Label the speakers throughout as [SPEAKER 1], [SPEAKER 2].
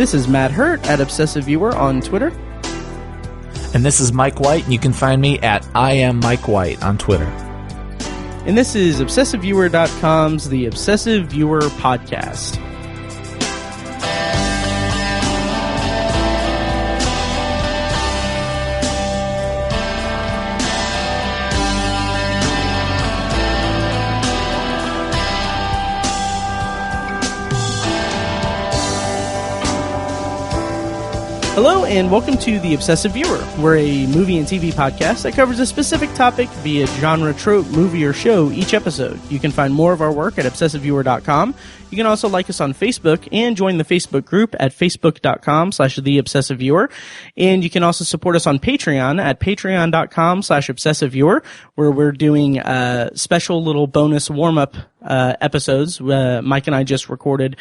[SPEAKER 1] This is Matt Hurt at Obsessive Viewer on Twitter.
[SPEAKER 2] And this is Mike White, and you can find me at I am Mike White on Twitter.
[SPEAKER 1] And this is ObsessiveViewer.com's The Obsessive Viewer Podcast. Hello and welcome to The Obsessive Viewer. We're a movie and TV podcast that covers a specific topic via genre, trope, movie, or show each episode. You can find more of our work at ObsessiveViewer.com. You can also like us on Facebook and join the Facebook group at Facebook.com/TheObsessiveViewer. And you can also support us on Patreon at Patreon.com/ObsessiveViewer, where we're doing special little bonus warm-up episodes. Mike and I just recorded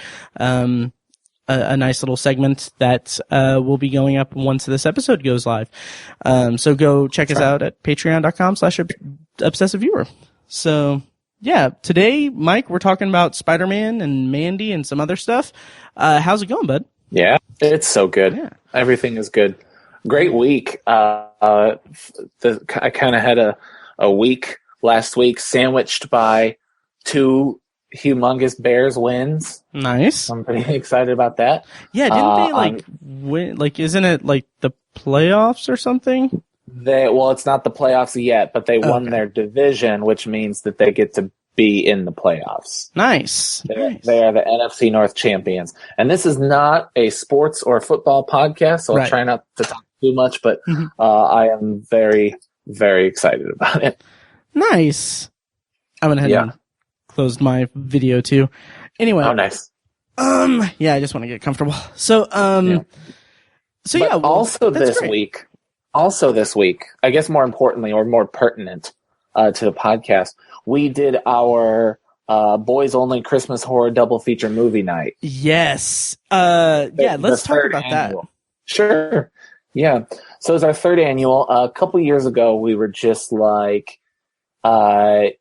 [SPEAKER 1] a nice little segment that will be going up once this episode goes live. So go check us out at patreon.com/obsessiveviewer. So yeah, today, Mike, we're talking about Spider-Man and Mandy and some other stuff. How's it going, bud?
[SPEAKER 2] Yeah, it's so good.
[SPEAKER 1] Yeah.
[SPEAKER 2] Everything is good. Great week. I kind of had a week last week sandwiched by two humongous Bears wins.
[SPEAKER 1] Nice.
[SPEAKER 2] I'm pretty excited about that.
[SPEAKER 1] Yeah, didn't they win? Like, isn't it like the playoffs or something?
[SPEAKER 2] It's not the playoffs yet, but they won their division, which means that they get to be in the playoffs.
[SPEAKER 1] Nice.
[SPEAKER 2] They are the NFC North champions. And this is not a sports or football podcast, so I'll try not to talk too much, but I am very, very excited about it.
[SPEAKER 1] Nice. I went ahead and closed my video too. Anyway.
[SPEAKER 2] Oh, nice.
[SPEAKER 1] Yeah, I just want to get comfortable. So,
[SPEAKER 2] also this week, I guess more importantly or more pertinent to the podcast, we did our boys only Christmas horror double feature movie night.
[SPEAKER 1] Yes. Let's talk about
[SPEAKER 2] annual.
[SPEAKER 1] That.
[SPEAKER 2] Sure. Yeah. So it was our third annual. A couple years ago, we were just like, we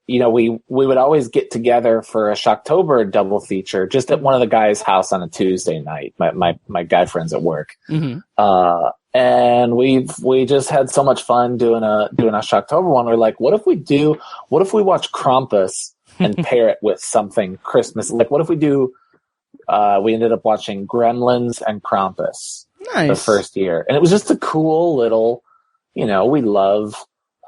[SPEAKER 2] would always get together for a Shocktober double feature just at one of the guys' house on a Tuesday night. My guy friends at work.
[SPEAKER 1] Mm-hmm.
[SPEAKER 2] And we just had so much fun doing a Shocktober one. We're like, what if we watch Krampus and pair it with something Christmas? Like, what if we ended up watching Gremlins and Krampus the first year. And it was just a cool little, we love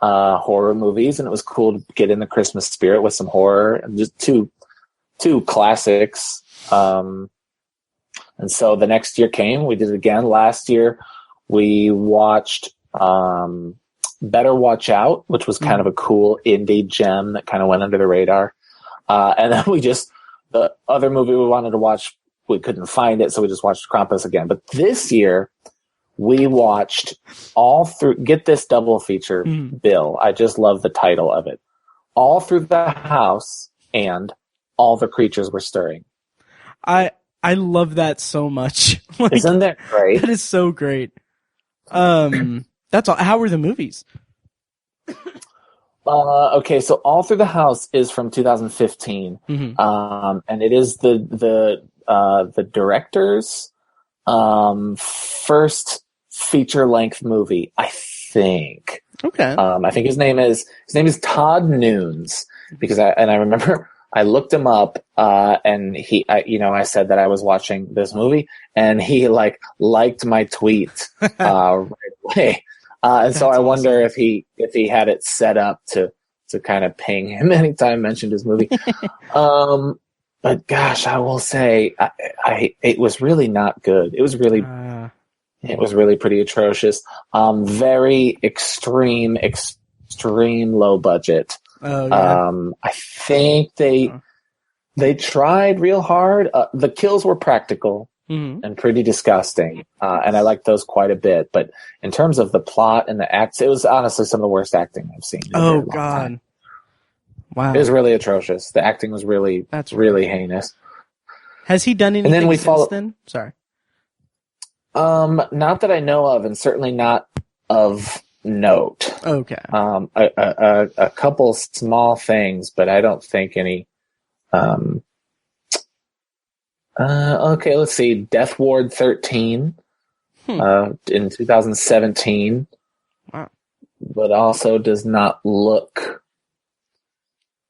[SPEAKER 2] horror movies, and it was cool to get in the Christmas spirit with some horror and just two classics. And so the next year came, we did it again. Last year we watched Better Watch Out, which was kind of a cool indie gem that kind of went under the radar. And then the other movie we wanted to watch, we couldn't find it, so we just watched Krampus again. But this year we watched all through, get this double feature, Bill. I just love the title of it. All Through the House and All the Creatures Were Stirring.
[SPEAKER 1] I love that so much.
[SPEAKER 2] Isn't that great?
[SPEAKER 1] That is so great. That's all. How were the movies?
[SPEAKER 2] Okay, so All Through the House is from 2015. And it is the director's first feature-length movie, I think.
[SPEAKER 1] Okay.
[SPEAKER 2] I think his name is Todd Nunes, because I remember I looked him up, and I said that I was watching this movie, and he liked my tweet right away. And so I wonder if he had it set up to kind of ping him anytime I mentioned his movie. But gosh, I will say, it was really not good. It was really pretty atrocious. Very extreme low budget.
[SPEAKER 1] Oh, yeah.
[SPEAKER 2] I think they tried real hard. The kills were practical and pretty disgusting. And I liked those quite a bit. But in terms of the plot and the acts, it was honestly some of the worst acting I've seen.
[SPEAKER 1] Oh, God.
[SPEAKER 2] Time.
[SPEAKER 1] Wow.
[SPEAKER 2] It was really atrocious. The acting was really heinous.
[SPEAKER 1] Has he done anything since then? Sorry.
[SPEAKER 2] Not that I know of, and certainly not of note.
[SPEAKER 1] Okay.
[SPEAKER 2] A couple small things, but I don't think any Okay, let's see. Death Ward 13 in 2017.
[SPEAKER 1] Wow.
[SPEAKER 2] But also does not look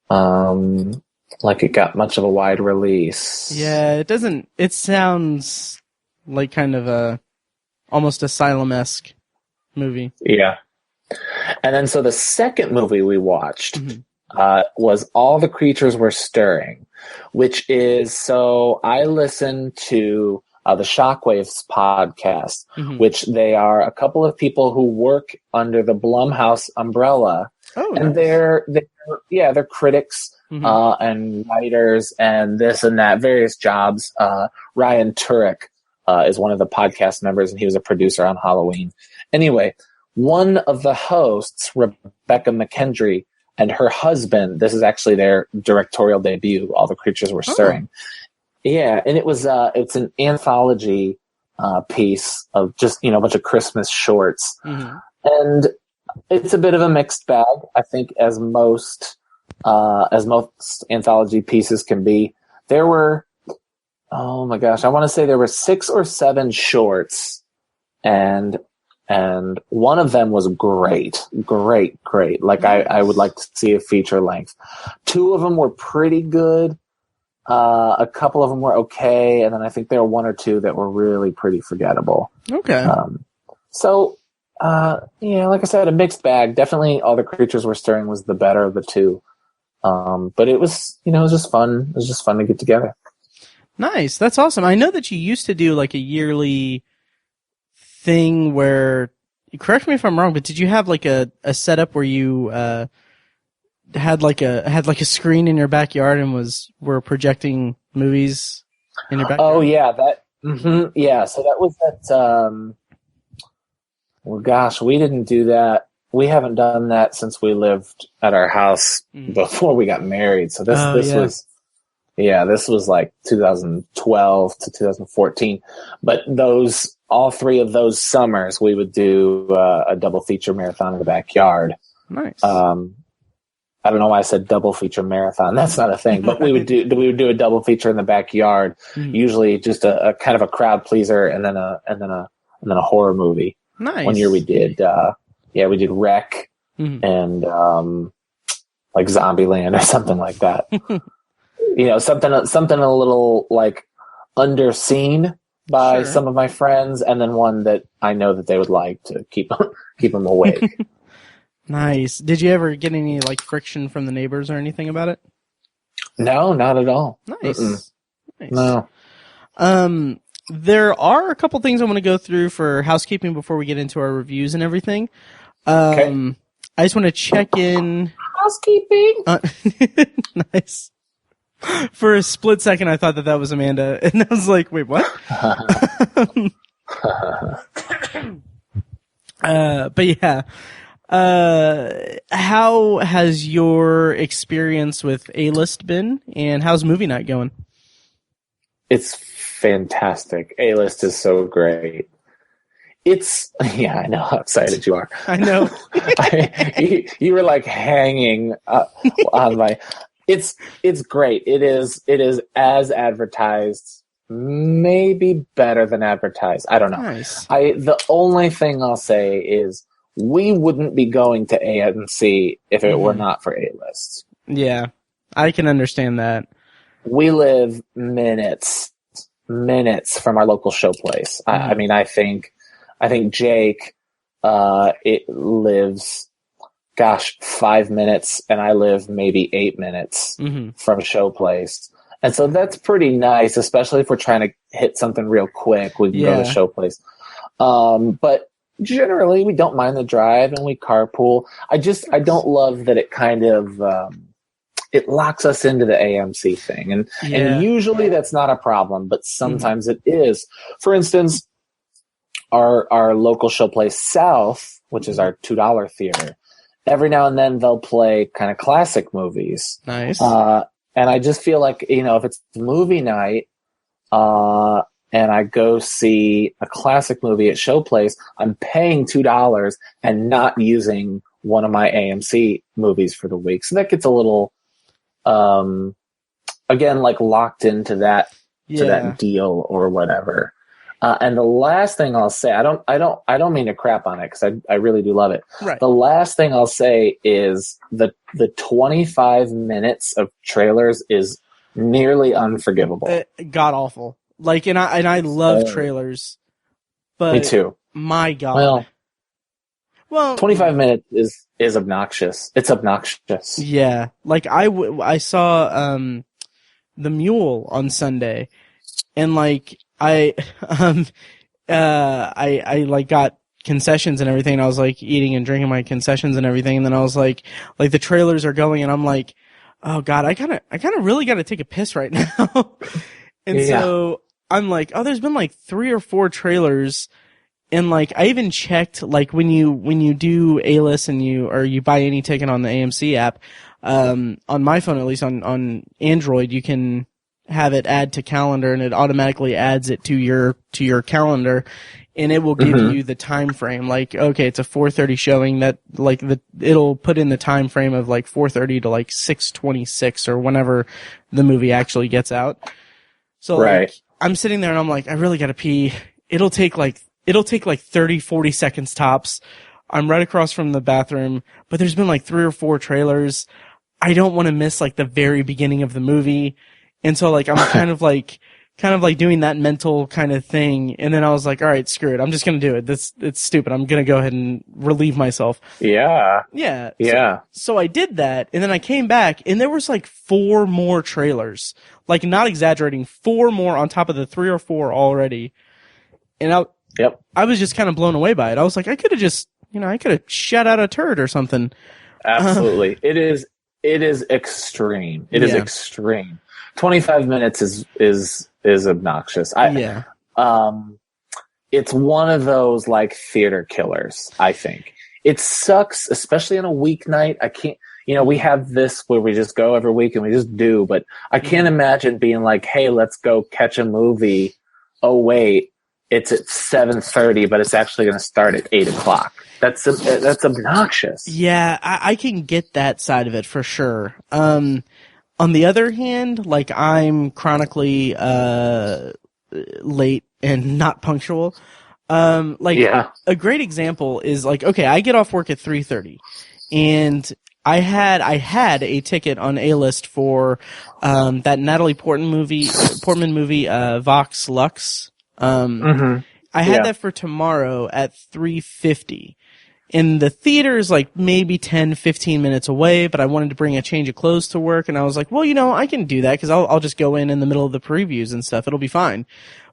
[SPEAKER 2] like it got much of a wide release.
[SPEAKER 1] Yeah, it doesn't. It sounds like kind of a almost Asylum-esque movie.
[SPEAKER 2] Yeah. And then so the second movie we watched was All the Creatures Were Stirring, which is, so I listened to the Shockwaves podcast, which they are a couple of people who work under the Blumhouse umbrella.
[SPEAKER 1] Oh,
[SPEAKER 2] and
[SPEAKER 1] nice.
[SPEAKER 2] they're critics and writers and this and that, various jobs. Ryan Turek is one of the podcast members, and he was a producer on Halloween. Anyway, one of the hosts, Rebecca McKendry, and her husband, this is actually their directorial debut, All the Creatures Were Stirring. Yeah, and it's an anthology piece of just, a bunch of Christmas shorts. And it's a bit of a mixed bag, I think, as most anthology pieces can be. There were, oh my gosh, I want to say there were 6 or 7 shorts, and one of them was great. Like, I would like to see a feature length. 2 of them were pretty good. A couple of them were okay, and then I think there were 1 or 2 that were really pretty forgettable.
[SPEAKER 1] Okay.
[SPEAKER 2] Like I said, a mixed bag. Definitely All the Creatures Were Stirring was the better of the 2. But it was, it was just fun. It was just fun to get together.
[SPEAKER 1] Nice. That's awesome. I know that you used to do like a yearly thing where, correct me if I'm wrong, but did you have like a setup where you had like a screen in your backyard and were projecting movies in your backyard?
[SPEAKER 2] Oh yeah, yeah. So that was that. Well, gosh, we didn't do that. We haven't done that since we lived at our house before we got married. So this was like 2012 to 2014. But all 3 of those summers, we would do a double feature marathon in the backyard.
[SPEAKER 1] Nice.
[SPEAKER 2] I don't know why I said double feature marathon. That's not a thing. But we would do a double feature in the backyard, usually just a kind of a crowd pleaser, and then a horror movie.
[SPEAKER 1] Nice.
[SPEAKER 2] One year we did Wreck and like Zombieland or something like that. Something a little like underseen by some of my friends, and then one that I know that they would like to keep them awake.
[SPEAKER 1] Nice. Did you ever get any like friction from the neighbors or anything about it?
[SPEAKER 2] No, not at all.
[SPEAKER 1] Nice. Nice.
[SPEAKER 2] No.
[SPEAKER 1] There are a couple things I want to go through for housekeeping before we get into our reviews and everything.
[SPEAKER 2] Okay.
[SPEAKER 1] I just want to check in.
[SPEAKER 2] Housekeeping.
[SPEAKER 1] Nice. For a split second, I thought that was Amanda, and I was like, "Wait, what?" But yeah. How has your experience with A-List been, and how's movie night going?
[SPEAKER 2] It's fantastic. A-List is so great. I know how excited you are.
[SPEAKER 1] I know.
[SPEAKER 2] You were like hanging on my. It's great. It is as advertised, maybe better than advertised. I don't know.
[SPEAKER 1] Nice.
[SPEAKER 2] The only thing I'll say is we wouldn't be going to AMC if it were not for A-List.
[SPEAKER 1] Yeah, I can understand that.
[SPEAKER 2] We live minutes from our local show place. I mean, I think Jake, it lives, 5 minutes, and I live maybe 8 minutes from show place. And so that's pretty nice, especially if we're trying to hit something real quick. We can go to show place. But generally, we don't mind the drive, and we carpool. I don't love that it kind of it locks us into the AMC thing, and usually that's not a problem, but sometimes it is. For instance, our local show place South, which is our $2 theater, every now and then they'll play kind of classic movies.
[SPEAKER 1] Nice.
[SPEAKER 2] And I just feel like, if it's movie night, and I go see a classic movie at Showplace, I'm paying $2 and not using one of my AMC movies for the week. So that gets a little, again, like locked into that to that deal or whatever. And the last thing I'll say, I don't mean to crap on it because I really do love it.
[SPEAKER 1] Right.
[SPEAKER 2] The last thing I'll say is the 25 minutes of trailers is nearly unforgivable.
[SPEAKER 1] God awful. Like, and I love trailers, but
[SPEAKER 2] me too.
[SPEAKER 1] My God. Well,
[SPEAKER 2] 25 minutes is obnoxious. It's obnoxious.
[SPEAKER 1] Yeah. Like I saw the Mule on Sunday, and like I like got concessions and everything, and I was like eating and drinking my concessions and everything, and then I was like the trailers are going, and I'm like, oh God, I kind of really got to take a piss right now. And so I'm like, oh, there's been like 3 or 4 trailers. And like, I even checked, like, when you do A-list and you buy any ticket on the AMC app, on my phone, at least on Android, you can have it add to calendar, and it automatically adds it to your calendar, and it will give you the time frame. Like, okay, it's a 4:30 showing, that like it'll put in the time frame of like 4:30 to like 6:26 or whenever the movie actually gets out. So like, I'm sitting there and I'm like, I really gotta pee. It'll take like 30, 40 seconds tops. I'm right across from the bathroom, but there's been like 3 or 4 trailers. I don't want to miss like the very beginning of the movie. And so like, I'm kind of like doing that mental kind of thing. And then I was like, all right, screw it. I'm just going to do it. It's stupid. I'm going to go ahead and relieve myself.
[SPEAKER 2] Yeah.
[SPEAKER 1] Yeah.
[SPEAKER 2] Yeah.
[SPEAKER 1] So I did that. And then I came back and there was like 4 more trailers, like not exaggerating, 4 more on top of the 3 or 4 already. And I was just kind of blown away by it. I was like, I could have just, I could have shut out a turd or something.
[SPEAKER 2] Absolutely. It is extreme. It is extreme. 25 minutes is obnoxious. It's one of those like theater killers, I think. It sucks, especially on a weeknight. I can't, we have this where we just go every week and we just do, but I can't imagine being like, hey, let's go catch a movie. Oh, wait, it's at 7:30, but it's actually going to start at 8:00. That's obnoxious.
[SPEAKER 1] Yeah, I can get that side of it for sure. On the other hand, like, I'm chronically late and not punctual. A great example is like, okay, I get off work at 3:30, and I had a ticket on A-list for that Natalie Portman movie, Vox Lux. I had that for tomorrow at 3:50. And the theater is like maybe 10, 15 minutes away, but I wanted to bring a change of clothes to work, and I was like, well, I can do that because I'll just go in the middle of the previews and stuff. It'll be fine.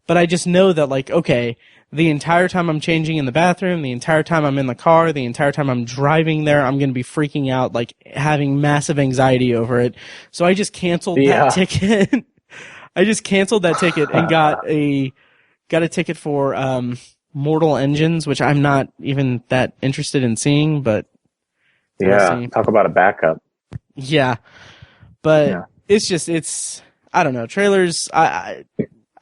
[SPEAKER 1] But I just know that, like, okay, the entire time I'm changing in the bathroom, the entire time I'm in the car, the entire time I'm driving there, I'm going to be freaking out, like having massive anxiety over it. So I just canceled that ticket. I just canceled that ticket and got a ticket for, Mortal Engines, which I'm not even that interested in seeing, but
[SPEAKER 2] talk about a backup.
[SPEAKER 1] Yeah, but it's I don't know, trailers. I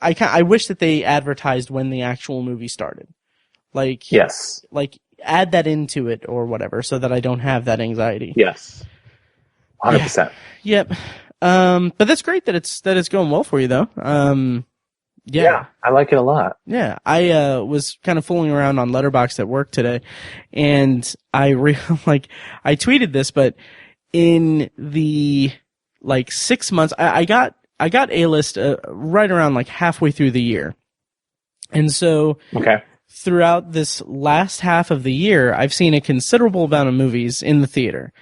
[SPEAKER 1] wish that they advertised when the actual movie started, like add that into it or whatever, so that I don't have that anxiety.
[SPEAKER 2] 100%.
[SPEAKER 1] Yep. But that's great that it's going well for you though. Yeah,
[SPEAKER 2] I like it a lot.
[SPEAKER 1] Yeah, I was kind of fooling around on Letterboxd at work today, and I tweeted this, but in the 6 months, I got A-list right around like halfway through the year, and so throughout this last half of the year, I've seen a considerable amount of movies in the theater,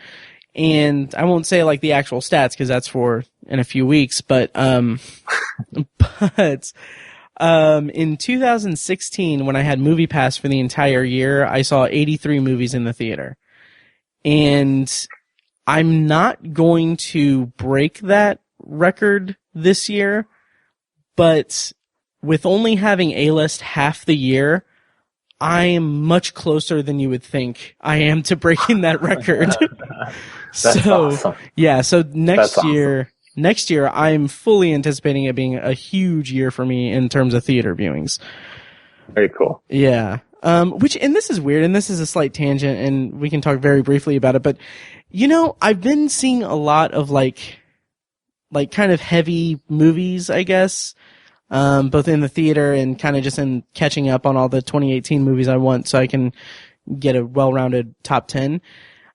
[SPEAKER 1] and I won't say like the actual stats because that's for in a few weeks, but in 2016, when I had MoviePass for the entire year, I saw 83 movies in the theater. And I'm not going to break that record this year, but with only having A-list half the year, I am much closer than you would think I am to breaking that record.
[SPEAKER 2] That's awesome.
[SPEAKER 1] Yeah, so next year, I'm fully anticipating it being a huge year for me in terms of theater viewings.
[SPEAKER 2] Very cool.
[SPEAKER 1] Yeah. And this is weird, and this is a slight tangent, and we can talk very briefly about it, but, I've been seeing a lot of, like kind of heavy movies, I guess. both in the theater and kind of just in catching up on all the 2018 movies I want, so I can get a well-rounded top 10.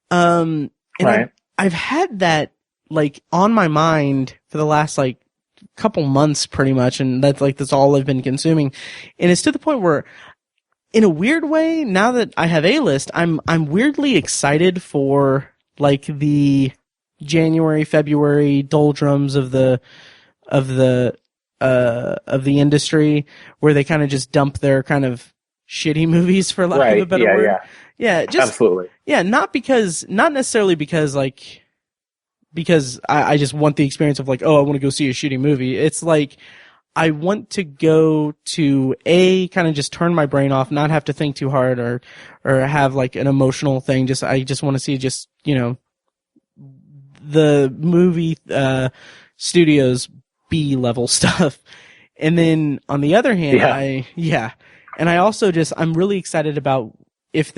[SPEAKER 1] And
[SPEAKER 2] Right.
[SPEAKER 1] I've had that like on my mind for the last like couple months pretty much, and that's all I've been consuming. And it's to the point where, in a weird way, now that I have A-list, I'm weirdly excited for like the January, February doldrums of the industry, where they kind of just dump their kind of shitty movies, for lack of a better word. Yeah, just
[SPEAKER 2] absolutely.
[SPEAKER 1] Yeah, not necessarily because I just want the experience of like, oh, I want to go see a shitty movie. It's like, I want to go to kind of just turn my brain off, not have to think too hard or have like an emotional thing. I just want to see just, the movie, studios B level stuff. And then on the other hand, and I also I'm really excited about if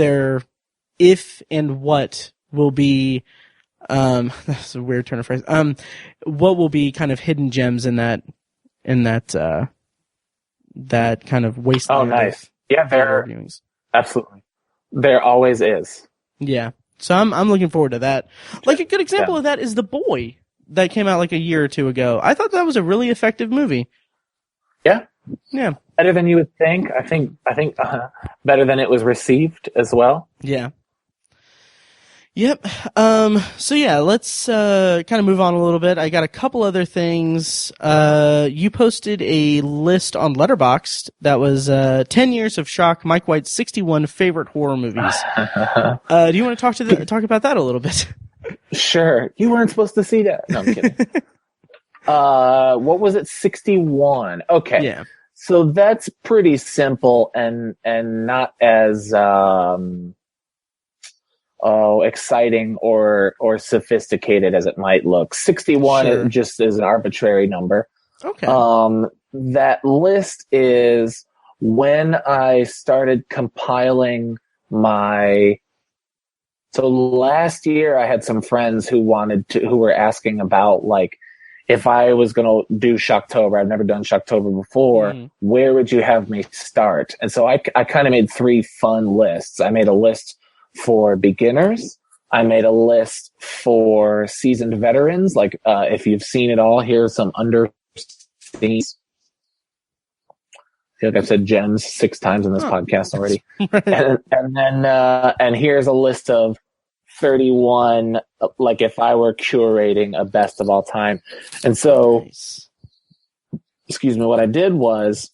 [SPEAKER 1] and what will be, that's a weird turn of phrase. What will be kind of hidden gems in that kind of wasteland.
[SPEAKER 2] Oh, nice. Yeah, absolutely. There always is.
[SPEAKER 1] Yeah. So I'm looking forward to that. Like a good example of that is The Boy that came out like a year or two ago. I thought that was a really effective movie.
[SPEAKER 2] Yeah.
[SPEAKER 1] Yeah.
[SPEAKER 2] Better than you would think. I think better than it was received as well.
[SPEAKER 1] Yeah. Yep. So yeah, let's kind of move on a little bit. I got a couple other things. You posted a list on Letterboxd that was 10 years of shock, Mike White's 61 favorite horror movies. Do you want to talk about that a little bit?
[SPEAKER 2] Sure. You weren't supposed to see that. No, I'm kidding. What was it? 61. Okay.
[SPEAKER 1] Yeah.
[SPEAKER 2] So that's pretty simple and not as exciting or sophisticated as it might look. 61
[SPEAKER 1] Sure.
[SPEAKER 2] just is an arbitrary number.
[SPEAKER 1] Okay.
[SPEAKER 2] That list is when I started compiling so last year I had some friends who were asking about like, if I was going to do Shocktober, I've never done Shocktober before, where would you have me start? And so I kind of made 3 fun lists. I made a list for beginners. I made a list for seasoned veterans. Like, if you've seen it all, here's some I feel like I've said gems 6 times in this podcast already. And then here's a list of 31, like if I were curating a best of all time. And so, excuse me, what I did was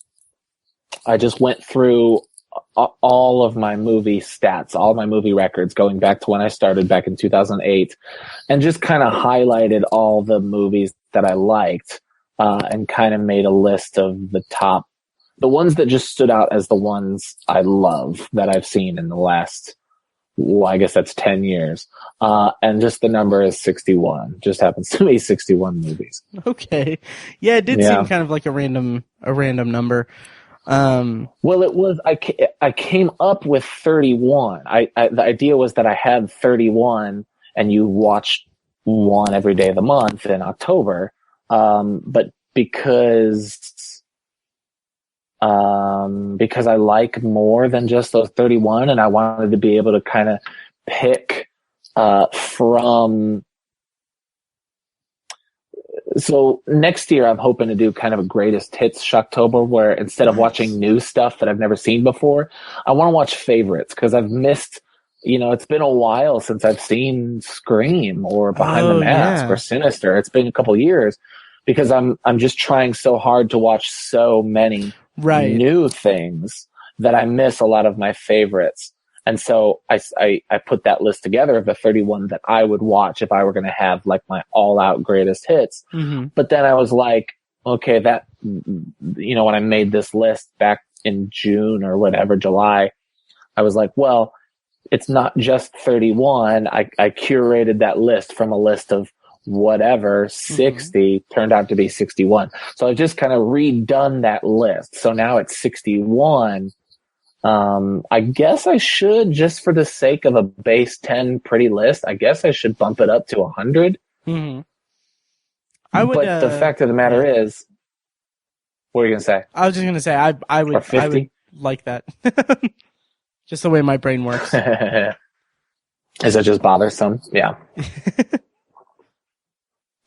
[SPEAKER 2] I just went through all of my movie stats, all my movie records going back to when I started back in 2008, and just kind of highlighted all the movies that I liked, and kind of made a list of the ones that just stood out as the ones I love that I've seen in the last, I guess that's 10 years. And just the number is 61. Just happens to be 61 movies. Okay.
[SPEAKER 1] Yeah, it did seem kind of like a random number.
[SPEAKER 2] Well, it was, I came up with 31. The idea was that I had 31 and you watched one every day of the month in October. But because I like more than just those 31 and I wanted to be able to kind of pick, from, so next year I'm hoping to do kind of a greatest hits Shocktober where instead of watching new stuff that I've never seen before, I want to watch favorites because I've missed, it's been a while since I've seen Scream or Behind the Mask or Sinister. It's been a couple years because I'm just trying so hard to watch so many new things that I miss a lot of my favorites. And so I put that list together of the 31 that I would watch if I were going to have like my all out greatest hits. Mm-hmm. But then I was like, okay, when I made this list back in June or whatever, July, I was like, well, it's not just 31. I curated that list from a list of whatever 60 turned out to be 61. So I just kind of redone that list. So now it's 61. I guess I should, just for the sake of a base 10 pretty list, I guess I should bump it up to 100.
[SPEAKER 1] Mm-hmm.
[SPEAKER 2] But the fact of the matter is, What were you gonna say?
[SPEAKER 1] I was just gonna say I
[SPEAKER 2] Or
[SPEAKER 1] would
[SPEAKER 2] 50?
[SPEAKER 1] like that. Just the way my brain works.
[SPEAKER 2] Is it just bothersome? Yeah.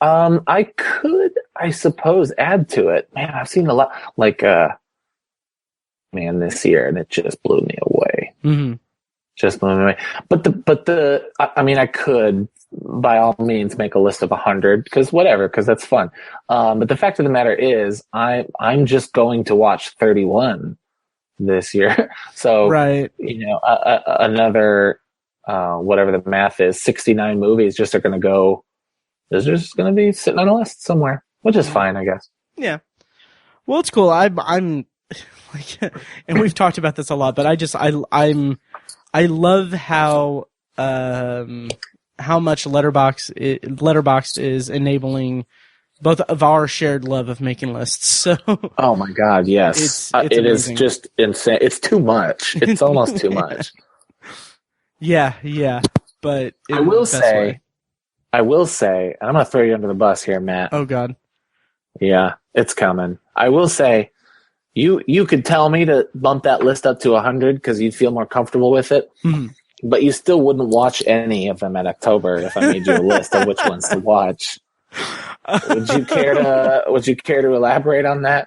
[SPEAKER 2] I could, I suppose, add to it. Man, I've seen a lot, like, this year, and it just blew me away.
[SPEAKER 1] Mm-hmm.
[SPEAKER 2] Just blew me away. I could, by all means, make a list of 100, because that's fun. But the fact of the matter is, I'm just going to watch 31 this year. So,
[SPEAKER 1] right.
[SPEAKER 2] Another, whatever the math is, 69 movies just are going to go. They're just going to be sitting on a list somewhere, which is fine, I guess.
[SPEAKER 1] Yeah. Well, it's cool. I'm like, and we've talked about this a lot, but I love how much Letterboxd is enabling both of our shared love of making lists. So,
[SPEAKER 2] oh my God, yes, it is just insane. It's too much. It's almost too much.
[SPEAKER 1] Yeah, but
[SPEAKER 2] I will say, and I'm going to throw you under the bus here, Matt.
[SPEAKER 1] Oh God.
[SPEAKER 2] Yeah, it's coming. I will say, you could tell me to bump that list up to 100 because you'd feel more comfortable with it.
[SPEAKER 1] Mm-hmm.
[SPEAKER 2] But you still wouldn't watch any of them in October if I made you a list of which ones to watch. Would you care to elaborate on that?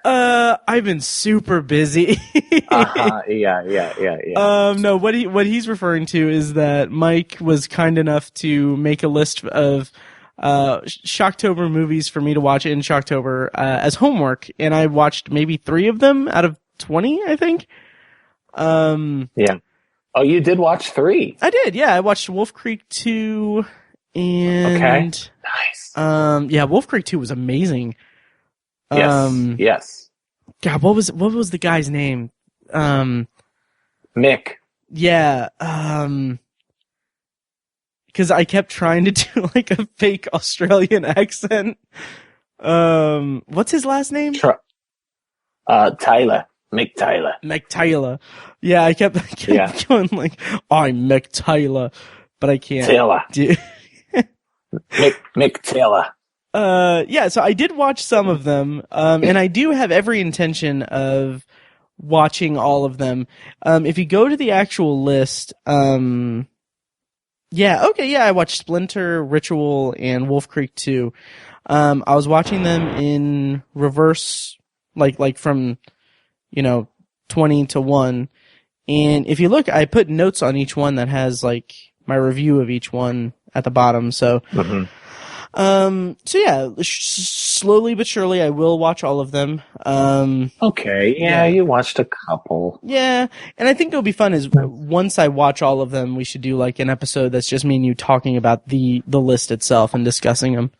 [SPEAKER 1] I've been super busy.
[SPEAKER 2] Yeah.
[SPEAKER 1] No, what he's referring to is that Mike was kind enough to make a list of Shocktober movies for me to watch in Shocktober as homework, and I watched maybe 3 of them out of 20, I think.
[SPEAKER 2] Yeah. Oh, you did watch 3?
[SPEAKER 1] I did, yeah. I watched Wolf Creek 2 and...
[SPEAKER 2] Okay, nice.
[SPEAKER 1] Yeah, Wolf Creek 2 was amazing.
[SPEAKER 2] Yes.
[SPEAKER 1] God, what was the guy's name?
[SPEAKER 2] Mick.
[SPEAKER 1] Yeah, because I kept trying to do like a fake Australian accent. What's his last name?
[SPEAKER 2] Tyler. Mick Tyler.
[SPEAKER 1] Mick Tyler. Yeah, I kept going like, I'm Mick Tyler, but I can't.
[SPEAKER 2] Taylor. Mick Taylor.
[SPEAKER 1] Yeah, so I did watch some of them, and I do have every intention of watching all of them. If you go to the actual list, I watched Splinter, Ritual, and Wolf Creek 2. I was watching them in reverse, like from, 20 to 1. And if you look, I put notes on each one that has like my review of each one at the bottom. So, slowly but surely I will watch all of them.
[SPEAKER 2] Okay. Yeah, you watched a couple.
[SPEAKER 1] Yeah. And I think it'll be fun is once I watch all of them, we should do like an episode that's just me and you talking about the list itself and discussing them.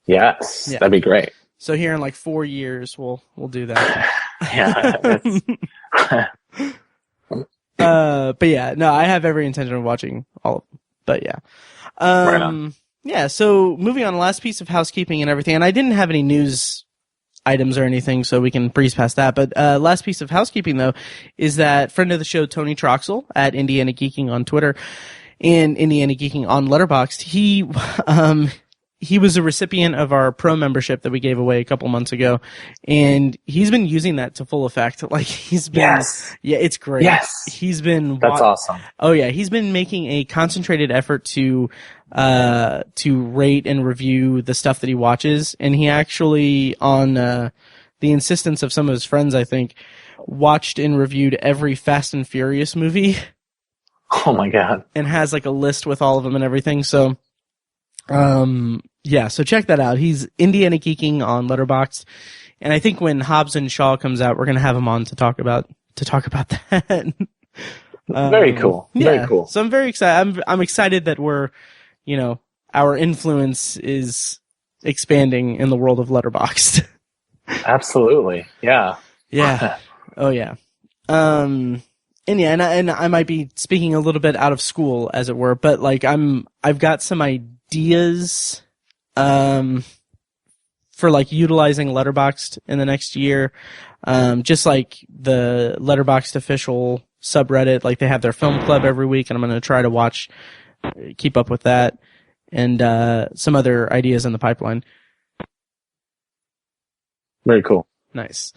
[SPEAKER 2] Yes. Yeah. That'd be great.
[SPEAKER 1] So here in like 4 years, we'll do that.
[SPEAKER 2] Yeah.
[SPEAKER 1] But yeah, no, I have every intention of watching all of them. But yeah.
[SPEAKER 2] Right on.
[SPEAKER 1] Yeah, so moving on, last piece of housekeeping and everything, and I didn't have any news items or anything, so we can breeze past that, but last piece of housekeeping, though, is that friend of the show, Tony Troxel, at Indiana Geeking on Twitter, and Indiana Geeking on Letterboxd, he was a recipient of our pro membership that we gave away a couple months ago, and he's been using that to full effect. Like he's been, yeah, it's great.
[SPEAKER 2] Yes,
[SPEAKER 1] he's been.
[SPEAKER 2] That's awesome.
[SPEAKER 1] Oh yeah, he's been making a concentrated effort to rate and review the stuff that he watches, and he actually, on the insistence of some of his friends, I think, watched and reviewed every Fast and Furious movie.
[SPEAKER 2] Oh my god!
[SPEAKER 1] And has like a list with all of them and everything. So. Yeah, so check that out. He's Indiana Geeking on Letterboxd, and I think when Hobbs and Shaw comes out, we're gonna have him on to talk about that.
[SPEAKER 2] Very cool.
[SPEAKER 1] Yeah,
[SPEAKER 2] very cool.
[SPEAKER 1] So I'm very excited. I'm excited that we're, our influence is expanding in the world of Letterboxd.
[SPEAKER 2] Absolutely. Yeah.
[SPEAKER 1] Yeah. Oh yeah. And yeah, and I might be speaking a little bit out of school, as it were, but like I've got some ideas for like utilizing Letterboxd in the next year. Just like the Letterboxd official subreddit, like they have their film club every week, and I'm going to try to keep up with that, and some other ideas in the pipeline.
[SPEAKER 2] Very cool.
[SPEAKER 1] Nice.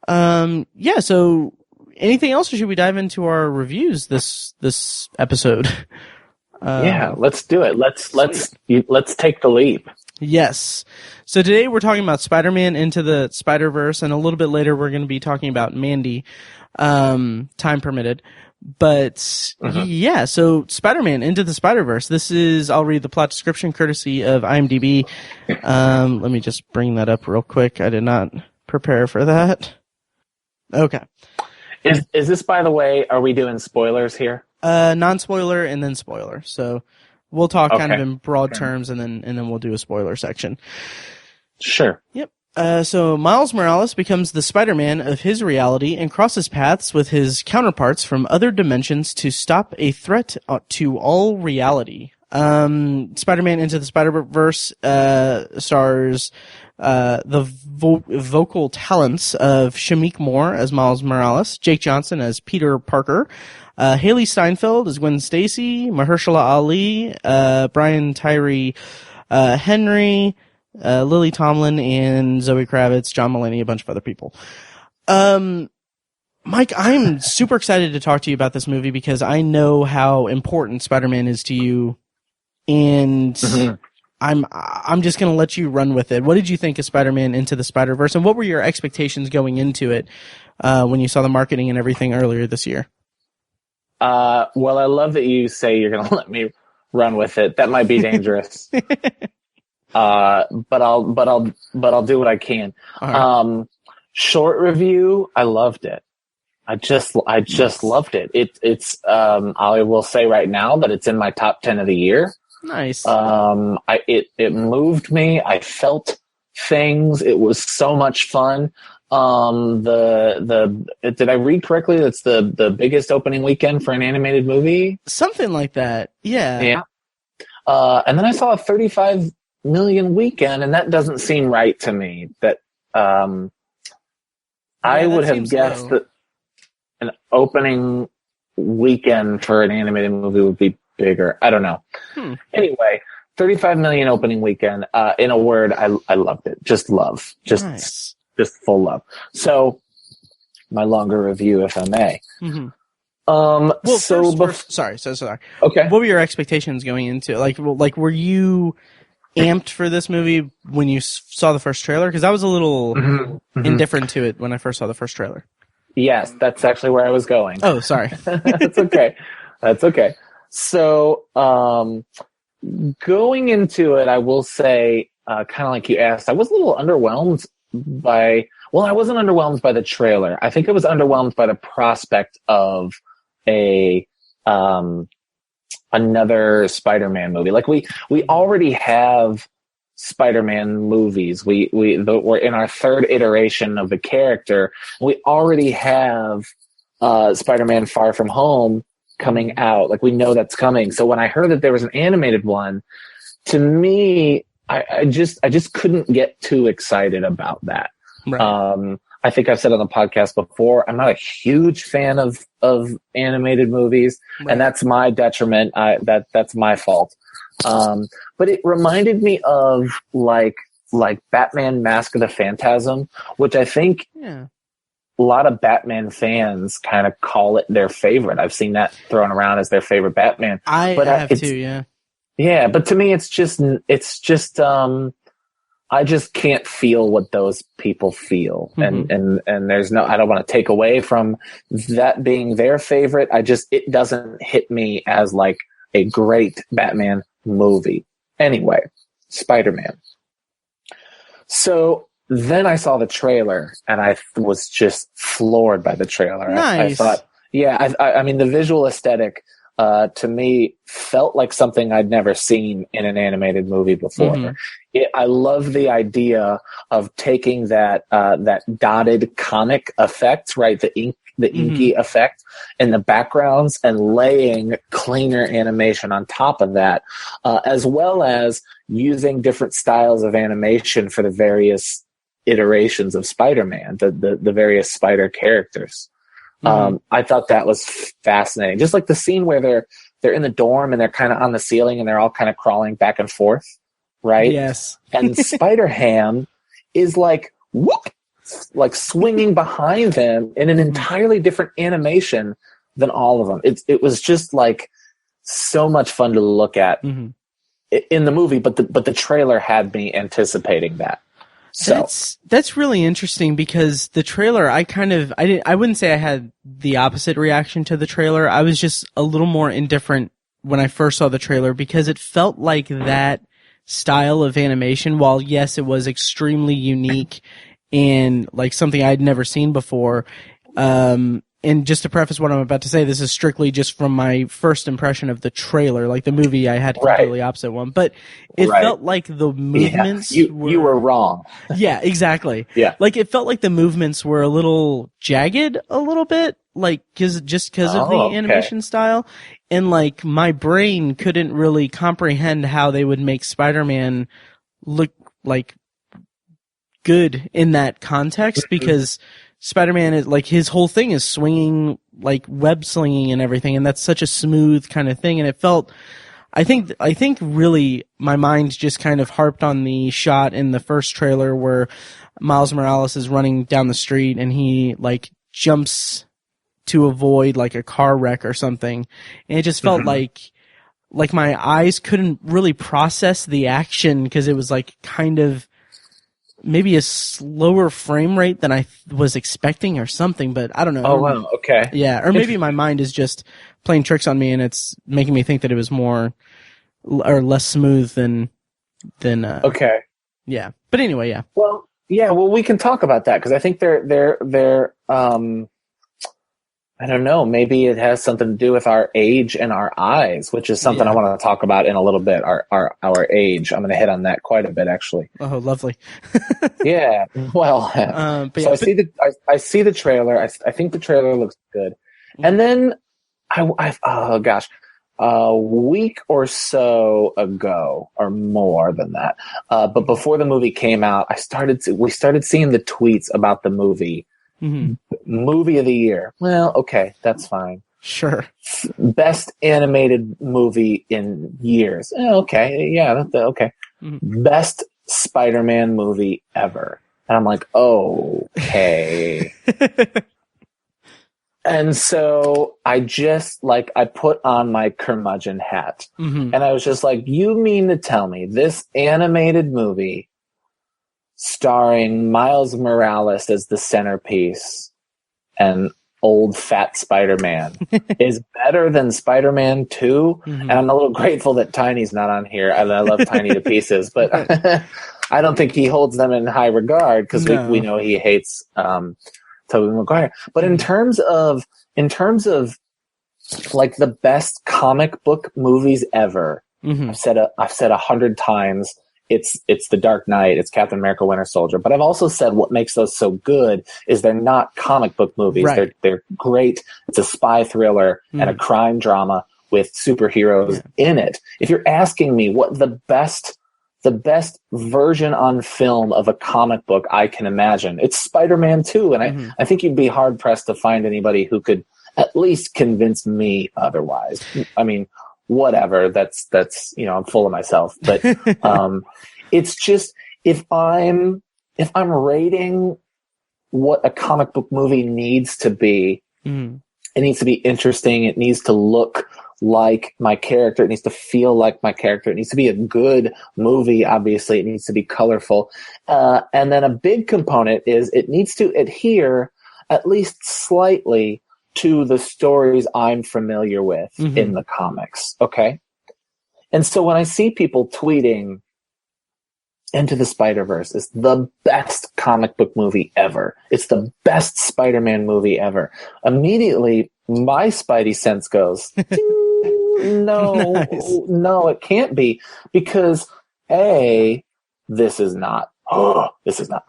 [SPEAKER 1] Yeah, so anything else, or should we dive into our reviews this episode?
[SPEAKER 2] Yeah, let's do it. Let's take the leap.
[SPEAKER 1] Yes. So today we're talking about Spider-Man Into the Spider-Verse, and a little bit later we're going to be talking about Mandy, time permitted. But yeah, so Spider-Man Into the Spider-Verse. I'll read the plot description courtesy of IMDb. Let me just bring that up real quick. I did not prepare for that. Okay.
[SPEAKER 2] Is this, by the way, are we doing spoilers here?
[SPEAKER 1] Non-spoiler and then spoiler. So we'll talk kind of in broad terms, and then we'll do a spoiler section.
[SPEAKER 2] Sure.
[SPEAKER 1] Yep. So Miles Morales becomes the Spider-Man of his reality and crosses paths with his counterparts from other dimensions to stop a threat to all reality. Spider-Man Into the Spider-Verse stars the vocal talents of Shameik Moore as Miles Morales, Jake Johnson as Peter Parker, Haley Steinfeld as Gwen Stacy, Mahershala Ali, Brian Tyree Henry, Lily Tomlin, and Zoe Kravitz, John Mulaney, a bunch of other people. Mike, I'm super excited to talk to you about this movie because I know how important Spider-Man is to you, and I'm just going to let you run with it. What did you think of Spider-Man Into the Spider-Verse, and what were your expectations going into it when you saw the marketing and everything earlier this year?
[SPEAKER 2] Well, I love that you say you're going to let me run with it. That might be dangerous. But I'll do what I can. Right. Short review, I loved it. I just loved it. It's I will say right now that it's in my top 10 of the year.
[SPEAKER 1] Nice.
[SPEAKER 2] It moved me. I felt things. It was so much fun. Did I read correctly? That's the biggest opening weekend for an animated movie.
[SPEAKER 1] Something like that. Yeah.
[SPEAKER 2] Yeah. And then I saw a 35 million weekend, and that doesn't seem right to me. That I would have guessed that an opening weekend for an animated movie would be bigger. I don't know. Anyway, 35 million opening weekend. In a word, I loved it. Just love. Just full love. So my longer review, if I may.
[SPEAKER 1] Well, sorry. Okay. What were your expectations going into it? Like, were you amped for this movie when you saw the first trailer? Because I was a little indifferent to it when I first saw the first trailer.
[SPEAKER 2] Yes, that's actually where I was going.
[SPEAKER 1] Oh, sorry.
[SPEAKER 2] That's okay. That's okay. So, going into it, I will say, kind of like you asked, I was a little underwhelmed I wasn't underwhelmed by the trailer. I think I was underwhelmed by the prospect of another Spider-Man movie. Like we already have Spider-Man movies. We're in our third iteration of the character. We already have Spider-Man Far From Home coming out. Like we know that's coming. So when I heard that there was an animated one, to me, I just couldn't get too excited about that. Right. I think I've said on the podcast before, I'm not a huge fan of animated movies, right. And that's my detriment. That's my fault. But it reminded me of like Batman Mask of the Phantasm, which I think a lot of Batman fans kind of call it their favorite. I've seen that thrown around as their favorite Batman.
[SPEAKER 1] I have too, yeah.
[SPEAKER 2] Yeah, but to me, it's just I just can't feel what those people feel. And there's I don't want to take away from that being their favorite. It doesn't hit me as like a great Batman movie. Anyway, Spider-Man. So then I saw the trailer and I was just floored by the trailer.
[SPEAKER 1] Nice.
[SPEAKER 2] I thought, I mean, the visual aesthetic, to me felt like something I'd never seen in an animated movie before. I love the idea of taking that dotted comic effect, right? The inky effect in the backgrounds and laying cleaner animation on top of that, as well as using different styles of animation for the various iterations of Spider-Man, the various Spider characters. I thought that was fascinating. Just like the scene where they're in the dorm and they're kind of on the ceiling and they're all kind of crawling back and forth, right?
[SPEAKER 1] Yes.
[SPEAKER 2] And Spider-Ham is like, whoop, like swinging behind them in an entirely different animation than all of them. It was just like so much fun to look at in the movie, but the trailer had me anticipating that. So
[SPEAKER 1] that's really interesting because the trailer, I wouldn't say I had the opposite reaction to the trailer. I was just a little more indifferent when I first saw the trailer because it felt like that style of animation, while yes, it was extremely unique and like something I'd never seen before. And just to preface what I'm about to say, this is strictly just from my first impression of the trailer. Like the movie, I had a completely opposite one, but it felt like the movements
[SPEAKER 2] you were wrong.
[SPEAKER 1] Yeah, exactly.
[SPEAKER 2] Yeah.
[SPEAKER 1] Like it felt like the movements were a little jagged a little bit, like because of the animation style. And like my brain couldn't really comprehend how they would make Spider-Man look like good in that context because Spider-Man is like his whole thing is swinging, like web slinging and everything, and that's such a smooth kind of thing. And it felt, I think really my mind just kind of harped on the shot in the first trailer where Miles Morales is running down the street and he like jumps to avoid like a car wreck or something, and it just felt like my eyes couldn't really process the action because it was like kind of maybe a slower frame rate than I was expecting or something, but I don't know.
[SPEAKER 2] Oh, wow. Okay.
[SPEAKER 1] Yeah. Or maybe my mind is just playing tricks on me and it's making me think that it was more or less smooth than
[SPEAKER 2] okay.
[SPEAKER 1] Yeah. But anyway, yeah.
[SPEAKER 2] Well, we can talk about that because I think they're I don't know. Maybe it has something to do with our age and our eyes, which is something I want to talk about in a little bit. Our age. I'm going to hit on that quite a bit, actually.
[SPEAKER 1] Oh, lovely.
[SPEAKER 2] Yeah. Well, I see the trailer. I think the trailer looks good. And then a week or so ago, or more than that, but before the movie came out, we started seeing the tweets about the movie. Movie of the year. Well, okay, that's fine.
[SPEAKER 1] Sure.
[SPEAKER 2] Best animated movie in years. Okay, yeah, okay. Best Spider-Man movie ever. And I'm like, okay. And so I put on my curmudgeon hat. And I was just like, you mean to tell me this animated movie starring Miles Morales as the centerpiece and old fat Spider-Man is better than Spider-Man 2? And I'm a little grateful that Tiny's not on here. I love Tiny to pieces, but I don't think he holds them in high regard because we know he hates Tobey Maguire. But in terms of like the best comic book movies ever, I've said 100 times, it's The Dark Knight, it's Captain America Winter Soldier. But I've also said what makes those so good is they're not comic book movies. Right. They're great. It's a spy thriller and a crime drama with superheroes in it. If you're asking me what the best version on film of a comic book I can imagine, it's Spider-Man 2. And I think you'd be hard pressed to find anybody who could at least convince me otherwise. I mean, whatever, that's I'm full of myself, but it's just if I'm rating what a comic book movie needs to be, it needs to be interesting, it needs to look like my character, it needs to feel like my character, it needs to be a good movie, obviously it needs to be colorful, and then a big component is it needs to adhere at least slightly to the stories I'm familiar with in the comics, okay? And so when I see people tweeting Into the Spider-Verse is the best comic book movie ever, it's the best Spider-Man movie ever, immediately my spidey sense goes, no, it can't be, because this is not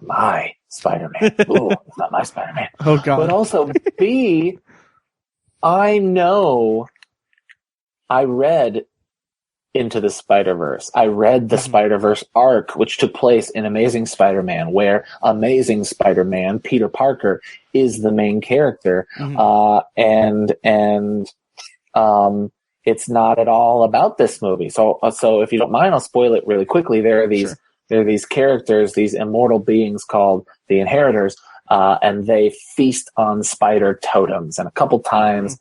[SPEAKER 2] my Spider-Man. Ooh, it's not my Spider-Man.
[SPEAKER 1] Oh, God.
[SPEAKER 2] But also, B, I know I read Into the Spider-Verse. I read the Spider-Verse arc, which took place in Amazing Spider-Man, where Amazing Spider-Man, Peter Parker, is the main character. And it's not at all about this movie. So if you don't mind, I'll spoil it really quickly. There are these characters, these immortal beings called the Inheritors, and they feast on spider totems. And a couple times,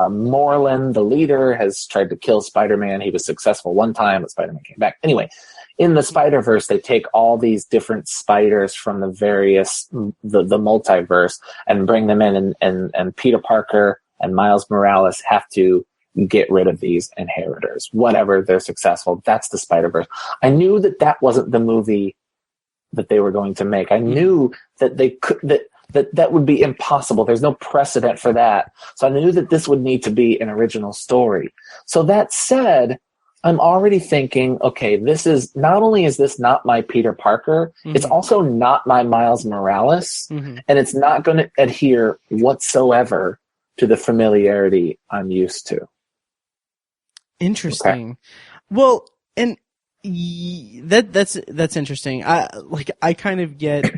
[SPEAKER 2] Moreland, the leader, has tried to kill Spider-Man. He was successful one time, but Spider-Man came back. Anyway, in the Spider-Verse, they take all these different spiders from the multiverse and bring them in, and Peter Parker and Miles Morales have to get rid of these inheritors. Whatever, they're successful. That's the Spider-Verse. I knew that wasn't the movie that they were going to make. I knew that they could, that would be impossible. There's no precedent for that. So I knew that this would need to be an original story. So that said, I'm already thinking, okay, this is, not only is this not my Peter Parker, it's also not my Miles Morales, and it's not going to adhere whatsoever to the familiarity I'm used to.
[SPEAKER 1] Interesting.
[SPEAKER 2] Okay.
[SPEAKER 1] Well, and that's interesting. I kind of get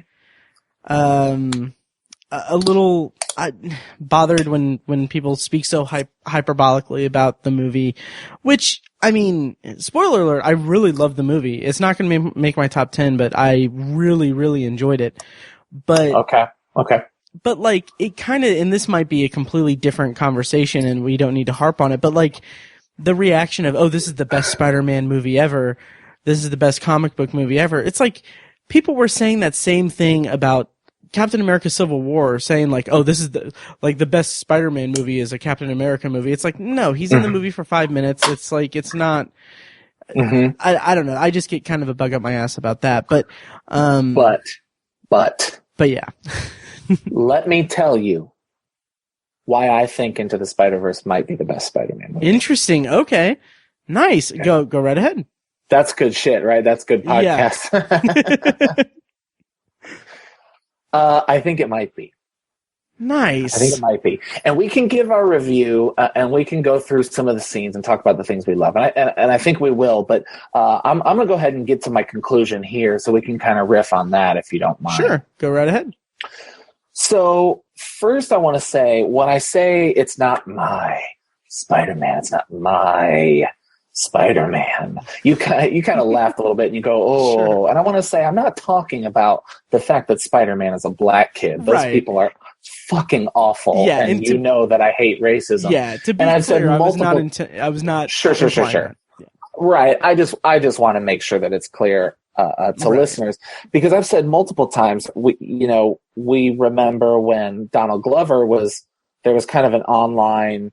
[SPEAKER 1] a little bothered when people speak so hyperbolically about the movie, which, I mean, spoiler alert, I really love the movie. It's not going to make my top 10, but I really, really enjoyed it. But
[SPEAKER 2] Okay.
[SPEAKER 1] But like, it kind of, and this might be a completely different conversation and we don't need to harp on it, but like, the reaction of, oh, this is the best Spider-Man movie ever, this is the best comic book movie ever. It's like, people were saying that same thing about Captain America Civil War, saying like, oh, this is the best Spider-Man movie is a Captain America movie. It's like, no, he's in the movie for 5 minutes. It's like, it's not, I don't know. I just get kind of a bug up my ass about that. But yeah.
[SPEAKER 2] Let me tell you why I think Into the Spider-Verse might be the best Spider-Man movie.
[SPEAKER 1] Interesting. Okay. Nice. Okay. Go right ahead.
[SPEAKER 2] That's good shit, right? That's good podcast.
[SPEAKER 1] Yeah.
[SPEAKER 2] I think it might be.
[SPEAKER 1] Nice.
[SPEAKER 2] I think it might be. And we can give our review, and we can go through some of the scenes and talk about the things we love. And I think we will, but I'm going to go ahead and get to my conclusion here so we can kind of riff on that if you don't mind.
[SPEAKER 1] Sure. Go right ahead.
[SPEAKER 2] So first I want to say, when I say it's not my Spider-Man, it's not my Spider-Man, you kind of laughed a little bit and you go, oh, sure. And I want to say, I'm not talking about the fact that Spider-Man is a black kid. Those people are fucking awful. Yeah, and you know that I hate racism.
[SPEAKER 1] Yeah, to be clear, I was not. Sure.
[SPEAKER 2] Yeah. Right. I just want to make sure that it's clear to listeners, because I've said multiple times, we remember when Donald Glover there was kind of an online,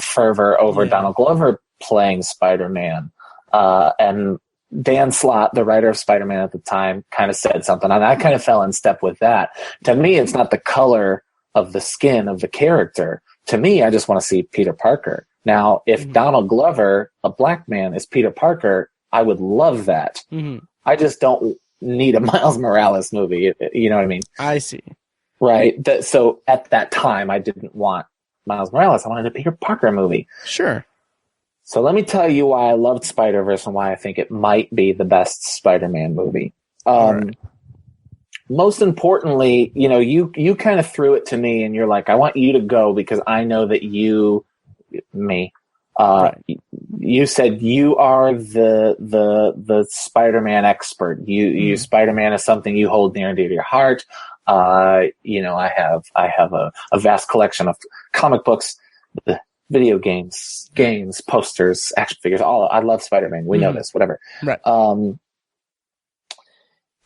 [SPEAKER 2] fervor over Donald Glover playing Spider-Man. And Dan Slott, the writer of Spider-Man at the time, kind of said something, and I kind of fell in step with that. To me, it's not the color of the skin of the character. To me, I just want to see Peter Parker. Now, if Donald Glover, a black man, is Peter Parker, I would love that. I just don't need a Miles Morales movie. You know what I mean?
[SPEAKER 1] I see.
[SPEAKER 2] Right. So at that time, I didn't want Miles Morales. I wanted a Peter Parker movie.
[SPEAKER 1] Sure.
[SPEAKER 2] So let me tell you why I loved Spider-Verse and why I think it might be the best Spider-Man movie. Right. Most importantly, you kind of threw it to me and you're like, I want you to go because I know that you said you are the Spider-Man expert. You Spider-Man is something you hold near and dear to your heart. I have a vast collection of comic books, video games, posters, action figures. I love Spider-Man. We know this, whatever.
[SPEAKER 1] Right.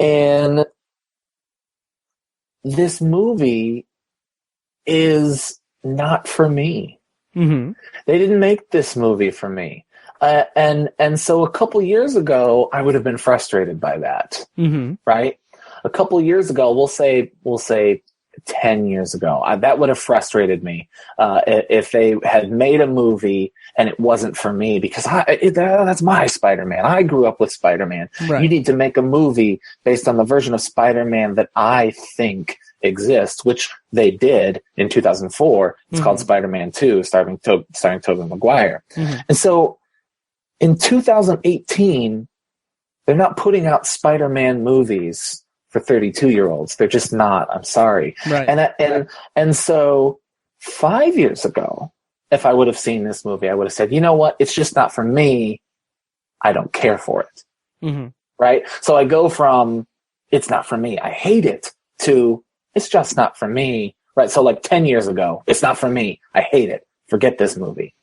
[SPEAKER 2] And this movie is not for me. They didn't make this movie for me. And so a couple years ago, I would have been frustrated by that. Right? A couple years ago, we'll say 10 years ago, that would have frustrated me if they had made a movie and it wasn't for me, because that's my Spider-Man. I grew up with Spider-Man. Right. You need to make a movie based on the version of Spider-Man that I think exists, which they did in 2004. It's called Spider-Man 2, starring Tobey Maguire. And so in 2018, they're not putting out Spider-Man movies for 32-year-olds. They're just not. I'm sorry. Right. And so 5 years ago, if I would have seen this movie, I would have said, you know what? It's just not for me. I don't care for it. Right? So I go from it's not for me, I hate it, to it's just not for me, right? So like 10 years ago, it's not for me, I hate it, forget this movie.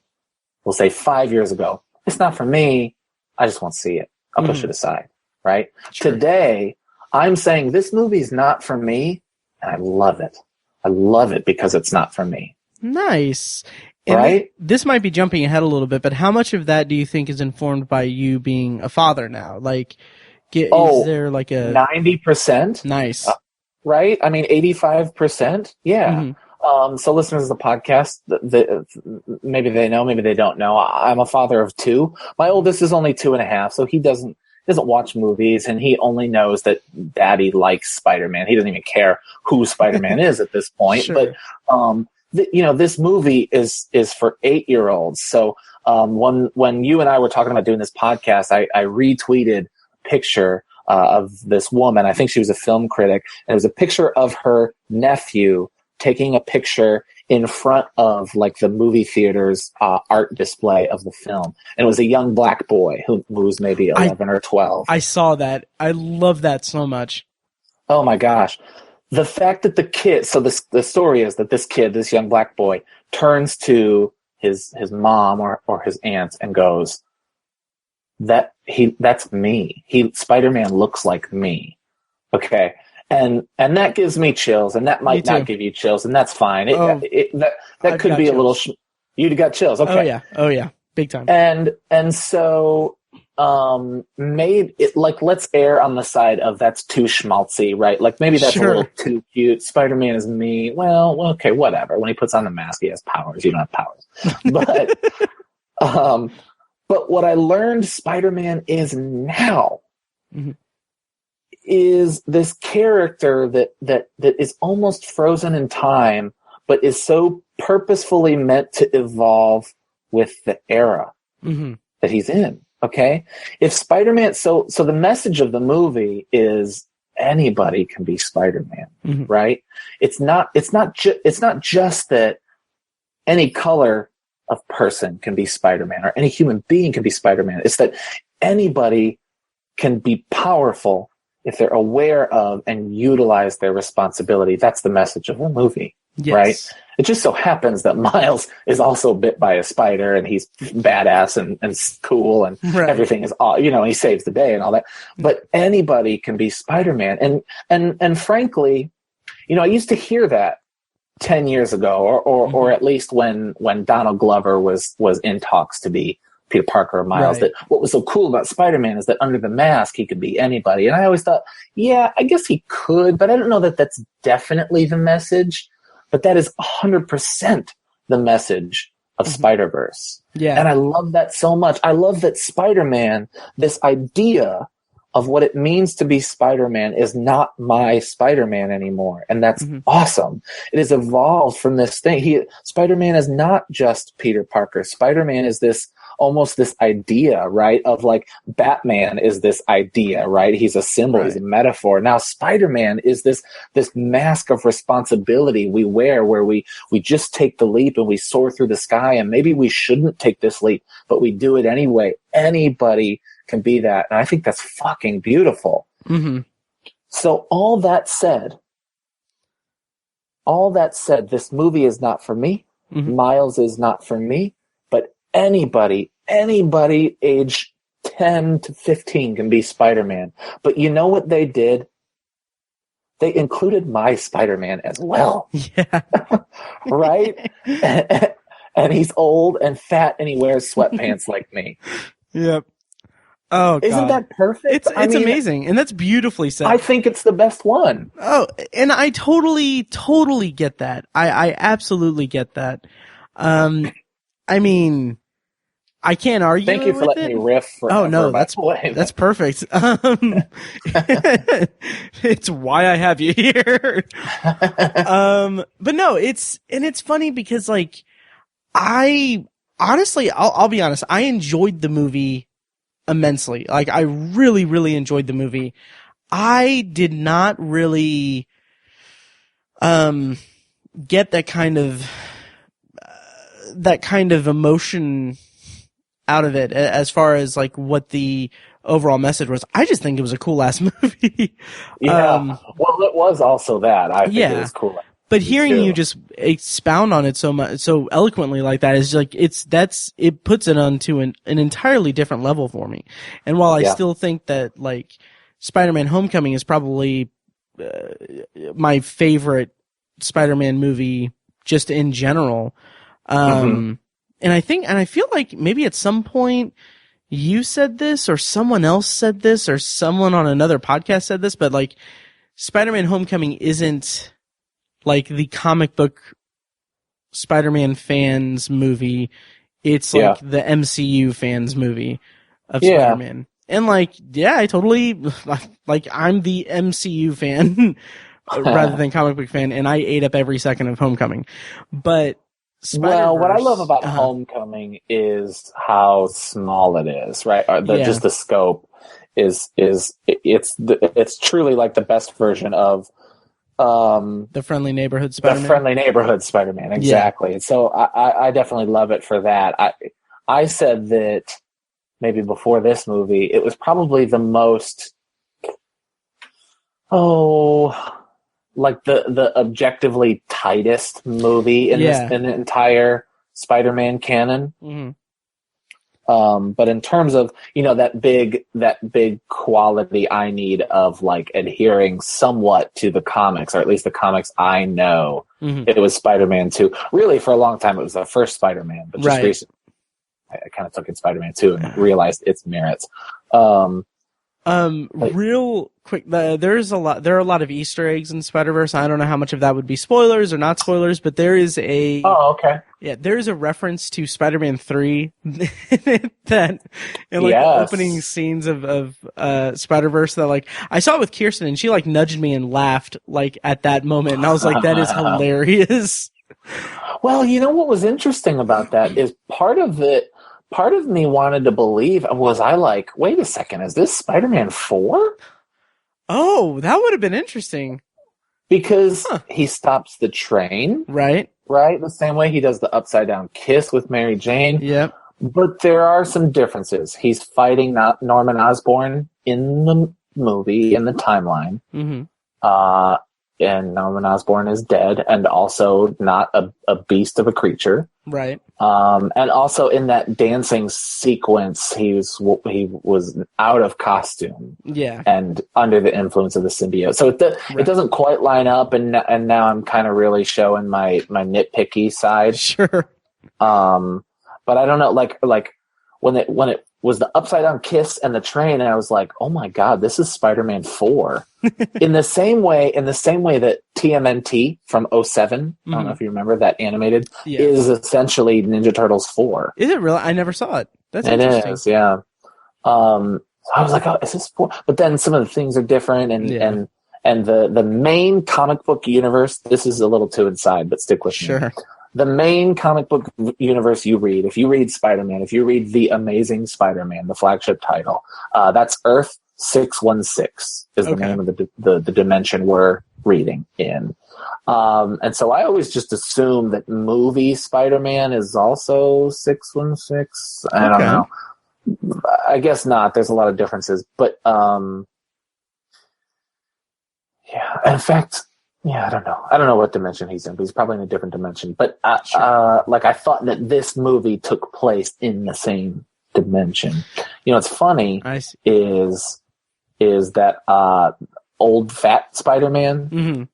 [SPEAKER 2] We'll say 5 years ago, it's not for me, I just won't see it. I'll push it aside, right? Sure. Today, I'm saying this movie's not for me, and I love it. I love it because it's not for me.
[SPEAKER 1] Nice. And
[SPEAKER 2] right?
[SPEAKER 1] This might be jumping ahead a little bit, but how much of that do you think is informed by you being a father now? Like, is there like a
[SPEAKER 2] 90%?
[SPEAKER 1] Nice.
[SPEAKER 2] Right? I mean, 85%? Yeah. Mm-hmm. So listeners of the podcast, maybe they know, maybe they don't know. I'm a father of two. My oldest is only 2.5, so he doesn't watch movies, and he only knows that Daddy likes Spider-Man. He doesn't even care who Spider-Man is at this point. Sure. But this movie is for 8-year-olds. So when you and I were talking about doing this podcast, I retweeted a picture of this woman. I think she was a film critic, and it was a picture of her nephew taking a picture in front of like the movie theater's art display of the film. And it was a young black boy who was maybe 11 or 12.
[SPEAKER 1] I saw that. I love that so much.
[SPEAKER 2] Oh my gosh. The fact that the kid, so the story is that this kid, this young black boy, turns to his mom or his aunt and goes, that's me. Spider-Man looks like me. Okay. And that gives me chills, and that might not give you chills, and that's fine. That could be a little. You got chills, okay?
[SPEAKER 1] Oh yeah, big time.
[SPEAKER 2] And so made it like, let's err on the side of that's too schmaltzy, right? Like maybe that's a little too cute. Spider-Man is me. Well, okay, whatever. When he puts on the mask, he has powers. You don't have powers, but what I learned Spider-Man is now. Mm-hmm. Is this character that is almost frozen in time, but is so purposefully meant to evolve with the era that he's in. Okay, if Spider-Man, so the message of the movie is anybody can be Spider-Man, right? It's not just that any color of person can be Spider-Man or any human being can be Spider-Man. It's that anybody can be powerful if they're aware of and utilize their responsibility. That's the message of the movie, right? It just so happens that Miles is also bit by a spider, and he's badass and cool, and everything is all, he saves the day and all that. But anybody can be Spider-Man. And frankly, I used to hear that 10 years ago, or at least when Donald Glover was in talks to be Peter Parker or Miles, that what was so cool about Spider-Man is that under the mask, he could be anybody. And I always thought, yeah, I guess he could, but I don't know that that's definitely the message, but that is 100% the message of Spider-Verse. Yeah. And I love that so much. I love that Spider-Man, this idea of what it means to be Spider-Man is not my Spider-Man anymore. And that's awesome. It has evolved from this thing. Spider-Man is not just Peter Parker. Spider-Man is almost this idea, right? Of like Batman is this idea, right? He's a symbol, he's a metaphor. Now Spider-Man is this mask of responsibility we wear, where we just take the leap and we soar through the sky, and maybe we shouldn't take this leap, but we do it anyway. Anybody can be that. And I think that's fucking beautiful. So all that said, this movie is not for me. Miles is not for me, but anybody age 10 to 15 can be Spider-Man. But you know what they did? They included my Spider-Man as well. Yeah. Right? And he's old and fat and he wears sweatpants like me.
[SPEAKER 1] Yep. Oh, God.
[SPEAKER 2] Isn't that perfect?
[SPEAKER 1] It's amazing. And that's beautifully said.
[SPEAKER 2] I think it's the best one.
[SPEAKER 1] Oh, and I totally get that. I absolutely get that. I mean, I can't argue.
[SPEAKER 2] Thank you for letting me riff.
[SPEAKER 1] That's perfect. It's why I have you here. But no, it's funny because like I'll be honest, I enjoyed the movie immensely. Like I really, really enjoyed the movie. I did not really get that kind of emotion out of it, as far as like what the overall message was, I just think it was a cool ass movie.
[SPEAKER 2] Yeah. Well, it was also that. I think it was cool.
[SPEAKER 1] But hearing you just expound on it so much, so eloquently like that is like, it puts it onto an entirely different level for me. And while I still think that like Spider-Man Homecoming is probably my favorite Spider-Man movie just in general. And I feel like maybe at some point you said this or someone else said this or someone on another podcast said this, but like Spider-Man Homecoming isn't like the comic book Spider-Man fans movie. It's like the MCU fans movie of Spider-Man. And like, I totally, like, I'm the MCU fan rather than comic book fan, and I ate up every second of Homecoming. But
[SPEAKER 2] well, what I love about Homecoming is how small it is, right? Just the scope it's truly like the best version of
[SPEAKER 1] the Friendly Neighborhood Spider-Man.
[SPEAKER 2] The Friendly Neighborhood Spider-Man, exactly. And so I definitely love it for that. I said that maybe before this movie, it was probably the most, like the objectively tightest movie in the entire Spider-Man canon. But in terms of, that big quality I need of like adhering somewhat to the comics, or at least the comics I know, it was Spider-Man 2. Really, for a long time, it was the first Spider-Man, but just recently, I kind of took in Spider-Man 2 and realized its merits.
[SPEAKER 1] Real quick, there are a lot of Easter eggs in Spider-Verse. I don't know how much of that would be spoilers or not spoilers, but there is there is a reference to Spider-Man 3 that in like the opening scenes of Spider-Verse that like I saw it with Kirsten and she like nudged me and laughed like at that moment, and I was like, that is hilarious.
[SPEAKER 2] Well, what was interesting about that is part of me wanted to believe, I like, wait a second, is this Spider-Man 4?
[SPEAKER 1] Oh, that would have been interesting.
[SPEAKER 2] Because he stops the train.
[SPEAKER 1] Right.
[SPEAKER 2] The same way he does the upside down kiss with Mary Jane.
[SPEAKER 1] Yep.
[SPEAKER 2] But there are some differences. He's fighting not Norman Osborn in the movie, in the timeline. And Norman Osborn is dead and also not a beast of a creature.
[SPEAKER 1] Right.
[SPEAKER 2] And also in that dancing sequence, he was out of costume.
[SPEAKER 1] Yeah.
[SPEAKER 2] And under the influence of the symbiote. So it doesn't quite line up, and now I'm kind of really showing my nitpicky side.
[SPEAKER 1] Sure.
[SPEAKER 2] But I don't know, like when it was the upside down kiss and the train, and I was like, oh my God, this is Spider-Man 4. in the same way that TMNT from 2007, I don't know if you remember that animated, is essentially Ninja Turtles 4.
[SPEAKER 1] Is it really? I never saw it. That's interesting.
[SPEAKER 2] It is, yeah. So I was like, oh, is this 4? But then some of the things are different, and the main comic book universe, this is a little too inside, but stick with me.
[SPEAKER 1] Sure.
[SPEAKER 2] The main comic book universe you read, if you read Spider-Man, if you read The Amazing Spider-Man, the flagship title, that's Earth 616 is the name of the dimension we're reading in. And so I always just assume that movie Spider-Man is also 616. I don't know. I guess not. There's a lot of differences. But, in fact... Yeah, I don't know. I don't know what dimension he's in, but he's probably in a different dimension. But I thought that this movie took place in the same dimension. What's funny is that old fat Spider-Man.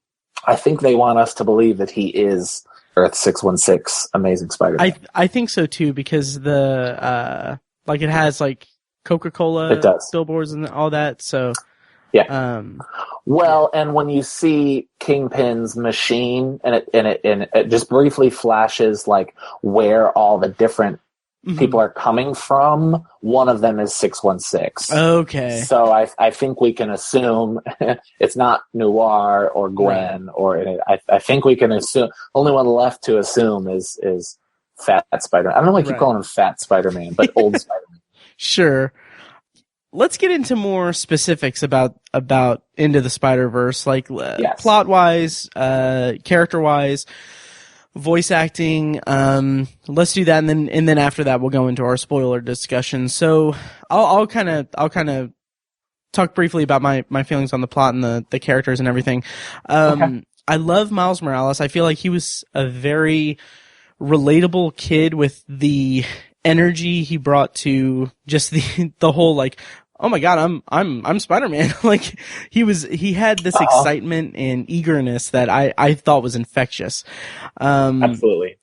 [SPEAKER 2] I think they want us to believe that he is Earth 616, Amazing Spider-Man.
[SPEAKER 1] I think so too, because the it has like Coca-Cola billboards and all that. So.
[SPEAKER 2] Yeah. And when you see Kingpin's machine and it just briefly flashes like where all the different people are coming from, one of them is 616.
[SPEAKER 1] Okay.
[SPEAKER 2] So I think we can assume it's not Noir or Gwen I think we can assume only one left to assume is Fat Spider-Man. I don't know why I keep calling him Fat Spider-Man, but Old Spider-Man.
[SPEAKER 1] Sure. Let's get into more specifics about Into the Spider-Verse, like plot-wise, character-wise. voice acting. Let's do that, and then after that we'll go into our spoiler discussion. So I'll kind of talk briefly about my feelings on the plot and the characters and everything.
[SPEAKER 2] Okay.
[SPEAKER 1] I love Miles Morales. I feel like he was a very relatable kid with the energy he brought to just the whole, like, oh my god, I'm Spider-Man. Like, he had this excitement and eagerness that I thought was infectious.
[SPEAKER 2] Absolutely.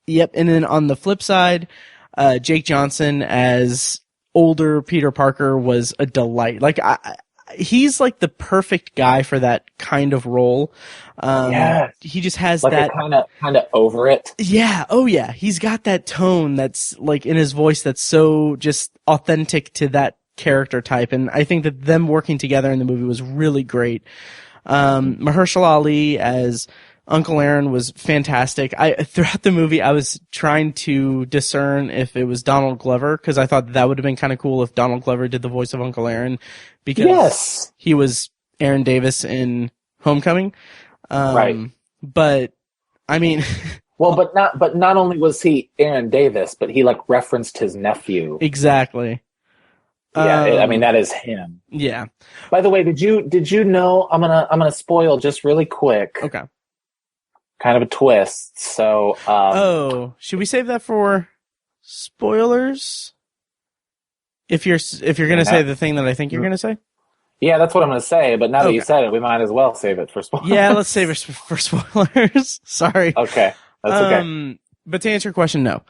[SPEAKER 1] Yep. And then on the flip side, Jake Johnson as older Peter Parker was a delight. Like, he's like the perfect guy for that kind of role. He just has
[SPEAKER 2] like
[SPEAKER 1] that
[SPEAKER 2] kind of over it.
[SPEAKER 1] Yeah. Oh yeah. He's got that tone that's like in his voice that's so just authentic to that character type. And I think that them working together in the movie was really great. Mahershala Ali as Uncle Aaron was fantastic. Throughout the movie, I was trying to discern if it was Donald Glover, because I thought that would have been kind of cool if Donald Glover did the voice of Uncle Aaron, because he was Aaron Davis in Homecoming.
[SPEAKER 2] Right.
[SPEAKER 1] But I mean,
[SPEAKER 2] well, but not only was he Aaron Davis, but he like referenced his nephew.
[SPEAKER 1] Exactly.
[SPEAKER 2] Yeah, I mean that is him.
[SPEAKER 1] Yeah.
[SPEAKER 2] By the way, did you know? I'm gonna spoil just really quick.
[SPEAKER 1] Okay.
[SPEAKER 2] Kind of a twist. So.
[SPEAKER 1] Should we save that for spoilers? If you're gonna say the thing that I think you're gonna say.
[SPEAKER 2] Yeah, that's what I'm going to say, but now that you said it, we might as well save it for spoilers.
[SPEAKER 1] Yeah, let's save it for spoilers. Sorry.
[SPEAKER 2] Okay, that's okay.
[SPEAKER 1] But to answer your question, no.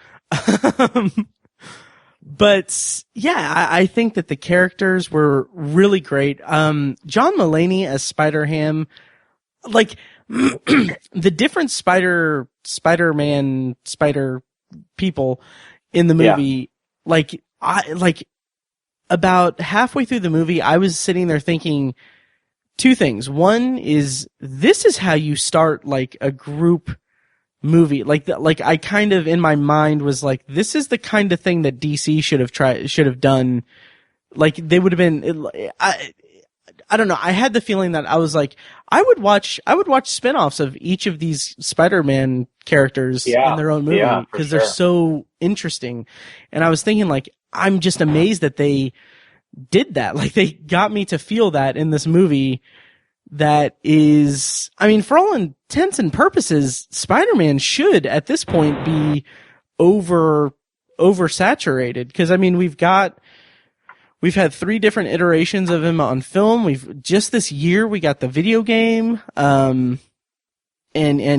[SPEAKER 1] But yeah, I think that the characters were really great. John Mulaney as Spider-Ham, like the different Spider-Man, Spider people in the movie, about halfway through the movie, I was sitting there thinking two things. One is, this is how you start like a group movie. Like I kind of in my mind was like, this is the kind of thing that DC should have done. Like they would have been. I don't know. I had the feeling that I was like, I would watch spinoffs of each of these Spider-Man characters in their own movie because they're so interesting. And I was thinking like, I'm just amazed that they did that. Like they got me to feel that in this movie that is, I mean, for all intents and purposes, Spider-Man should at this point be oversaturated. Cause I mean, we've had 3 different iterations of him on film. Just this year, we got the video game. And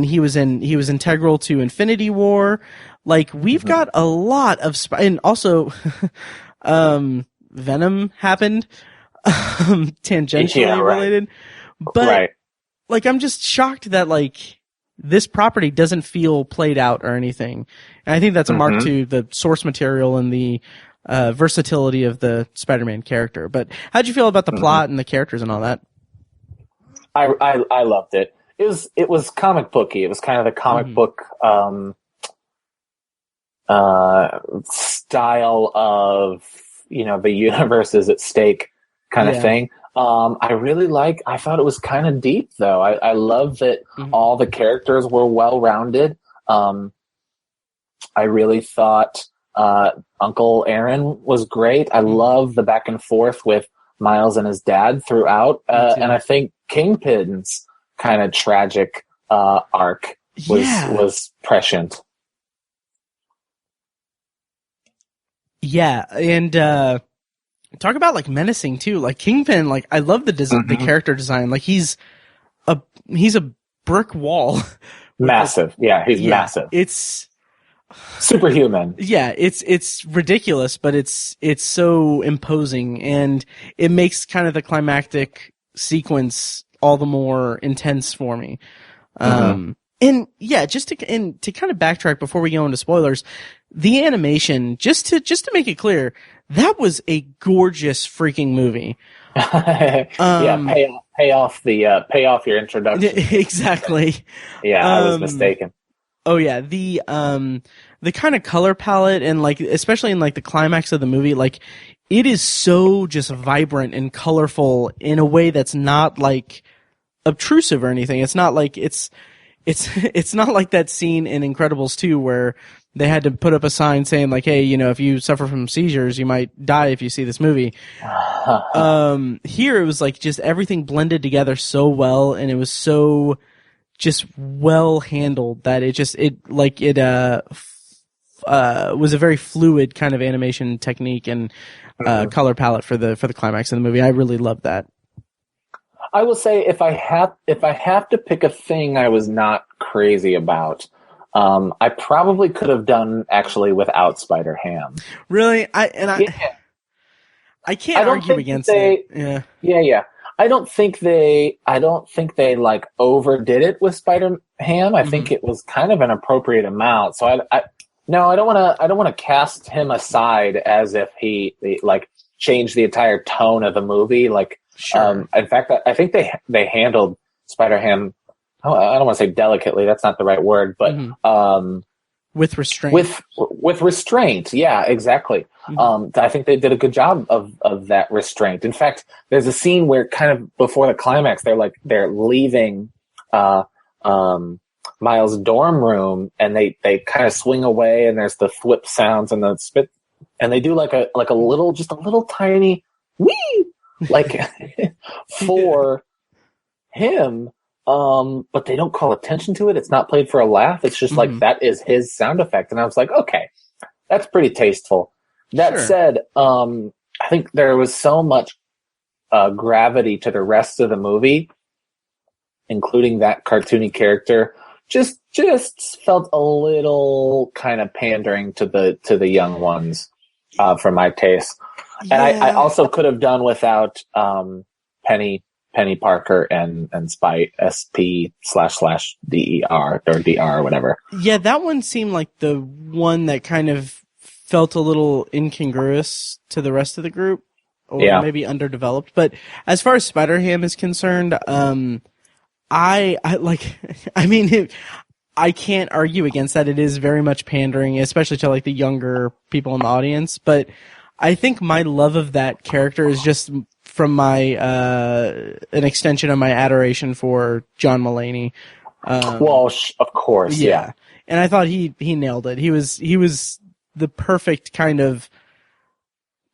[SPEAKER 1] he was integral to Infinity War. Like, we've got a lot of and also, Venom happened, tangentially related. But, like, I'm just shocked that, like, this property doesn't feel played out or anything. And I think that's a mark to the source material and the, versatility of the Spider-Man character. But how'd you feel about the plot and the characters and all that?
[SPEAKER 2] I loved it. It was comic booky. It was kind of the comic book, style of, the universe is at stake kind of thing. I thought it was kind of deep though. I love that all the characters were well rounded. I really thought, Uncle Aaron was great. I love the back and forth with Miles and his dad throughout. And I think Kingpin's kind of tragic, arc was prescient. Yeah, and talk about like menacing too. Like Kingpin, like I love the character design. Like he's a brick wall. Massive. He's massive.
[SPEAKER 1] It's
[SPEAKER 2] superhuman.
[SPEAKER 1] Yeah, it's ridiculous, but it's so imposing, and it makes kind of the climactic sequence all the more intense for me. And yeah, just to kind of backtrack before we go into spoilers, the animation, just to make it clear, that was a gorgeous freaking movie.
[SPEAKER 2] Pay off your introduction.
[SPEAKER 1] Exactly.
[SPEAKER 2] Yeah, I was mistaken.
[SPEAKER 1] Oh yeah, the kind of color palette and like especially in like the climax of the movie, like it is so just vibrant and colorful in a way that's not like obtrusive or anything. It's not like it's it's not like that scene in Incredibles 2 where they had to put up a sign saying like, hey, if you suffer from seizures, you might die if you see this movie. Here it was like just everything blended together so well, and it was so just well handled that it was a very fluid kind of animation technique and color palette for the climax of the movie. I really loved that.
[SPEAKER 2] I will say if I have to pick a thing I was not crazy about, I probably could have done actually without Spider-Ham.
[SPEAKER 1] Really? I can't argue against it.
[SPEAKER 2] Yeah. I don't think they like overdid it with Spider-Ham. I think it was kind of an appropriate amount. So I don't want to cast him aside as if he like changed the entire tone of the movie. Like,
[SPEAKER 1] sure.
[SPEAKER 2] In fact, I think they handled Spider-Ham. I don't want to say delicately. That's not the right word, but
[SPEAKER 1] with restraint.
[SPEAKER 2] With restraint. Yeah, exactly. I think they did a good job of that restraint. In fact, there's a scene where kind of before the climax, they're leaving Miles' dorm room, and they kind of swing away, and there's the thwip sounds and the spit, and they do like a little tiny wee like for him. But they don't call attention to it. It's not played for a laugh. It's just like that is his sound effect. And I was like, okay, that's pretty tasteful. That said, I think there was so much gravity to the rest of the movie, including that cartoony character, just felt a little kind of pandering to the young ones, for my taste. Yeah. And I also could have done without Penny Parker and Spite SP//DER or DR or whatever.
[SPEAKER 1] Yeah, that one seemed like the one that kind of felt a little incongruous to the rest of the group, or maybe underdeveloped. But as far as Spider-Ham is concerned, I can't argue against that. It is very much pandering, especially to like the younger people in the audience. But I think my love of that character is just from my an extension of my adoration for John Mulaney.
[SPEAKER 2] Of course, yeah.
[SPEAKER 1] And I thought he nailed it. He was the perfect kind of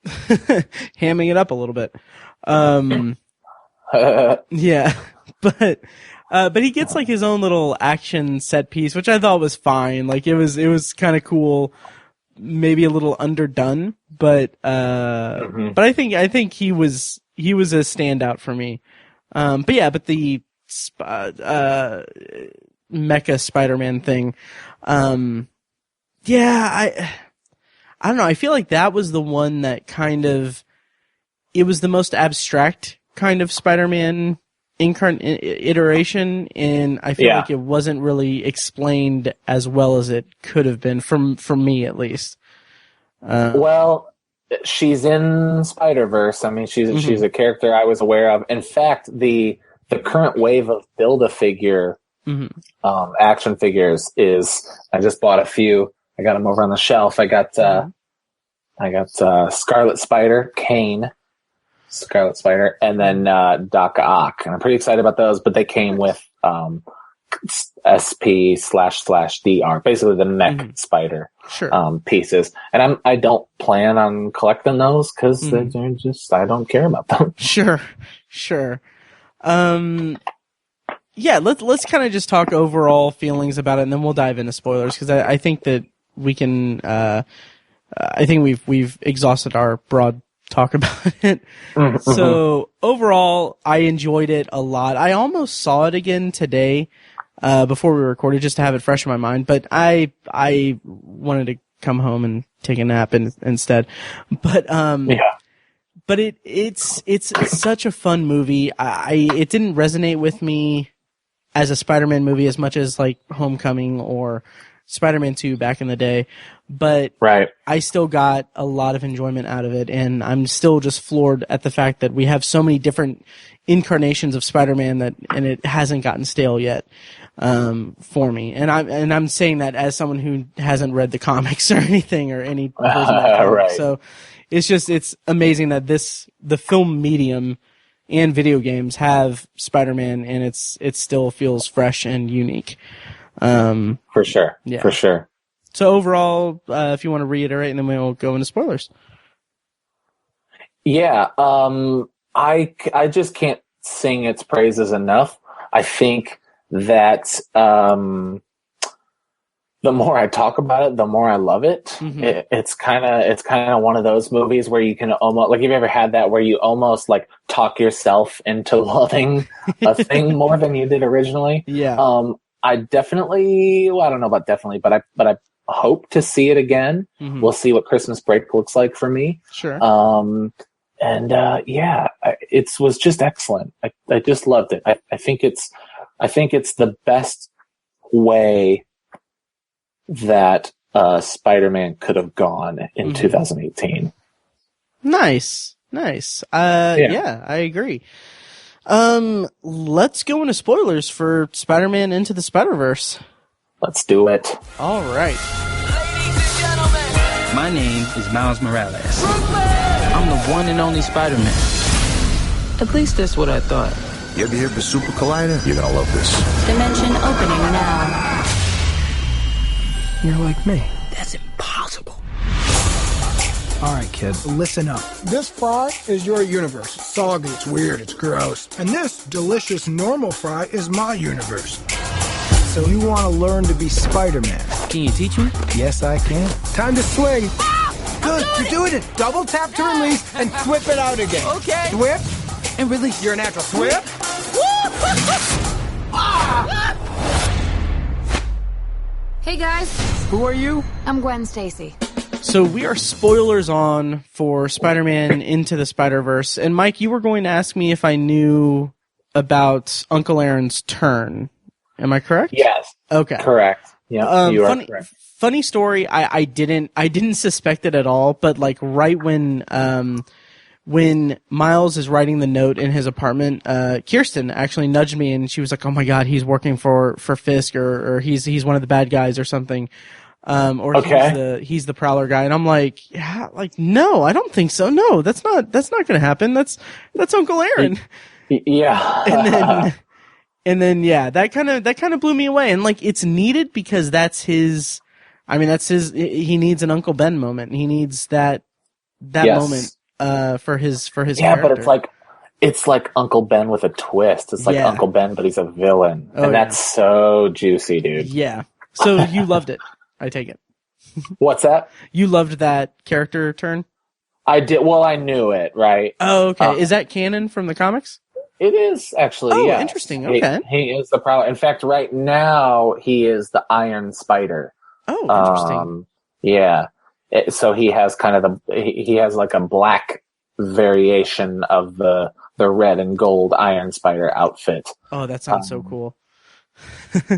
[SPEAKER 1] hamming it up a little bit. Yeah, but he gets like his own little action set piece, which I thought was fine. Like it was kind of cool. Maybe a little underdone, but I think he was a standout for me. But the Mecha Spider-Man thing, I don't know. I feel like that was the one that it was the most abstract kind of Spider-Man iteration, and I feel like it wasn't really explained as well as it could have been from me at least.
[SPEAKER 2] Well, she's in Spider-Verse. I mean, she's a character I was aware of. In fact, the current wave of Build-A-Figure action figures is. I just bought a few. I got them over on the shelf. I got Scarlet Spider, Kane. Scarlet Spider, and then Doc Ock. And I'm pretty excited about those, but they came with SP//DR, basically the mech spider pieces. And I don't plan on collecting those because they're just, I don't care about them.
[SPEAKER 1] Sure. Let's kind of just talk overall feelings about it, and then we'll dive into spoilers, because I think that we can, I think we've exhausted our broad talk about it. So overall, I enjoyed it a lot. I almost saw it again today, before we recorded, just to have it fresh in my mind, but I wanted to come home and take a nap instead. But it's such a fun movie. It didn't resonate with me as a Spider-Man movie as much as like Homecoming or Spider-Man 2 back in the day, but I still got a lot of enjoyment out of it, and I'm still just floored at the fact that we have so many different incarnations of Spider-Man and it hasn't gotten stale yet, for me. And I'm saying that as someone who hasn't read the comics or anything or any version of the comics. So it's amazing that the film medium and video games have Spider-Man, and it still feels fresh and unique.
[SPEAKER 2] For sure.
[SPEAKER 1] Yeah.
[SPEAKER 2] For sure.
[SPEAKER 1] So overall, if you want to reiterate, and then we'll go into spoilers.
[SPEAKER 2] Yeah. I just can't sing its praises enough. I think that the more I talk about it, the more I love it. Mm-hmm. It's kind of one of those movies where you can almost, like, have you ever had that where you almost like talk yourself into loving a thing more than you did originally?
[SPEAKER 1] Yeah.
[SPEAKER 2] I definitely, well, I don't know about definitely, but I hope to see it again. Mm-hmm. We'll see what Christmas break looks like for me.
[SPEAKER 1] Sure.
[SPEAKER 2] It was just excellent. I just loved it. I think it's the best way that Spider-Man could have gone in 2018.
[SPEAKER 1] Nice. Yeah, I agree. Let's go into spoilers for Spider-Man Into the Spider-Verse.
[SPEAKER 2] Let's do it.
[SPEAKER 1] All right.
[SPEAKER 3] Ladies and gentlemen,
[SPEAKER 4] my name is Miles Morales. I'm the one and only Spider-Man. At least that's what I thought.
[SPEAKER 5] You ever hear of the Super Collider? You're gonna love this.
[SPEAKER 6] Dimension opening now.
[SPEAKER 4] You're like me.
[SPEAKER 3] That's impossible.
[SPEAKER 7] All right, kid, listen up. This fry is your universe. It's soggy, it's weird, it's gross. And this delicious normal fry is my universe. So you want to learn to be Spider-Man.
[SPEAKER 4] Can you teach me?
[SPEAKER 7] Yes, I can. Time to swing. Good, you're doing it. Double tap to release and whip it out again.
[SPEAKER 4] Okay.
[SPEAKER 7] Whip
[SPEAKER 4] and release.
[SPEAKER 7] You're a natural. Whip.
[SPEAKER 6] Hey guys,
[SPEAKER 7] Who are you?
[SPEAKER 6] I'm Gwen Stacy.
[SPEAKER 1] So we are spoilers on for Spider-Man Into the Spider-Verse. And Mike, you were going to ask me if I knew about Uncle Aaron's turn. Am I correct?
[SPEAKER 2] Yes.
[SPEAKER 1] Okay.
[SPEAKER 2] Correct. Yeah, you are correct.
[SPEAKER 1] Funny story. I didn't suspect it at all, but like right when Miles is writing the note in his apartment, Kirsten actually nudged me and she was like, "Oh my God, he's working for Fisk or he's one of the bad guys or something." Or okay. he's the Prowler guy, and I'm like, yeah, like no, I don't think so. No, that's not going to happen. That's Uncle Aaron.
[SPEAKER 2] Yeah.
[SPEAKER 1] and then yeah, that kind of blew me away, and like it's needed because that's his. I mean, that's his. He needs an Uncle Ben moment. He needs that moment for his
[SPEAKER 2] yeah,
[SPEAKER 1] character.
[SPEAKER 2] But it's like Uncle Ben with a twist. It's like Uncle Ben, but he's a villain, and that's so juicy, dude.
[SPEAKER 1] Yeah. So you loved it. I take it.
[SPEAKER 2] What's that?
[SPEAKER 1] You loved that character turn?
[SPEAKER 2] I did. Well, I knew it, right?
[SPEAKER 1] Oh, okay. Is that canon from the comics?
[SPEAKER 2] It is, actually,
[SPEAKER 1] Oh,
[SPEAKER 2] yes.
[SPEAKER 1] Interesting. Okay.
[SPEAKER 2] He is the Prowler. In fact, right now, he is the Iron Spider.
[SPEAKER 1] Oh, interesting.
[SPEAKER 2] Yeah. So he has kind of he has like a black variation of the red and gold Iron Spider outfit.
[SPEAKER 1] Oh, that sounds so cool.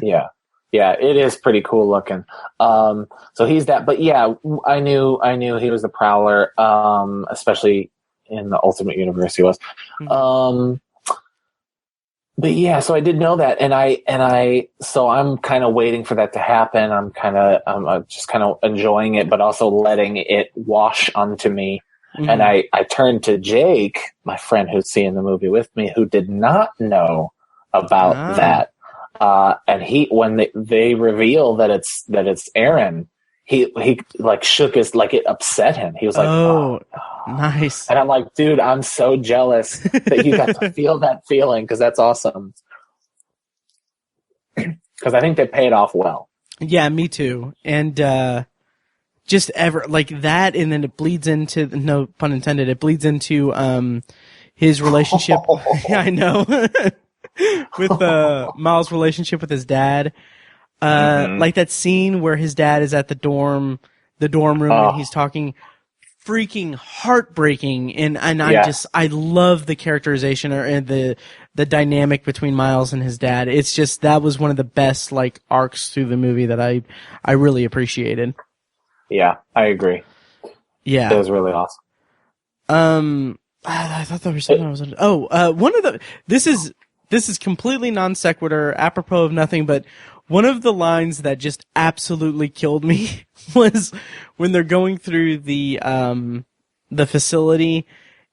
[SPEAKER 2] Yeah. Yeah, it is pretty cool looking. So he's that, but yeah, I knew he was the Prowler, especially in the Ultimate Universe he was. Mm-hmm. But yeah, so I did know that, so I'm kind of waiting for that to happen. I'm just kind of enjoying it, but also letting it wash onto me. Mm-hmm. And I turned to Jake, my friend who's seeing the movie with me, who did not know about that. And when they reveal that it's Aaron, he like shook his, like it upset him. He was like,
[SPEAKER 1] oh, nice.
[SPEAKER 2] And I'm like, dude, I'm so jealous that you got to feel that feeling, because that's awesome. Because I think they pay it off well.
[SPEAKER 1] Yeah, me too. And just ever like that, and then it bleeds into, no pun intended, it bleeds into his relationship. Yeah, I know. With Miles' relationship with his dad. Like that scene where his dad is at the dorm room and he's talking, freaking heartbreaking. And I love the characterization and the dynamic between Miles and his dad. It's just, that was one of the best like arcs through the movie that I really appreciated.
[SPEAKER 2] Yeah, I agree.
[SPEAKER 1] Yeah.
[SPEAKER 2] It was really awesome.
[SPEAKER 1] I thought there was something I was one of the, this is completely non sequitur, apropos of nothing, but one of the lines that just absolutely killed me was when they're going through the facility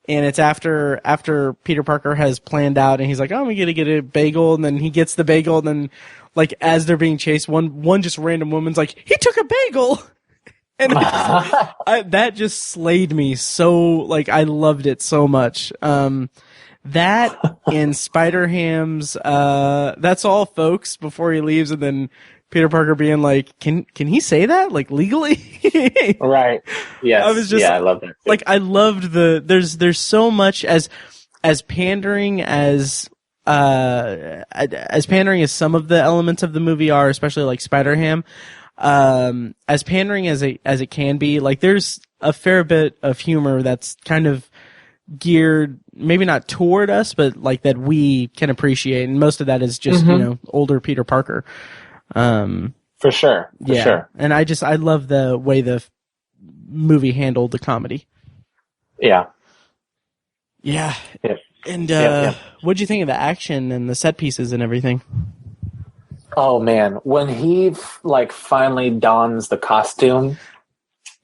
[SPEAKER 1] And it's after Peter Parker has planned out, and he's like, "Oh, I'm gonna get a bagel," and then he gets the bagel, and then like as they're being chased, one just random woman's like, "He took a bagel," and that just slayed me. So like I loved it so much. That and Spider-Ham's "That's all, folks," before he leaves, and then Peter Parker being like, "Can he say that like legally?"
[SPEAKER 2] Right. Yes.
[SPEAKER 1] I was just,
[SPEAKER 2] I love that.
[SPEAKER 1] Like I loved there's so much as pandering as pandering as some of the elements of the movie are, especially like Spider-Ham, as pandering as it can be, like there's a fair bit of humor that's kind of geared maybe not toward us, but like that we can appreciate, and most of that is just older Peter Parker.
[SPEAKER 2] For sure. Sure.
[SPEAKER 1] And I love the way the movie handled the comedy.
[SPEAKER 2] Yeah.
[SPEAKER 1] Yeah.
[SPEAKER 2] Yep.
[SPEAKER 1] And
[SPEAKER 2] Yep.
[SPEAKER 1] what'd you think of the action and the set pieces and everything?
[SPEAKER 2] Oh man, when he like finally dons the costume,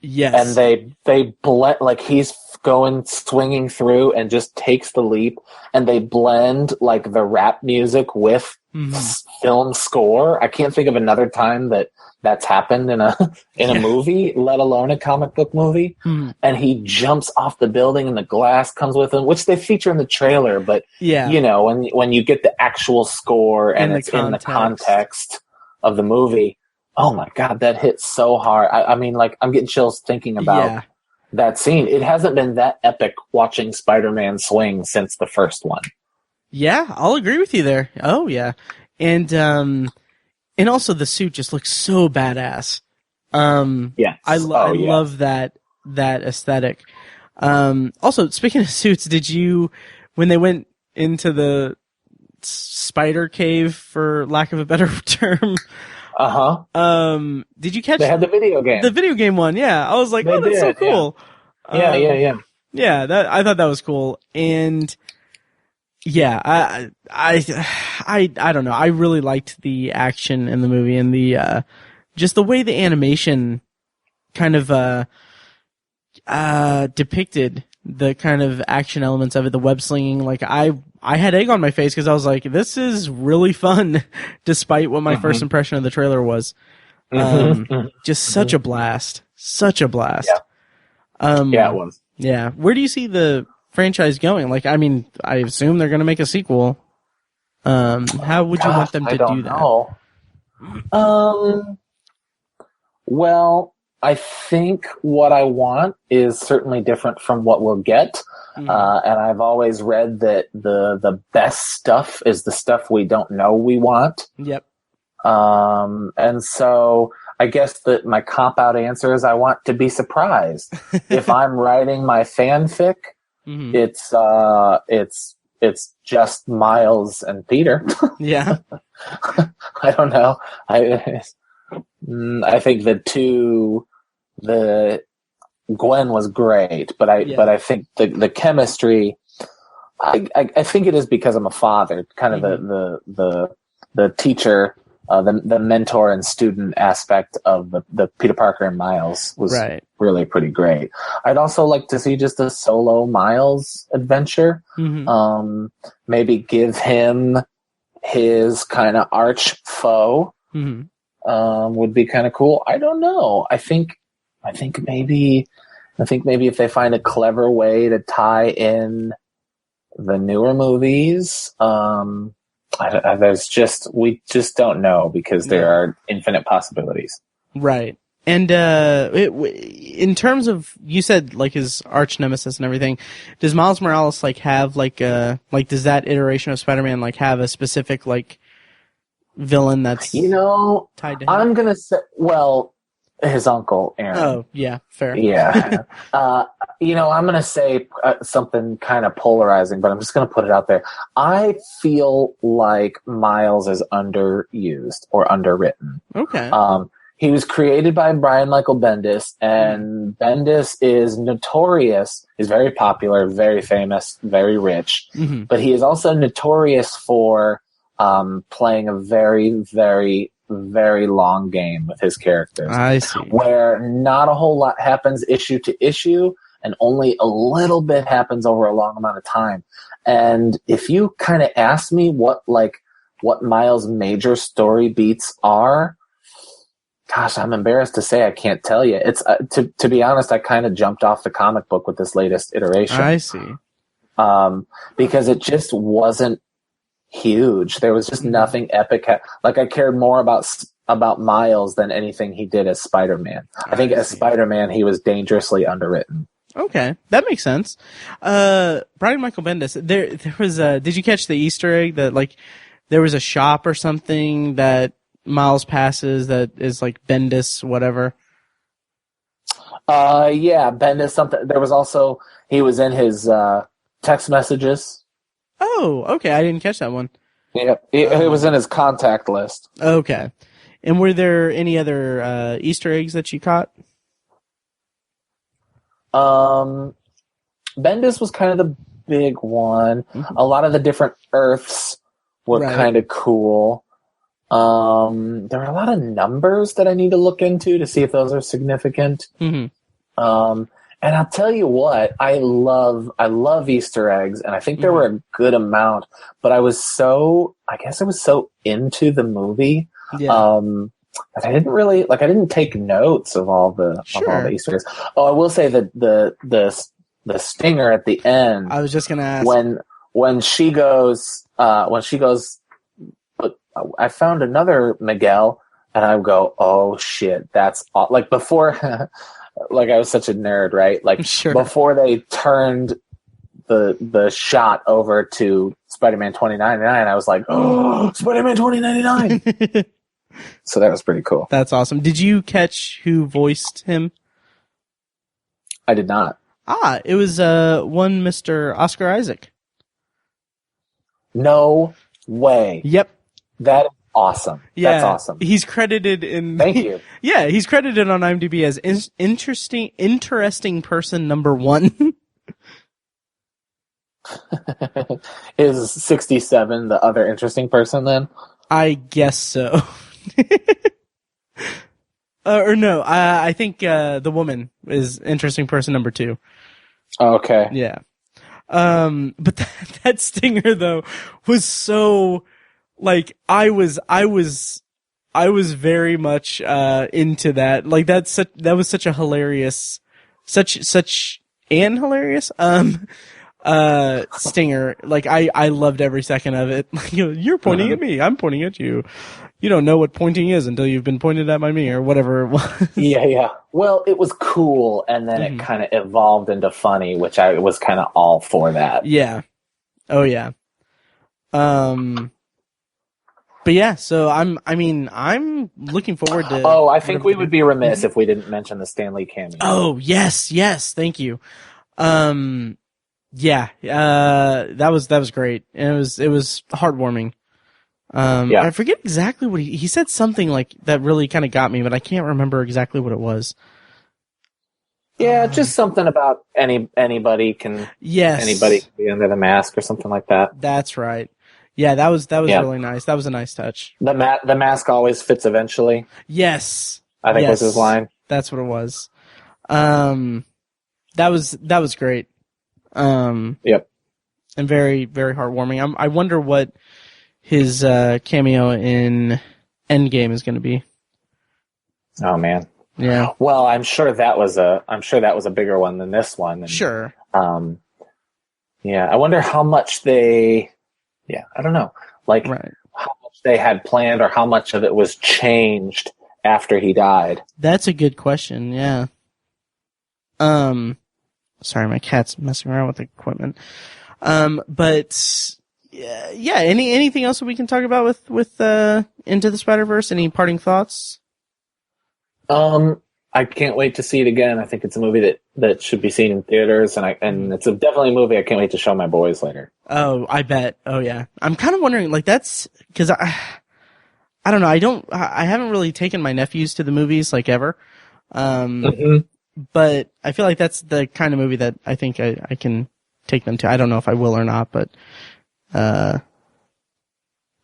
[SPEAKER 1] Yes.
[SPEAKER 2] and they blend, like he's going swinging through and just takes the leap, and they blend like the rap music with film score. I can't think of another time that's happened in a movie, let alone a comic book movie. And he jumps off the building and the glass comes with him, which they feature in the trailer, but you know, when you get the actual score and it's in the context of the movie, oh my God, that hits so hard. I mean, like I'm getting chills thinking about that scene. It hasn't been that epic watching Spider-Man swing since the first one. Yeah,
[SPEAKER 1] I'll agree with you there. Oh yeah. And also the suit just looks so badass.
[SPEAKER 2] Yes.
[SPEAKER 1] I love that aesthetic. Also, speaking of suits, did you, when they went into the spider cave, for lack of a better term, did you catch?
[SPEAKER 2] They had the video game.
[SPEAKER 1] The video game one, yeah. I was like, oh, that's so cool.
[SPEAKER 2] Yeah.
[SPEAKER 1] Yeah, I thought that was cool, and yeah, I don't know. I really liked the action in the movie and the just the way the animation kind of depicted the kind of action elements of it, the web slinging. Like I had egg on my face because I was like, this is really fun, despite what my first impression of the trailer was. Just such a blast.
[SPEAKER 2] Yeah, it was.
[SPEAKER 1] Yeah. Where do you see the franchise going? Like, I mean, I assume they're going to make a sequel. How would you want them to do that?
[SPEAKER 2] Well, I think what I want is certainly different from what we'll get. And I've always read that the best stuff is the stuff we don't know we want.
[SPEAKER 1] Yep.
[SPEAKER 2] And so I guess that my cop-out answer is I want to be surprised. If I'm writing my fanfic, it's just Miles and Peter.
[SPEAKER 1] Yeah.
[SPEAKER 2] I don't know. I think the Gwen was great, but I think the chemistry, I think it is because I'm a father, kind of the teacher, the mentor and student aspect of the Peter Parker and Miles was really pretty great. I'd also like to see just a solo Miles adventure. Maybe give him his kind of arch foe. Would be kind of cool. I don't know. I think maybe if they find a clever way to tie in the newer movies, we just don't know because there are infinite possibilities.
[SPEAKER 1] Right. And in terms of, you said like his arch nemesis and everything, does Miles Morales like have like does that iteration of Spider-Man like have a specific like villain that's tied to him?
[SPEAKER 2] I'm gonna say, well, his uncle Aaron.
[SPEAKER 1] Oh yeah, fair.
[SPEAKER 2] Yeah. I'm gonna say something kind of polarizing, but I'm just gonna put it out there. I feel like Miles is underused or underwritten.
[SPEAKER 1] Okay.
[SPEAKER 2] He was created by Brian Michael Bendis, and Bendis is notorious. He's very popular, very famous, very rich, but he is also notorious for playing a very, very, very long game with his characters.
[SPEAKER 1] I see.
[SPEAKER 2] Where not a whole lot happens issue to issue, and only a little bit happens over a long amount of time. And if you kind of ask me what Miles' major story beats are, gosh, I'm embarrassed to say I can't tell you. It's to be honest, I kind of jumped off the comic book with this latest iteration.
[SPEAKER 1] I see.
[SPEAKER 2] Because it just wasn't huge. There was just nothing epic. Like, I cared more about Miles than anything he did as Spider-Man. I think as Spider-Man, he was dangerously underwritten.
[SPEAKER 1] Okay, that makes sense. Brian Michael Bendis, there was did you catch the Easter egg that, like, there was a shop or something that Miles passes that is like Bendis whatever?
[SPEAKER 2] Yeah, Bendis something. There was also, he was in his text messages.
[SPEAKER 1] Oh, okay, I didn't catch that one.
[SPEAKER 2] Yeah, it was in his contact list.
[SPEAKER 1] Okay. And were there any other Easter eggs that you caught?
[SPEAKER 2] Bendis was kind of the big one. Mm-hmm. A lot of the different Earths were kind of cool. There were a lot of numbers that I need to look into to see if those are significant. Mm-hmm. And I'll tell you what, I love Easter eggs, and I think there were a good amount, but I was so into the movie. Yeah. I didn't take notes of all the Easter eggs. Oh, I will say that the stinger at the end.
[SPEAKER 1] I was just gonna ask
[SPEAKER 2] when she goes, I found another Miguel, and I go, oh shit, that's like before. Like, I was such a nerd, right? Like, before they turned the shot over to Spider-Man 2099, I was like, oh, Spider-Man 2099. So that was pretty cool.
[SPEAKER 1] That's awesome. Did you catch who voiced him?
[SPEAKER 2] I did not.
[SPEAKER 1] It was one Mr. Oscar Isaac.
[SPEAKER 2] No way.
[SPEAKER 1] Yep.
[SPEAKER 2] That is awesome.
[SPEAKER 1] Yeah,
[SPEAKER 2] that's awesome.
[SPEAKER 1] He's credited in.
[SPEAKER 2] Thank you.
[SPEAKER 1] Yeah, he's credited on IMDb as interesting person number 1.
[SPEAKER 2] Is 67 the other interesting person then?
[SPEAKER 1] I guess so. Or no, I think the woman is interesting person number 2.
[SPEAKER 2] Okay.
[SPEAKER 1] Yeah. But that stinger though was so, like, I was very much into that. Like, that was such a hilarious, such an hilarious stinger. Like, I loved every second of it. Like, you're pointing at me, I'm pointing at you. You don't know what pointing is until you've been pointed at by me, or whatever it was. Yeah.
[SPEAKER 2] Well, it was cool, and then it kind of evolved into funny, which I was kind of all for that.
[SPEAKER 1] Yeah. Oh yeah. But yeah, so I'm looking forward to.
[SPEAKER 2] Oh, I think we would be remiss if we didn't mention the Stan Lee cameo.
[SPEAKER 1] Oh yes, thank you. That was great, and it was heartwarming. I forget exactly what he said, something like that really kind of got me, but I can't remember exactly what it was.
[SPEAKER 2] Yeah, just something about anybody can be under the mask or something like that.
[SPEAKER 1] That's right. Yeah, that was really nice. That was a nice touch.
[SPEAKER 2] The mask always fits eventually.
[SPEAKER 1] Yes.
[SPEAKER 2] I think was his line.
[SPEAKER 1] That's what it was. That was great.
[SPEAKER 2] Yep.
[SPEAKER 1] And very, very heartwarming. I wonder what his cameo in Endgame is going to be.
[SPEAKER 2] Oh man.
[SPEAKER 1] Yeah.
[SPEAKER 2] Well, I'm sure that was a bigger one than this one. And,
[SPEAKER 1] sure.
[SPEAKER 2] Yeah, I wonder how much I don't know. Like, how much they had planned or how much of it was changed after he died.
[SPEAKER 1] That's a good question, yeah. Sorry, my cat's messing around with the equipment. But yeah, anything else that we can talk about with Into the Spider-Verse? Any parting thoughts?
[SPEAKER 2] I can't wait to see it again. I think it's a movie that should be seen in theaters, and it's definitely a movie I can't wait to show my boys later.
[SPEAKER 1] Oh, I bet. Oh yeah. I'm kind of wondering, like, that's because I don't know. I haven't really taken my nephews to the movies, like, ever. But I feel like that's the kind of movie that I think I can take them to. I don't know if I will or not, but yeah,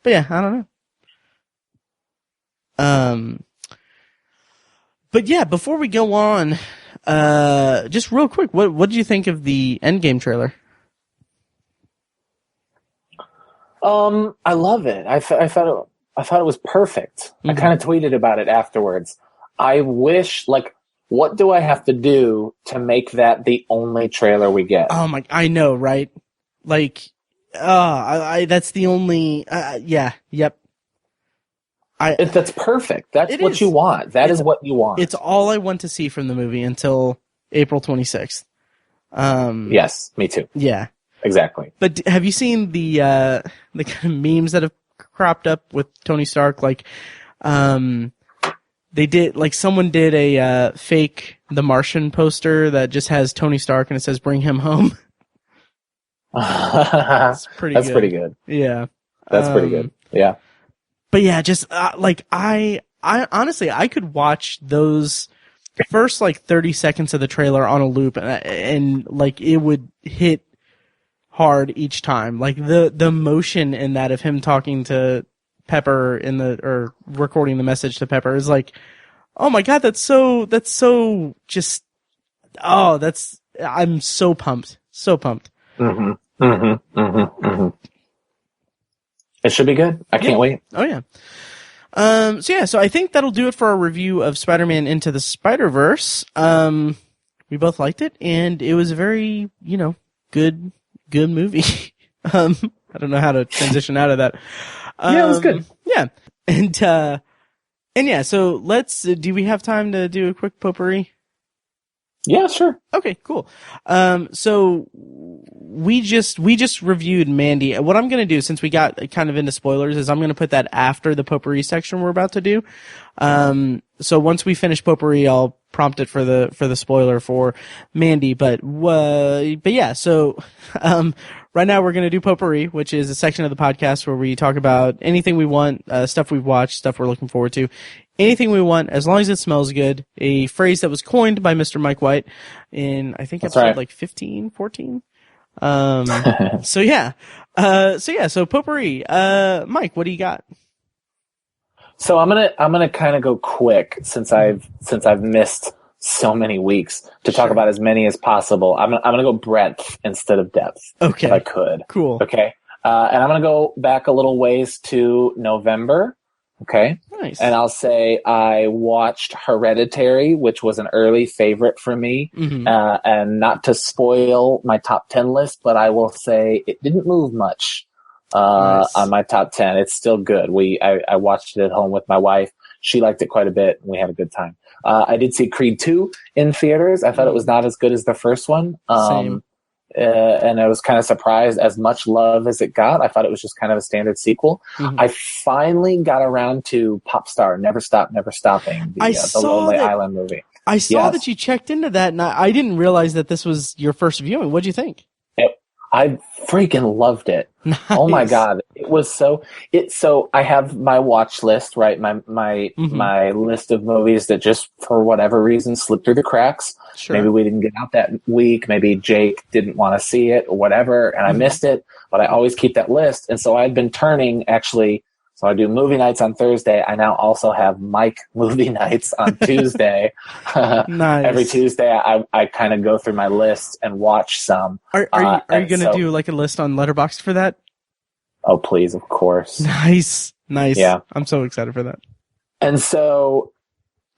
[SPEAKER 1] I don't know. But yeah, before we go on just real quick, what did you think of the Endgame trailer?
[SPEAKER 2] I love it. I thought it was perfect. I kind of tweeted about it afterwards. I wish, like, what do I have to do to make that the only trailer we get?
[SPEAKER 1] Oh my, I know, right? Like, that's the only, yep.
[SPEAKER 2] That's perfect. That's what you want. That is what you want.
[SPEAKER 1] It's all I want to see from the movie until April 26th.
[SPEAKER 2] Yes, me too.
[SPEAKER 1] Yeah.
[SPEAKER 2] Exactly.
[SPEAKER 1] But have you seen the kind of memes that have cropped up with Tony Stark? Like, they did, like, someone did a fake The Martian poster that just has Tony Stark and it says "Bring him home." That's pretty good. Yeah.
[SPEAKER 2] That's pretty good. Yeah.
[SPEAKER 1] But yeah, just like I honestly, I could watch those first like 30 seconds of the trailer on a loop, and like it would hit hard each time. Like the motion in that of him talking to Pepper or recording the message to Pepper is like, oh my god, that's so just, I'm so pumped, so pumped.
[SPEAKER 2] It should be good. I can't wait.
[SPEAKER 1] Oh yeah. So I think that'll do it for our review of Spider-Man Into the Spider-Verse. We both liked it, and it was a very, good movie. I don't know how to transition out of that.
[SPEAKER 2] Yeah, it was good.
[SPEAKER 1] Yeah. And yeah, so do we have time to do a quick potpourri?
[SPEAKER 2] Yeah, sure.
[SPEAKER 1] Okay, cool. So we just reviewed Mandy. What I'm going to do, since we got kind of into spoilers, is I'm going to put that after the potpourri section we're about to do. So once we finish potpourri, I'll prompt it for the spoiler for Mandy. But yeah, so, right now we're going to do potpourri, which is a section of the podcast where we talk about anything we want, stuff we've watched, stuff we're looking forward to. Anything we want, as long as it smells good. A phrase that was coined by Mr. Mike White in, I think, episode like 15, 14. So potpourri. Mike, what do you got?
[SPEAKER 2] So I'm gonna kind of go quick since I've missed so many weeks to talk about as many as possible. I'm gonna go breadth instead of depth.
[SPEAKER 1] Okay,
[SPEAKER 2] if I could.
[SPEAKER 1] Cool.
[SPEAKER 2] Okay, and I'm gonna go back a little ways to November. Okay.
[SPEAKER 1] Nice.
[SPEAKER 2] And I'll say I watched Hereditary, which was an early favorite for me. And not to spoil my top 10 list, but I will say it didn't move much on my top 10. It's still good. I watched it at home with my wife. She liked it quite a bit, and we had a good time. I did see Creed 2 in theaters. I thought it was not as good as the first one.
[SPEAKER 1] Same.
[SPEAKER 2] And I was kind of surprised, as much love as it got. I thought it was just kind of a standard sequel. I finally got around to Popstar, Never Stop, Never Stopping, the Lonely Island movie.
[SPEAKER 1] I saw that you checked into that, and I didn't realize that this was your first viewing. What'd you think?
[SPEAKER 2] I freaking loved it.
[SPEAKER 1] Nice.
[SPEAKER 2] Oh my god, it was so. I have my watch list, right? My list of movies that just for whatever reason slipped through the cracks.
[SPEAKER 1] Sure.
[SPEAKER 2] Maybe we didn't get out that week. Maybe Jake didn't want to see it or whatever, and I missed it. But I always keep that list, and so I'd been turning actually. So I do movie nights on Thursday. I now also have Mike movie nights on Tuesday.
[SPEAKER 1] Nice.
[SPEAKER 2] Every Tuesday, I kind of go through my list and watch some.
[SPEAKER 1] Are you going to do like a list on Letterboxd for that?
[SPEAKER 2] Oh, please, of course.
[SPEAKER 1] Nice.
[SPEAKER 2] Yeah.
[SPEAKER 1] I'm so excited for that.
[SPEAKER 2] And so,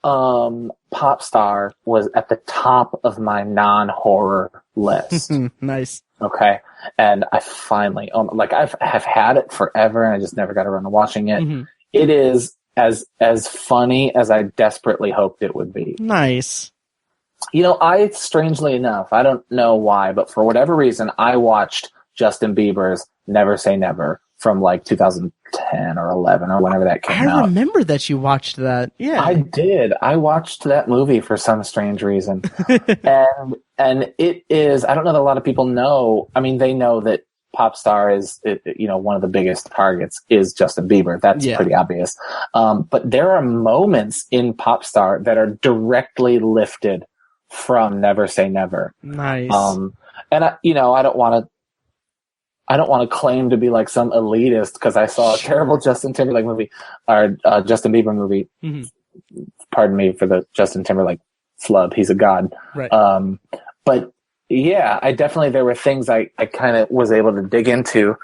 [SPEAKER 2] Popstar was at the top of my non-horror list.
[SPEAKER 1] Nice.
[SPEAKER 2] Okay. And I finally, I've had it forever and I just never got around to watching it. It is as funny as I desperately hoped it would be.
[SPEAKER 1] Nice.
[SPEAKER 2] I, strangely enough, I don't know why, but for whatever reason, I watched Justin Bieber's Never Say Never from like 2010 or 11 or whenever that came out.
[SPEAKER 1] I remember that you watched that. Yeah.
[SPEAKER 2] I did. I watched that movie for some strange reason. and it is, I don't know that a lot of people know. I mean, they know that Popstar is, one of the biggest targets is Justin Bieber. That's pretty obvious. But there are moments in Popstar that are directly lifted from Never Say Never.
[SPEAKER 1] Nice.
[SPEAKER 2] And I don't want to claim to be like some elitist because I saw a terrible Justin Timberlake movie or Justin Bieber movie. Pardon me for the Justin Timberlake flub. He's a god.
[SPEAKER 1] Right.
[SPEAKER 2] But yeah, there were things I kind of was able to dig into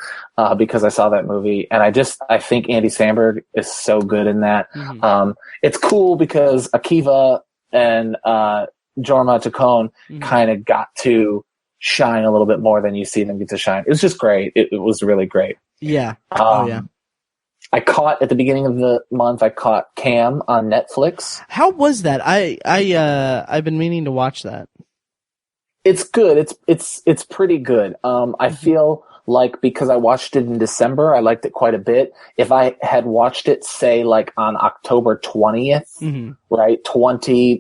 [SPEAKER 2] because I saw that movie, and I think Andy Samberg is so good in that.
[SPEAKER 1] Mm-hmm.
[SPEAKER 2] It's cool because Akiva and Jorma Taccone kind of got to shine a little bit more than you see them get to shine. It was just great. It was really great.
[SPEAKER 1] Yeah. Yeah.
[SPEAKER 2] I caught at the beginning of the month. I caught Cam on Netflix.
[SPEAKER 1] How was that? I've been meaning to watch that.
[SPEAKER 2] It's good. It's pretty good. I feel like because I watched it in December, I liked it quite a bit. If I had watched it, say, like on October 20th, right,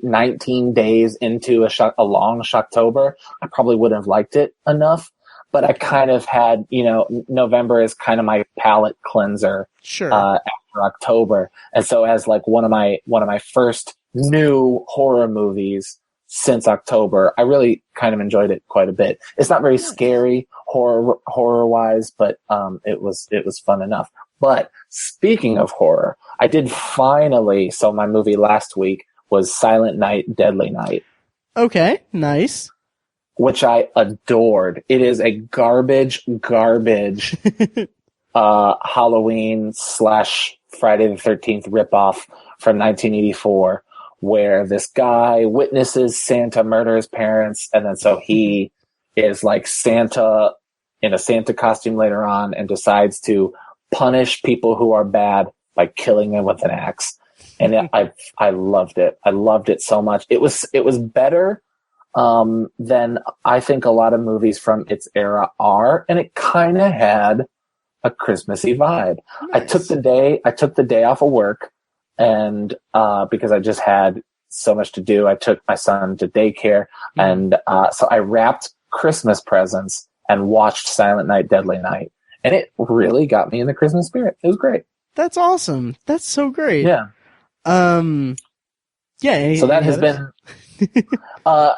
[SPEAKER 2] 19 days into a long Shocktober, I probably wouldn't have liked it enough. But I kind of had, November is kind of my palate cleanser.
[SPEAKER 1] Sure.
[SPEAKER 2] After October, and so as like one of my first new horror movies since October, I really kind of enjoyed it quite a bit. It's not very scary horror wise, but it was fun enough. But speaking of horror, I did finally. So my movie last week was Silent Night, Deadly Night.
[SPEAKER 1] Okay, nice.
[SPEAKER 2] Which I adored. It is a garbage Halloween / Friday the 13th ripoff from 1984, where this guy witnesses Santa murder his parents, and then so he is like Santa in a Santa costume later on and decides to punish people who are bad by killing them with an axe. And I loved it. I loved it so much. It was better than I think a lot of movies from its era are, and it kind of had a Christmassy vibe. Nice. I took the day off of work, and because I just had so much to do, I took my son to daycare, and so I wrapped Christmas presents and watched Silent Night, Deadly Night, and it really got me in the Christmas spirit. It was great.
[SPEAKER 1] That's awesome. That's so great.
[SPEAKER 2] Yeah.
[SPEAKER 1] Yeah.
[SPEAKER 2] So that has been. I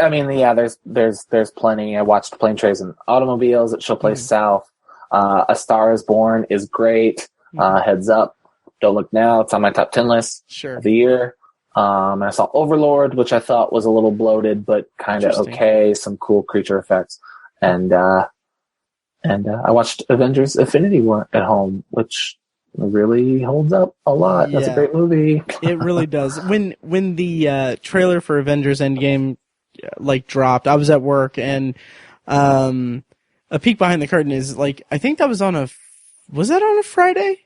[SPEAKER 2] mean, yeah. There's plenty. I watched Plane, Trains, and Automobiles at Showplace South. A Star Is Born is great. Heads Up, Don't Look Now. It's on my top 10 list of the year. And I saw Overlord, which I thought was a little bloated, but kind of okay. Some cool creature effects. And I watched Avengers: Infinity War at home, which really holds up a lot. That's a great movie.
[SPEAKER 1] It really does. When the trailer for Avengers Endgame dropped, I was at work, and a peek behind the curtain is I think that was on a Friday?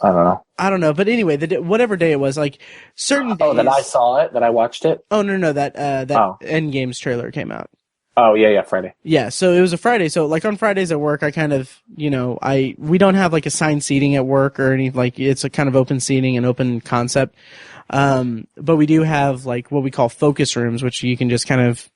[SPEAKER 2] I don't know.
[SPEAKER 1] But anyway, whatever day it was, certain days.
[SPEAKER 2] Oh, that I saw it, that I watched it?
[SPEAKER 1] Oh, no, that Endgame's trailer came out.
[SPEAKER 2] Oh, yeah, Friday.
[SPEAKER 1] Yeah, so it was a Friday. So, on Fridays at work, I kind of, we don't have, assigned seating at work or anything. It's a kind of open seating and open concept. But we do have, what we call focus rooms, which you can just kind of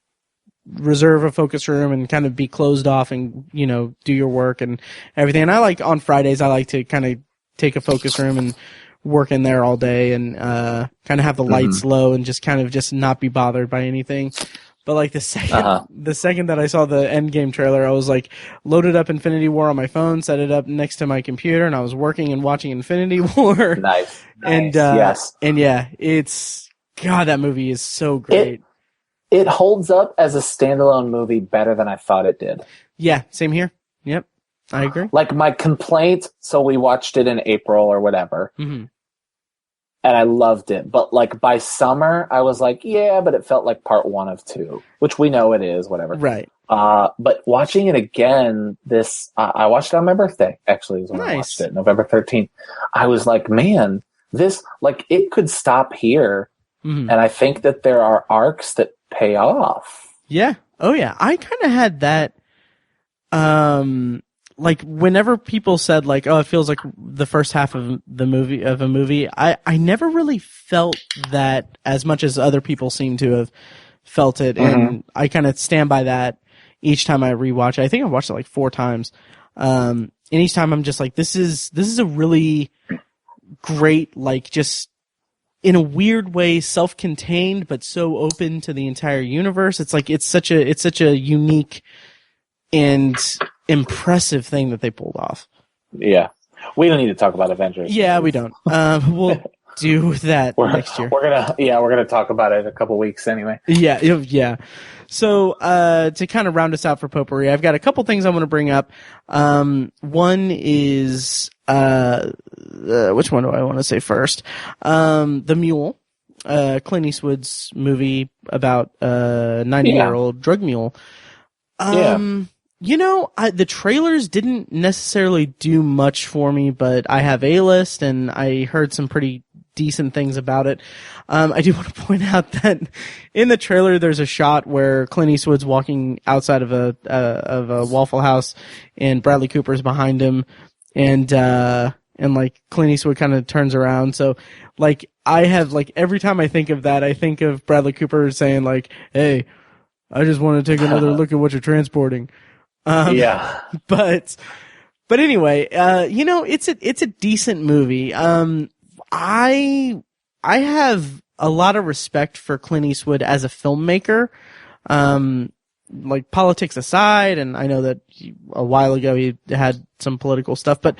[SPEAKER 1] reserve a focus room and kind of be closed off and, do your work and everything. And on Fridays, I like to kind of take a focus room and work in there all day and, kind of have the lights low and just kind of just not be bothered by anything. But the second that I saw the Endgame trailer, I was loaded up Infinity War on my phone, set it up next to my computer, and I was working and watching Infinity War.
[SPEAKER 2] Nice.
[SPEAKER 1] And
[SPEAKER 2] yes.
[SPEAKER 1] And yeah, that movie is so great.
[SPEAKER 2] It holds up as a standalone movie better than I thought it did.
[SPEAKER 1] Yeah, same here. Yep, I agree.
[SPEAKER 2] My complaint, so we watched it in April or whatever. Mm-hmm. And I loved it. But by summer, I was yeah, but it felt like part 1 of 2, which we know it is, whatever.
[SPEAKER 1] Right.
[SPEAKER 2] But watching it again, I watched it on my birthday, actually, is when I watched it, November 13th. I was man, this, it could stop here. Mm-hmm. And I think that there are arcs that pay off.
[SPEAKER 1] Yeah. Oh, yeah. I kind of had that, whenever people said oh, it feels like the first half of a movie, I never really felt that as much as other people seem to have felt it. Mm-hmm. And I kind of stand by that each time I rewatch it. I think I watched it 4 times. And each time I'm just this is a really great, just in a weird way, self-contained, but so open to the entire universe. It's it's such a unique and impressive thing that they pulled off.
[SPEAKER 2] Yeah. We don't need to talk about Avengers.
[SPEAKER 1] Yeah, we don't. do that next year.
[SPEAKER 2] We're gonna talk about it in a couple weeks anyway.
[SPEAKER 1] Yeah. So to kind of round us out for Potpourri, I've got a couple things I want to bring up. One is which one do I want to say first? The Mule, Clint Eastwood's movie about a 90-year-old drug mule. You know, the trailers didn't necessarily do much for me, but I have A-List and I heard some pretty decent things about it. I do want to point out that in the trailer there's a shot where Clint Eastwood's walking outside of a Waffle House and Bradley Cooper's behind him, and like Clint Eastwood kind of turns around. So like I have like every time I think of that, I think of Bradley Cooper saying like, "Hey, I just want to take another look at what you're transporting." But anyway, you know, it's a decent movie. I have a lot of respect for Clint Eastwood as a filmmaker. Like politics aside, and I know that a while ago he had some political stuff, but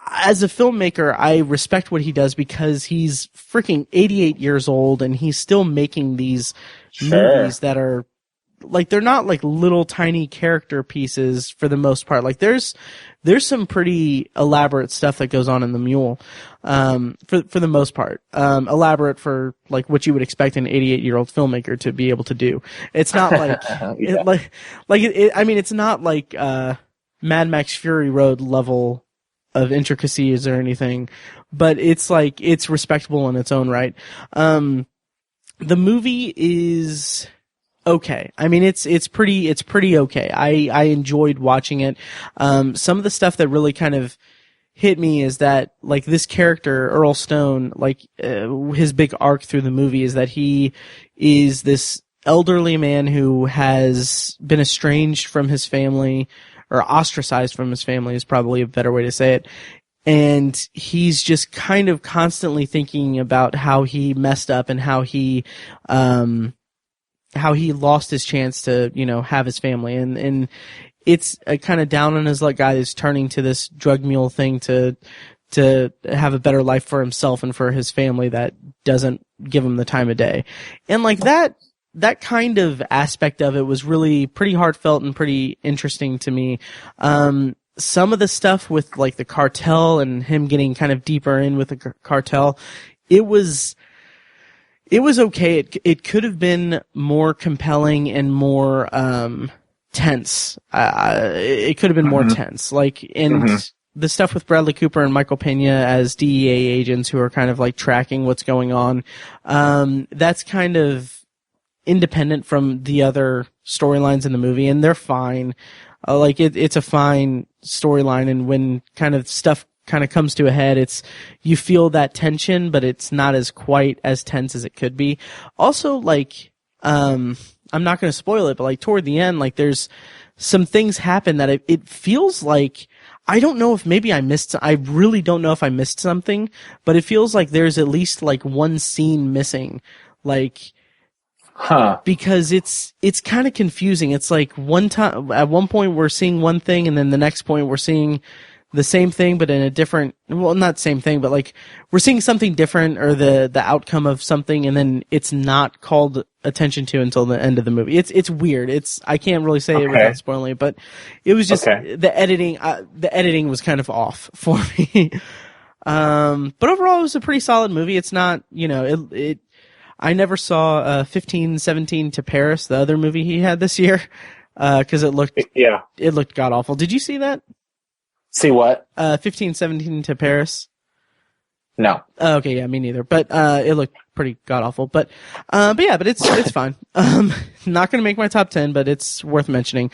[SPEAKER 1] as a filmmaker, I respect what he does because he's freaking 88 years old and he's still making these movies that are like, they're not like little tiny character pieces for the most part. Like there's some pretty elaborate stuff that goes on in the Mule, for the most part. Elaborate for like what you would expect an 88-year-old filmmaker to be able to do. It's not like, I mean, it's not like, Mad Max Fury Road level of intricacies or anything, but it's like, it's respectable in its own right. The movie is okay. I mean, it's pretty okay. I enjoyed watching it. Some of the stuff that really kind of hit me is that, like, this character, Earl Stone, like, his big arc through the movie is that he is this elderly man who has been estranged from his family, or ostracized from his family is probably a better way to say it. And he's just kind of constantly thinking about how he messed up and how he lost his chance to, you know, have his family. And it's a kind of down on his luck guy that's turning to this drug mule thing to have a better life for himself and for his family that doesn't give him the time of day. And like that kind of aspect of it was really pretty heartfelt and pretty interesting to me. Some of the stuff with like the cartel and him getting kind of deeper in with the cartel, it was okay. It could have been more compelling and more tense. It could have been more tense. Like, and the stuff with Bradley Cooper and Michael Pena as DEA agents who are kind of like tracking what's going on, that's kind of independent from the other storylines in the movie, and they're fine. Like it's a fine storyline, and when kind of stuff kind of comes to a head, you feel that tension, but it's not as quite as tense as it could be. Also, like, I'm not going to spoil it, but like toward the end, like there's some things happen that it feels like, I don't know if maybe I really don't know if I missed something, but it feels like there's at least like one scene missing. Like, because it's kind of confusing. It's like at one point we're seeing one thing, and then the next point we're seeing the same thing, but in a different, well, not same thing, but like we're seeing something different, or the outcome of something, and then it's not called attention to until the end of the movie. It's weird. I can't really say it without spoiling it, but it was just the editing was kind of off for me. But overall it was a pretty solid movie. It's not, you know, I never saw 1517 to Paris, the other movie he had this year, cause it looked god awful. Did you see that?
[SPEAKER 2] See what?
[SPEAKER 1] 1517 to Paris.
[SPEAKER 2] No.
[SPEAKER 1] Okay, yeah, me neither. But it looked pretty god awful. But it's fine. Not gonna make my top 10, but it's worth mentioning.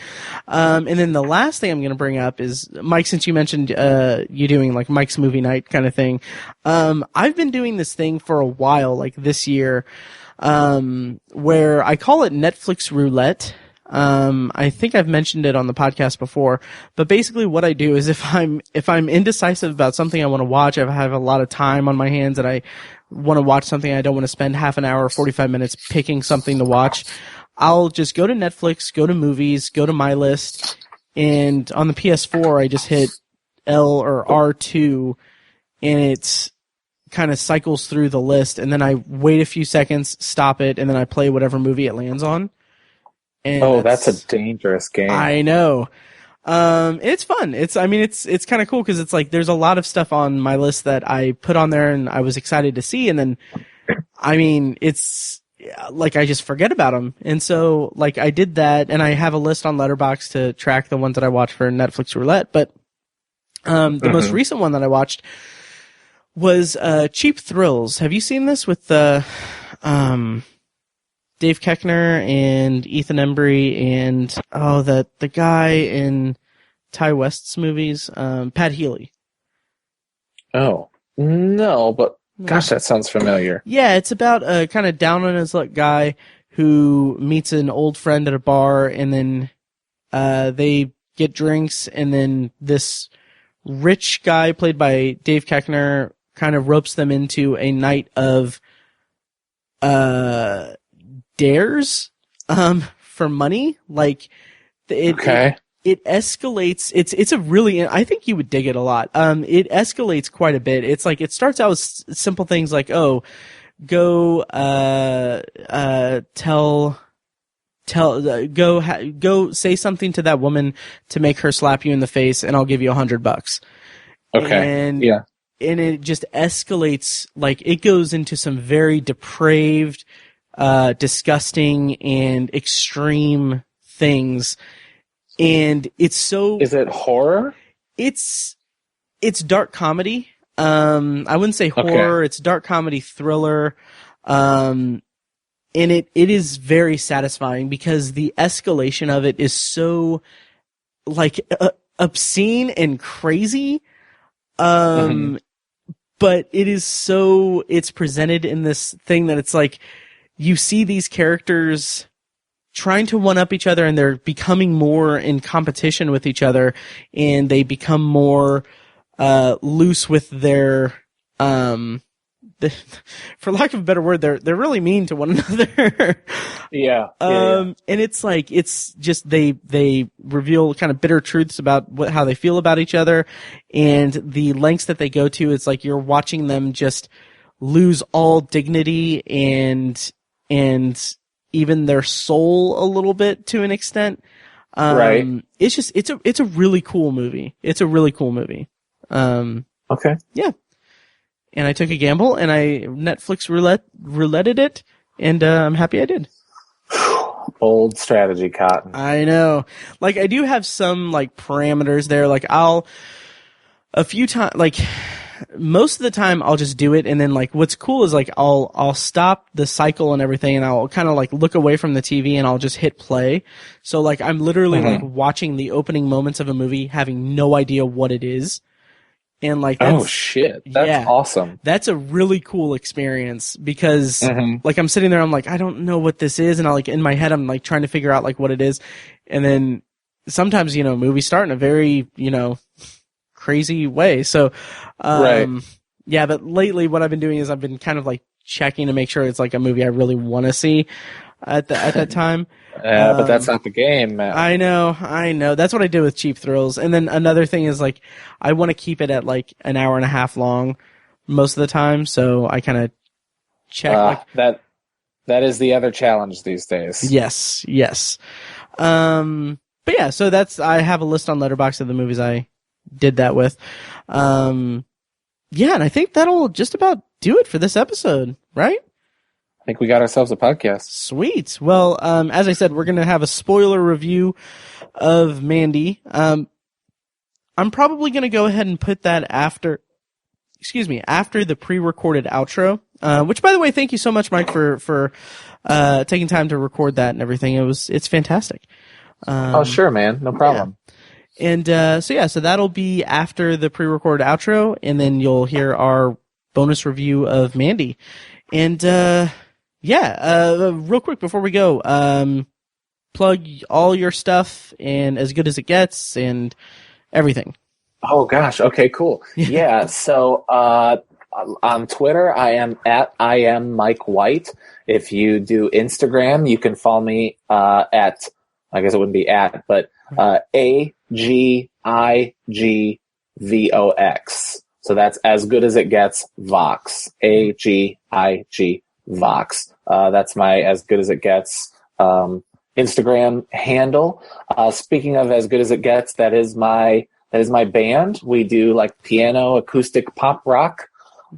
[SPEAKER 1] And then the last thing I'm gonna bring up is, Mike, since you mentioned you doing like Mike's movie night kind of thing. I've been doing this thing for a while, like this year, where I call it Netflix Roulette. I think I've mentioned it on the podcast before, but basically what I do is if I'm indecisive about something I want to watch, I have a lot of time on my hands and I want to watch something, I don't want to spend half an hour or 45 minutes picking something to watch, I'll just go to Netflix, go to movies, go to my list, and on the PS4 I just hit L or R2, and it's kind of cycles through the list, and then I wait a few seconds, stop it, and then I play whatever movie it lands on. And
[SPEAKER 2] that's a dangerous game.
[SPEAKER 1] I know. It's fun. It's kind of cool because it's like there's a lot of stuff on my list that I put on there and I was excited to see, and then, it's like I just forget about them. And so like I did that, and I have a list on Letterboxd to track the ones that I watch for Netflix Roulette. But the most recent one that I watched was Cheap Thrills. Have you seen this with Dave Koechner and Ethan Embry and the guy in Ty West's movies, Pat Healy?
[SPEAKER 2] Oh no, but gosh, that sounds familiar.
[SPEAKER 1] Yeah, it's about a kind of down on his luck guy who meets an old friend at a bar, and then they get drinks, and then this rich guy played by Dave Koechner kind of ropes them into a night of dares for money. Like it escalates. It's a really, I think you would dig it a lot. It escalates quite a bit. It's like it starts out with simple things like, go say something to that woman to make her slap you in the face, and I'll give you $100.
[SPEAKER 2] Okay.
[SPEAKER 1] And it just escalates. Like it goes into some very depraved, disgusting and extreme things. And it's so...
[SPEAKER 2] Is it horror?
[SPEAKER 1] It's dark comedy. I wouldn't say horror. Okay. It's dark comedy thriller. And it is very satisfying because the escalation of it is so like obscene and crazy. But it is so, it's presented in this thing that it's like, you see these characters trying to one-up each other, and they're becoming more in competition with each other, and they become more loose with their, for lack of a better word, they're really mean to one another.
[SPEAKER 2] Yeah.
[SPEAKER 1] And it's like, it's just, they reveal kind of bitter truths about how they feel about each other, and the lengths that they go to. It's like you're watching them just lose all dignity and even their soul a little bit to an extent.
[SPEAKER 2] Right.
[SPEAKER 1] It's just, it's a really cool movie. It's a really cool movie.
[SPEAKER 2] Okay.
[SPEAKER 1] Yeah. And I took a gamble, and I Netflix rouletted it, and I'm happy I did.
[SPEAKER 2] Old strategy, Cotton.
[SPEAKER 1] I know. Like, I do have some, like, parameters there. Like, most of the time I'll just do it, and then, like, what's cool is, like, I'll stop the cycle and everything, and I'll kind of, like, look away from the TV, and I'll just hit play. So, like, I'm literally, like, watching the opening moments of a movie, having no idea what it is. And like,
[SPEAKER 2] oh shit, that's awesome.
[SPEAKER 1] That's a really cool experience because like I'm sitting there, I'm like, I don't know what this is. And I like in my head, I'm like trying to figure out like what it is. And then sometimes, movies start in a very, crazy way. So, yeah, but lately what I've been doing is I've been kind of like checking to make sure it's like a movie I really want to see at that time.
[SPEAKER 2] But that's not the game, man.
[SPEAKER 1] I know. That's what I did with Cheap Thrills. And then another thing is like, I want to keep it at like an hour and a half long most of the time. So I kind of check
[SPEAKER 2] that is the other challenge these days.
[SPEAKER 1] Yes. But yeah, so I have a list on Letterboxd of the movies I did that with. Yeah, and I think that'll just about do it for this episode, right?
[SPEAKER 2] I think we got ourselves a podcast.
[SPEAKER 1] Sweet. Well, as I said, we're going to have a spoiler review of Mandy. I'm probably going to go ahead and put that after the pre-recorded outro, which by the way, thank you so much, Mike, for taking time to record that and everything. It's fantastic.
[SPEAKER 2] Oh, sure, man. No problem.
[SPEAKER 1] Yeah. And, so that'll be after the pre-recorded outro, and then you'll hear our bonus review of Mandy. And, real quick before we go, plug all your stuff and As Good as It Gets and everything.
[SPEAKER 2] Oh gosh. Okay, cool. Yeah. So, on Twitter, I am Mike White. If you do Instagram, you can follow me, at, I guess it wouldn't be at, but, AGIGVOX. So that's As Good As It Gets Vox, AGIG Vox. That's my As Good As It Gets Instagram handle. Speaking of As Good As It Gets, that is my band. We do like piano, acoustic pop rock,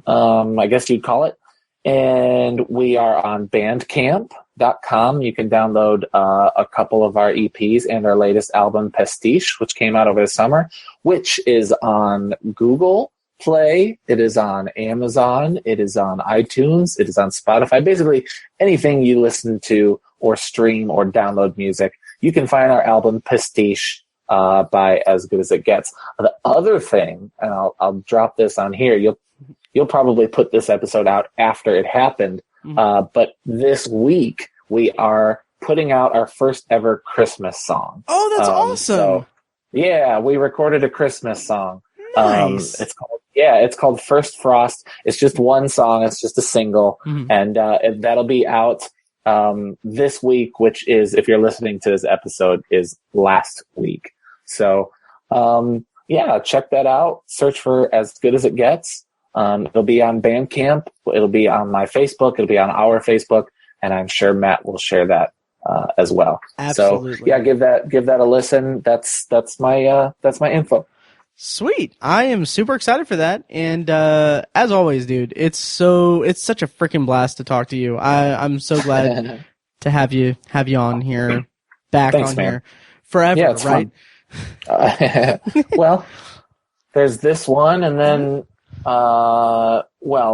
[SPEAKER 2] I guess you'd call it. And we are on bandcamp.com. You can download a couple of our EPs and our latest album, Pastiche, which came out over the summer, which is on Google Play. It is on Amazon. It is on iTunes. It is on Spotify. Basically, anything you listen to or stream or download music, you can find our album, Pastiche, by As Good As It Gets. The other thing, and I'll drop this on here, you'll probably put this episode out after it happened, but this week we are putting out our first ever Christmas song.
[SPEAKER 1] Oh, that's awesome.
[SPEAKER 2] So, yeah, we recorded a Christmas song.
[SPEAKER 1] Nice.
[SPEAKER 2] It's called First Frost. It's just one song. It's just a single. And that'll be out this week, which is, if you're listening to this episode, is last week. So, check that out. Search for As Good As It Gets. It'll be on Bandcamp. It'll be on my Facebook. It'll be on our Facebook, and I'm sure Matt will share that as well.
[SPEAKER 1] Absolutely.
[SPEAKER 2] So give that a listen. That's my info.
[SPEAKER 1] Sweet. I am super excited for that. And as always, dude, it's such a freaking blast to talk to you. I'm so glad to have you on here, back
[SPEAKER 2] Thanks,
[SPEAKER 1] on
[SPEAKER 2] man.
[SPEAKER 1] here forever.
[SPEAKER 2] Yeah, it's
[SPEAKER 1] right?
[SPEAKER 2] Fun. Well, there's this one, and then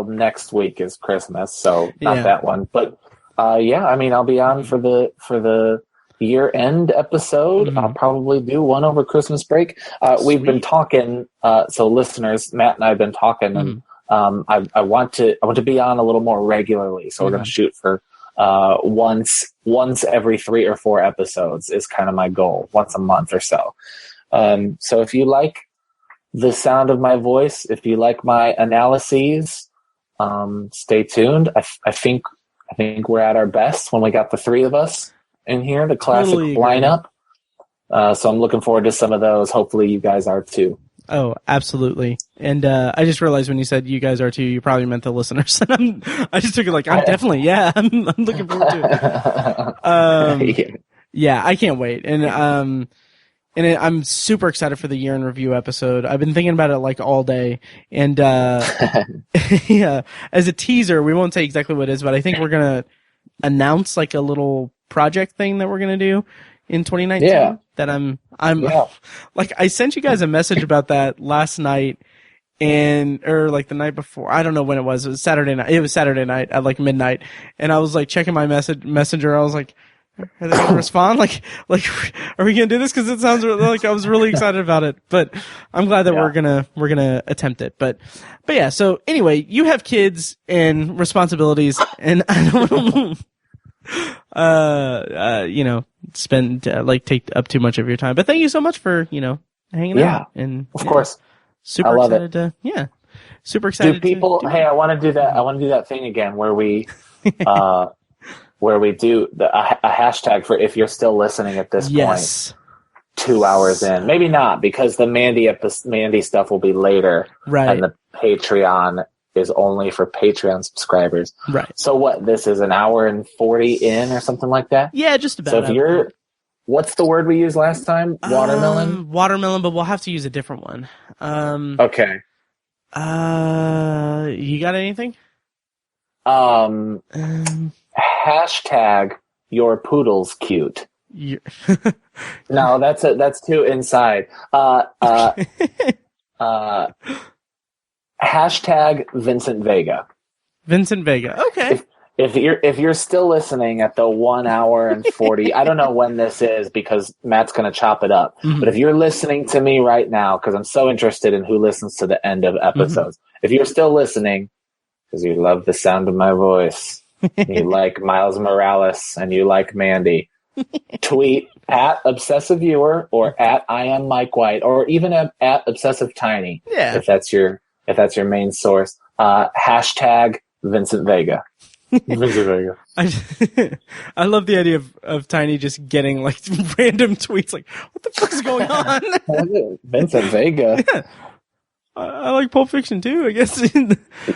[SPEAKER 2] next week is Christmas, so not that one. But I'll be on for the year-end episode. I'll probably do one over Christmas break. We've been talking, so listeners, Matt and I have been talking, and I want to be on a little more regularly. So we're going to shoot for once every 3 or 4 episodes is kind of my goal, once a month or so. So if you like the sound of my voice, if you like my analyses, stay tuned. I think we're at our best when we got the 3 of us in here, the classic lineup. So I'm looking forward to some of those. Hopefully you guys are too.
[SPEAKER 1] Oh, absolutely. And I just realized when you said you guys are too, you probably meant the listeners. And I just took it like, I'm definitely, I'm looking forward to it. Yeah, I can't wait. And I'm super excited for the year in review episode. I've been thinking about it like all day. And yeah, as a teaser, we won't say exactly what it is, but I think we're going to announce like a little project thing that we're going to do in 2019. Yeah. That I'm like, I sent you guys a message about that last night or like the night before. I don't know when it was. It was Saturday night. It was Saturday night at like midnight. And I was like checking my messenger. I was like, are they going to respond? Like, are we going to do this? Cause it sounds like I was really excited about it, but I'm glad that we're going to attempt it. But yeah. So anyway, you have kids and responsibilities, and I don't take up too much of your time, but thank you so much for, hanging out. And
[SPEAKER 2] of course,
[SPEAKER 1] super excited super excited.
[SPEAKER 2] Hey, I want to do that. I want to do that thing again where we, where we do a hashtag for if you're still listening at this point, 2 hours in. Maybe not, because the Mandy stuff will be later.
[SPEAKER 1] Right.
[SPEAKER 2] And the Patreon is only for Patreon subscribers.
[SPEAKER 1] Right.
[SPEAKER 2] So what, this is an hour and 40 in or something like that?
[SPEAKER 1] Yeah, just about.
[SPEAKER 2] So if what's the word we used last time? Watermelon?
[SPEAKER 1] Watermelon, but we'll have to use a different one.
[SPEAKER 2] Okay.
[SPEAKER 1] You got anything?
[SPEAKER 2] Hashtag your poodle's cute. No, that's too inside. Hashtag Vincent Vega.
[SPEAKER 1] Vincent Vega. Okay.
[SPEAKER 2] If you're still listening at the 1 hour and 40, I don't know when this is because Matt's going to chop it up. Mm-hmm. But if you're listening to me right now, because I'm so interested in who listens to the end of episodes, if you're still listening because you love the sound of my voice, you like Miles Morales and you like Mandy, tweet at Obsessive Viewer or at I am Mike White or even at Obsessive Tiny.
[SPEAKER 1] Yeah.
[SPEAKER 2] If that's your main source. Hashtag Vincent Vega. Vincent Vega.
[SPEAKER 1] I love the idea of Tiny just getting like random tweets like, what the fuck is going on?
[SPEAKER 2] Vincent Vega.
[SPEAKER 1] Yeah. I like Pulp Fiction too, I guess.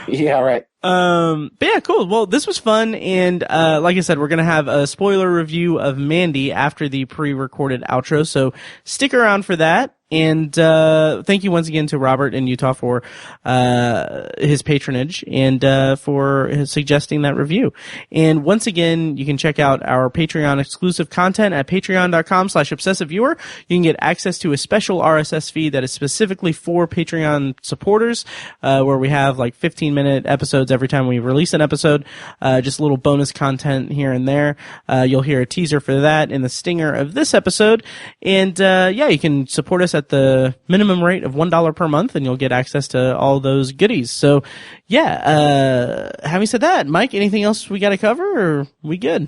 [SPEAKER 2] Yeah, right.
[SPEAKER 1] But yeah, cool. Well, this was fun. And, like I said, we're going to have a spoiler review of Mandy after the pre-recorded outro. So stick around for that. And, thank you once again to Robert in Utah for, his patronage and, for his suggesting that review. And once again, you can check out our Patreon exclusive content at patreon.com/obsessiveviewer. You can get access to a special RSS feed that is specifically for Patreon supporters, where we have like 15-minute episodes every time we release an episode, just a little bonus content here and there. You'll hear a teaser for that in the stinger of this episode. And, yeah, you can support us at the minimum rate of $1 per month, and you'll get access to all those goodies. So, yeah, having said that, Mike, anything else we got to cover, or are we good?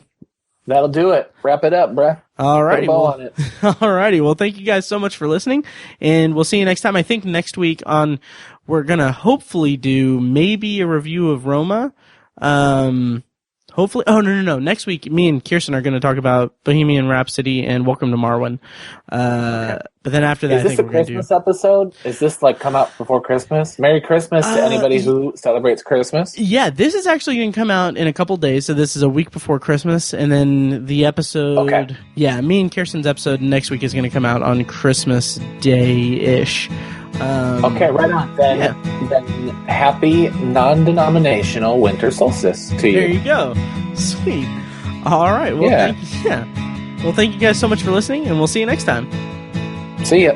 [SPEAKER 2] That'll do it. Wrap it up, bruh.
[SPEAKER 1] All righty.
[SPEAKER 2] On it.
[SPEAKER 1] All righty. Well, thank you guys so much for listening, and we'll see you next time. I think next week we're going to hopefully do maybe a review of Roma. Hopefully. Oh, no. Next week, me and Kirsten are going to talk about Bohemian Rhapsody and Welcome to Marwen. But then after that, I think we're going to do...
[SPEAKER 2] Is this a Christmas episode? Is this like come out before Christmas? Merry Christmas to anybody who celebrates Christmas.
[SPEAKER 1] Yeah, this is actually going to come out in a couple days. So this is a week before Christmas. And then the episode... Okay. Yeah, me and Kirsten's episode next week is going to come out on Christmas Day-ish.
[SPEAKER 2] Okay, right on. Then happy non-denominational winter solstice to you.
[SPEAKER 1] There you go. Sweet. All right. Well, thank you guys so much for listening, and we'll see you next time.
[SPEAKER 2] See ya.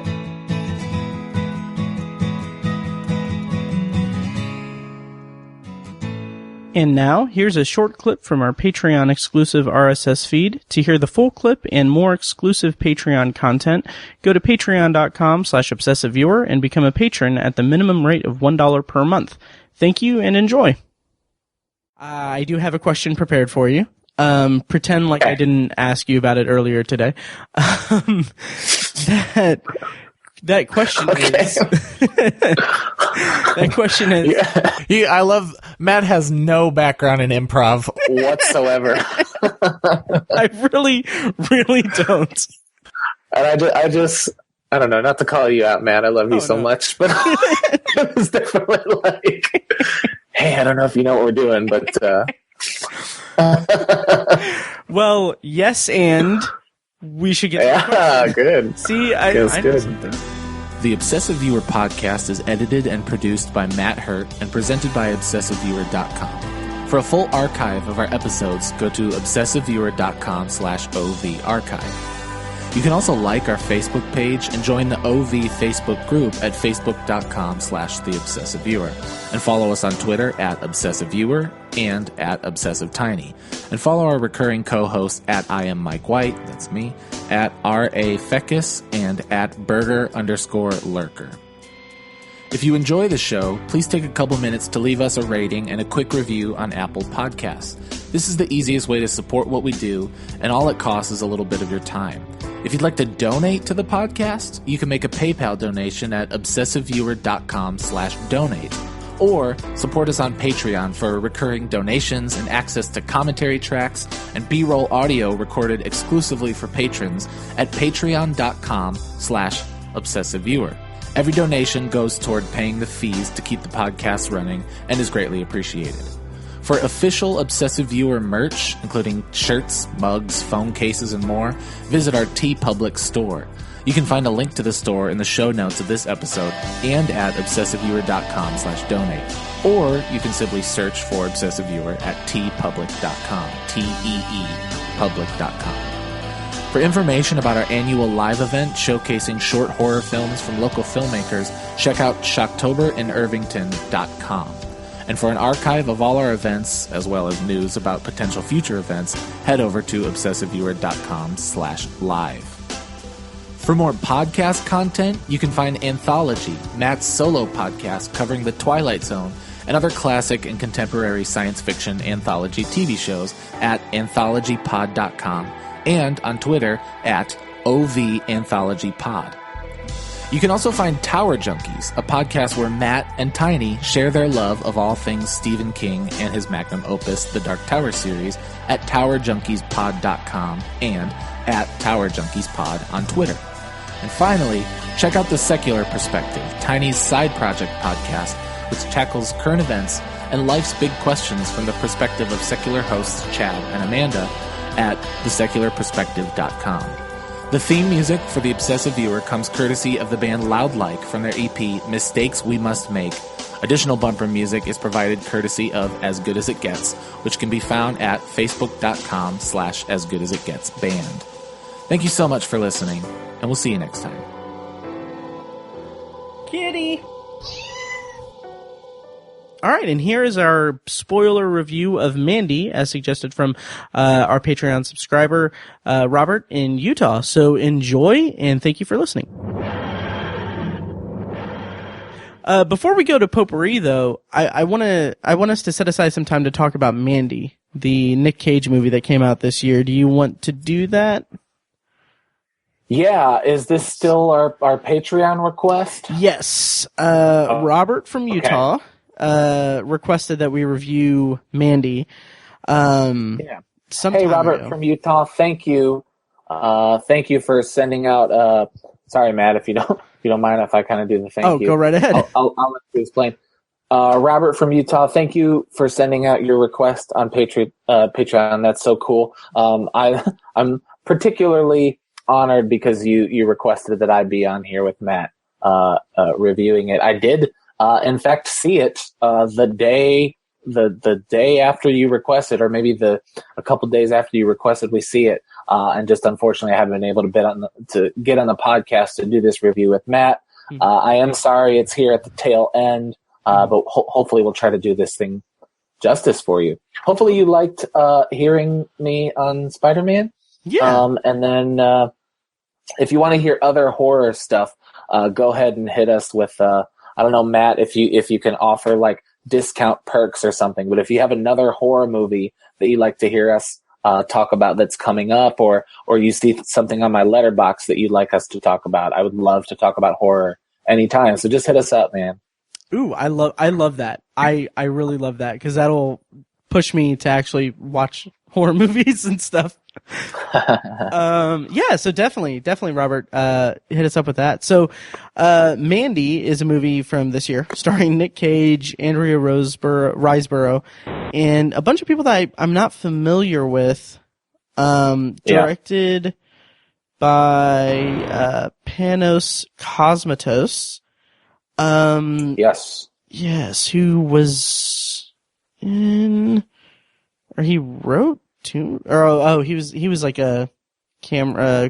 [SPEAKER 1] And now, here's a short clip from our Patreon exclusive RSS feed. To hear the full clip and more exclusive Patreon content, go to patreon.com/obsessiveviewer and become a patron at the minimum rate of $1 per month. Thank you and enjoy. I do have a question prepared for you. Pretend like I didn't ask you about it earlier today. That question is. That question is.
[SPEAKER 8] Yeah, I love. Matt has no background in improv
[SPEAKER 2] whatsoever.
[SPEAKER 1] I really, really don't.
[SPEAKER 2] And I don't know, not to call you out, Matt. I love you so much, but it was definitely like, hey, I don't know if you know what we're doing, but.
[SPEAKER 1] Well, yes, and. We should get
[SPEAKER 2] good.
[SPEAKER 1] See, I know something.
[SPEAKER 8] The Obsessive Viewer podcast is edited and produced by Matt Hurt and presented by ObsessiveViewer.com. For a full archive of our episodes, go to ObsessiveViewer.com/OV archive. You can also like our Facebook page and join the OV Facebook group at Facebook.com/TheObsessiveViewer. And follow us on Twitter at ObsessiveViewer and at ObsessiveTiny. And follow our recurring co-hosts at I Am Mike White, that's me, at R.A. Feckus, and at Burger_Lurker. If you enjoy the show, please take a couple minutes to leave us a rating and a quick review on Apple Podcasts. This is the easiest way to support what we do, and all it costs is a little bit of your time. If you'd like to donate to the podcast, you can make a PayPal donation at obsessiveviewer.com/donate. Or support us on Patreon for recurring donations and access to commentary tracks and B-roll audio recorded exclusively for patrons at patreon.com/obsessiveviewer. Every donation goes toward paying the fees to keep the podcast running and is greatly appreciated. For official Obsessive Viewer merch, including shirts, mugs, phone cases, and more, visit our TeePublic store. You can find a link to the store in the show notes of this episode and at obsessiveviewer.com/donate. Or you can simply search for Obsessive Viewer at teepublic.com, teepublic.com. For information about our annual live event showcasing short horror films from local filmmakers, check out shocktoberInIrvington.com. And for an archive of all our events, as well as news about potential future events, head over to obsessiveviewer.com/live. For more podcast content, you can find Anthology, Matt's solo podcast covering The Twilight Zone, and other classic and contemporary science fiction anthology TV shows at anthologypod.com and on Twitter at OVAnthologyPod. You can also find Tower Junkies, a podcast where Matt and Tiny share their love of all things Stephen King and his magnum opus, The Dark Tower series, at TowerJunkiesPod.com and at TowerJunkiesPod on Twitter. And finally, Check out The Secular Perspective, Tiny's side project podcast, which tackles current events and life's big questions from the perspective of secular hosts Chad and Amanda at thesecularperspective.com. The theme music for The Obsessive Viewer comes courtesy of the band Loud Like from their EP Mistakes We Must Make. Additional bumper music is provided courtesy of As Good As It Gets, which can be found at facebook.com/asgoodasitgetsband. Thank you so much for listening, and we'll see you next time.
[SPEAKER 1] Kitty! All right, and here is our spoiler review of Mandy, as suggested from our Patreon subscriber, Robert in Utah. So enjoy, and thank you for listening. Before we go to Potpourri, though, I want us to set aside some time to talk about Mandy, the Nick Cage movie that came out this year. Do you want to do that?
[SPEAKER 2] Yeah, is this still our Patreon request?
[SPEAKER 1] Yes. Robert from Utah requested that we review Mandy.
[SPEAKER 2] Hey, Robert from Utah, thank you. Thank you for sending out. Sorry, Matt, if you don't mind if I kind of do the thank you.
[SPEAKER 1] Go right ahead.
[SPEAKER 2] I'll let you explain. Robert from Utah, thank you for sending out your request on Patreon. That's so cool. I'm particularly honored because you requested that I be on here with Matt reviewing it. I did. In fact, see it the day after you requested, or maybe a couple days after you requested, we see it. And just unfortunately, I haven't been able to get on the podcast to do this review with Matt. I am sorry it's here at the tail end, but hopefully we'll try to do this thing justice for you. Hopefully you liked hearing me on Spider-Man.
[SPEAKER 1] Yeah.
[SPEAKER 2] And then if you want to hear other horror stuff, go ahead and hit us with I don't know, Matt, if you can offer like discount perks or something, but if you have another horror movie that you'd like to hear us talk about that's coming up, or you see something on my letterbox that you'd like us to talk about, I would love to talk about horror anytime. So just hit us up, man.
[SPEAKER 1] Ooh, I love that. I really love that, because that'll push me to actually watch horror movies and stuff. So definitely, Robert, hit us up with that. So, Mandy is a movie from this year starring Nick Cage, Andrea Riseborough, and a bunch of people that I'm not familiar with. Directed by Panos Cosmatos. Yes, who was in, or he wrote he was like a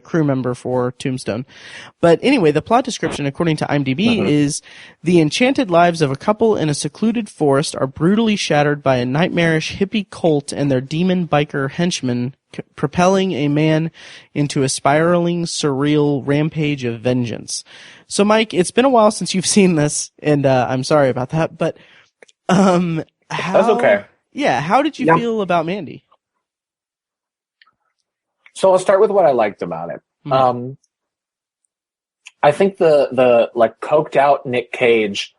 [SPEAKER 1] crew member for Tombstone. But anyway, the plot description, according to IMDb, is the enchanted lives of a couple in a secluded forest are brutally shattered by a nightmarish hippie cult and their demon biker henchmen, propelling a man into a spiraling, surreal rampage of vengeance. So, Mike, it's been a while since you've seen this, and I'm sorry about that, but
[SPEAKER 2] that's okay.
[SPEAKER 1] Yeah, how did you feel about Mandy?
[SPEAKER 2] So I'll start with what I liked about it. I think the like coked out Nick Cage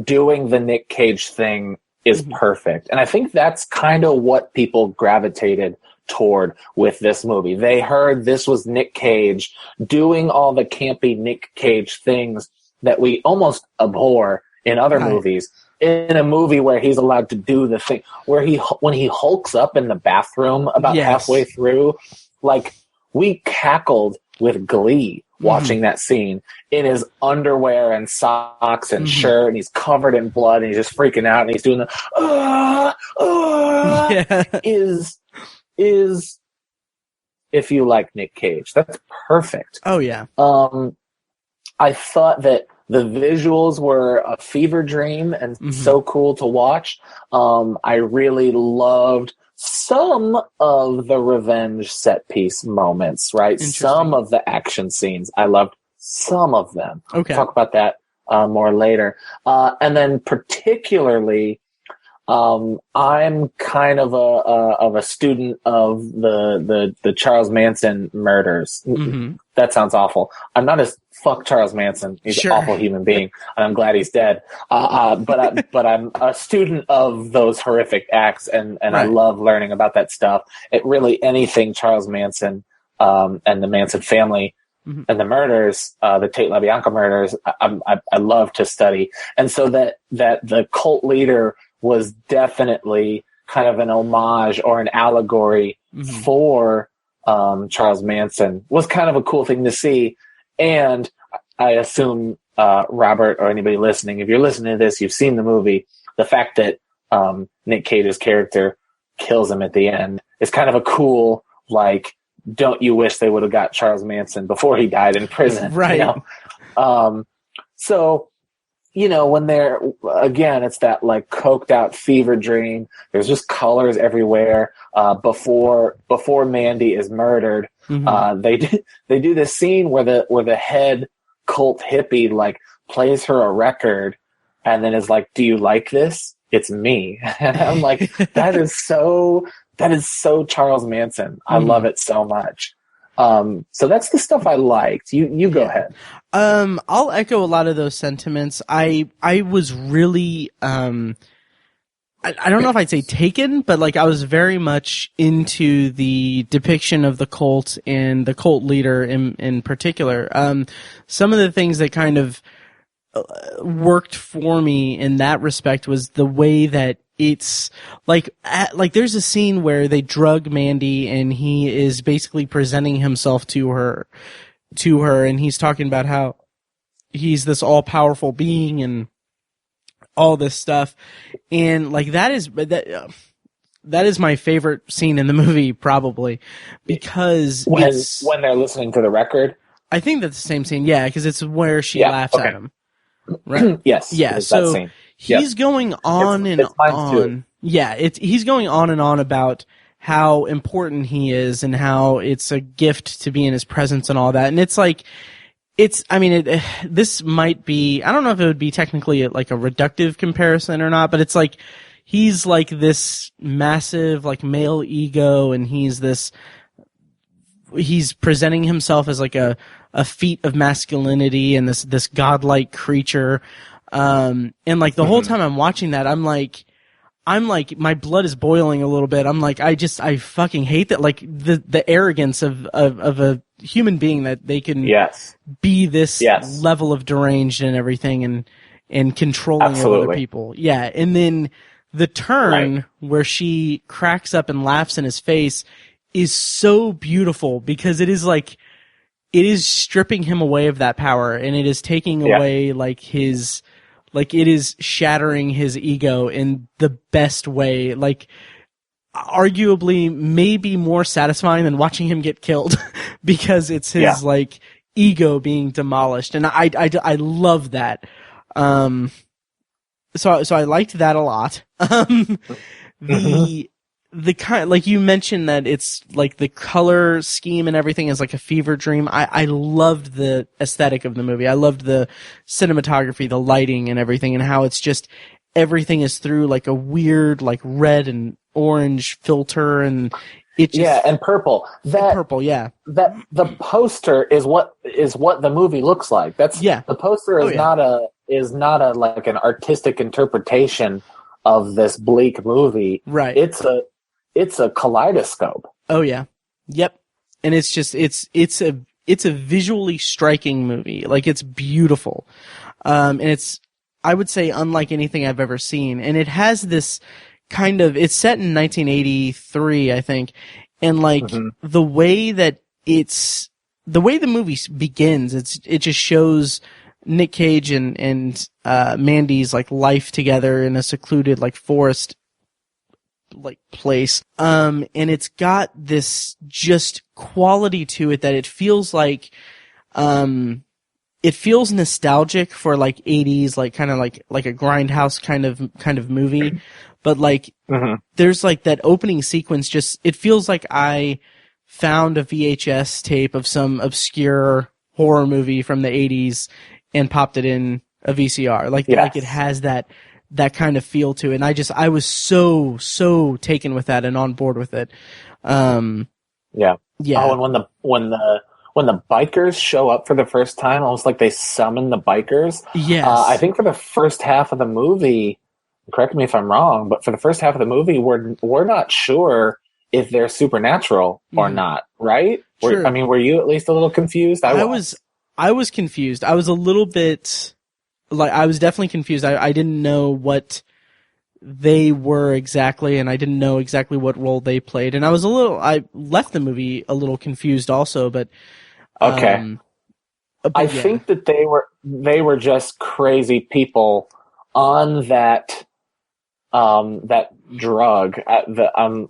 [SPEAKER 2] doing the Nick Cage thing is perfect. And I think that's kind of what people gravitated toward with this movie. They heard this was Nick Cage doing all the campy Nick Cage things that we almost abhor in other movies, in a movie where he's allowed to do the thing, where when he hulks up in the bathroom about halfway through, like, we cackled with glee watching that scene in his underwear and socks and shirt, and he's covered in blood, and he's just freaking out, and he's doing the is if you like Nick Cage. That's perfect.
[SPEAKER 1] Oh yeah.
[SPEAKER 2] I thought that the visuals were a fever dream and so cool to watch. I really loved some of the revenge set piece moments, right? Some of the action scenes. I loved some of them. Okay. We'll talk about that more later. And then particularly, I'm kind of a student of the Charles Manson murders. That sounds awful. I'm not as fuck Charles Manson. He's an awful human being, and I'm glad he's dead. But I'm a student of those horrific acts, and I love learning about that stuff. It really anything Charles Manson and the Manson family and the murders, the Tate LaBianca murders, I love to study. And so that the cult leader was definitely kind of an homage or an allegory for Charles Manson was kind of a cool thing to see. And I assume, Robert, or anybody listening, if you're listening to this, you've seen the movie. The fact that Nick Cage's character kills him at the end is kind of a cool, like, don't you wish they would have got Charles Manson before he died in prison?
[SPEAKER 1] Right.
[SPEAKER 2] You know? So, you know, when they're, again, it's that like coked out fever dream. There's just colors everywhere. Before Mandy is murdered, they do this scene where the head cult hippie like plays her a record and then is like, "Do you like this? It's me." And I'm like, that is so Charles Manson. I love it so much. So that's the stuff I liked. You go ahead.
[SPEAKER 1] I'll echo a lot of those sentiments. I was really, I don't know if I'd say taken, but like I was very much into the depiction of the cult and the cult leader in particular. Some of the things that kind of worked for me in that respect was the way that it's like there's a scene where they drug Mandy and he is basically presenting himself to her, and he's talking about how he's this all-powerful being and all this stuff. And like that is my favorite scene in the movie, probably, because
[SPEAKER 2] when they're listening to the record.
[SPEAKER 1] I think that's the same scene, yeah, because it's where she laughs at him. Right?
[SPEAKER 2] Yes.
[SPEAKER 1] Yeah. So
[SPEAKER 2] that scene.
[SPEAKER 1] He's going on and on. Yeah, he's going on and on about how important he is and how it's a gift to be in his presence and all that. And it's like, this might be, I don't know if it would be technically like a reductive comparison or not, but it's like, he's like this massive like male ego, and he's presenting himself as like a feat of masculinity and this godlike creature. And like the whole time I'm watching that, I'm like, my blood is boiling a little bit. I'm like, I fucking hate that. Like the arrogance of a human being that they can be this level of deranged and everything and controlling of other people. Yeah. And then the turn where she cracks up and laughs in his face is so beautiful, because it is like, it is stripping him away of that power, and it is taking away it is shattering his ego in the best way. Like, arguably, maybe more satisfying than watching him get killed, because it's his like ego being demolished, and I love that. So I liked that a lot. The kind, like you mentioned, that it's like the color scheme and everything is like a fever dream. I loved the aesthetic of the movie. I loved the cinematography, the lighting and everything, and how it's just, everything is through like a weird, like red and orange filter, and it just,
[SPEAKER 2] and purple. That the poster is what the movie looks like. The poster is not a like an artistic interpretation of this bleak movie.
[SPEAKER 1] Right.
[SPEAKER 2] It's a kaleidoscope.
[SPEAKER 1] Oh yeah. Yep. And it's just, it's a visually striking movie. Like, it's beautiful. And it's, I would say, unlike anything I've ever seen. And it has this kind of, it's set in 1983, I think. And like, the way the movie begins, it just shows Nick Cage and Mandy's like life together in a secluded like forest like place. And it's got this just quality to it that it feels like, it feels nostalgic for like 80s, like kind of like a grindhouse kind of movie. But like, there's like that opening sequence, just, it feels like I found a VHS tape of some obscure horror movie from the 80s and popped it in a VCR. Like it has that kind of feel to it. And I was so taken with that and on board with it. Yeah.
[SPEAKER 2] Oh, and when the bikers show up for the first time, almost like they summon the bikers.
[SPEAKER 1] Yes.
[SPEAKER 2] I think for the first half of the movie, correct me if I'm wrong, but for the first half of the movie, we're not sure if they're supernatural or not, right?
[SPEAKER 1] Sure.
[SPEAKER 2] Were you at least a little confused?
[SPEAKER 1] I was confused. I was a little bit, I was definitely confused. I didn't know what they were exactly, and I didn't know exactly what role they played. And I left the movie a little confused also, but.
[SPEAKER 2] Okay. I think that they were just crazy people on that drug. I'm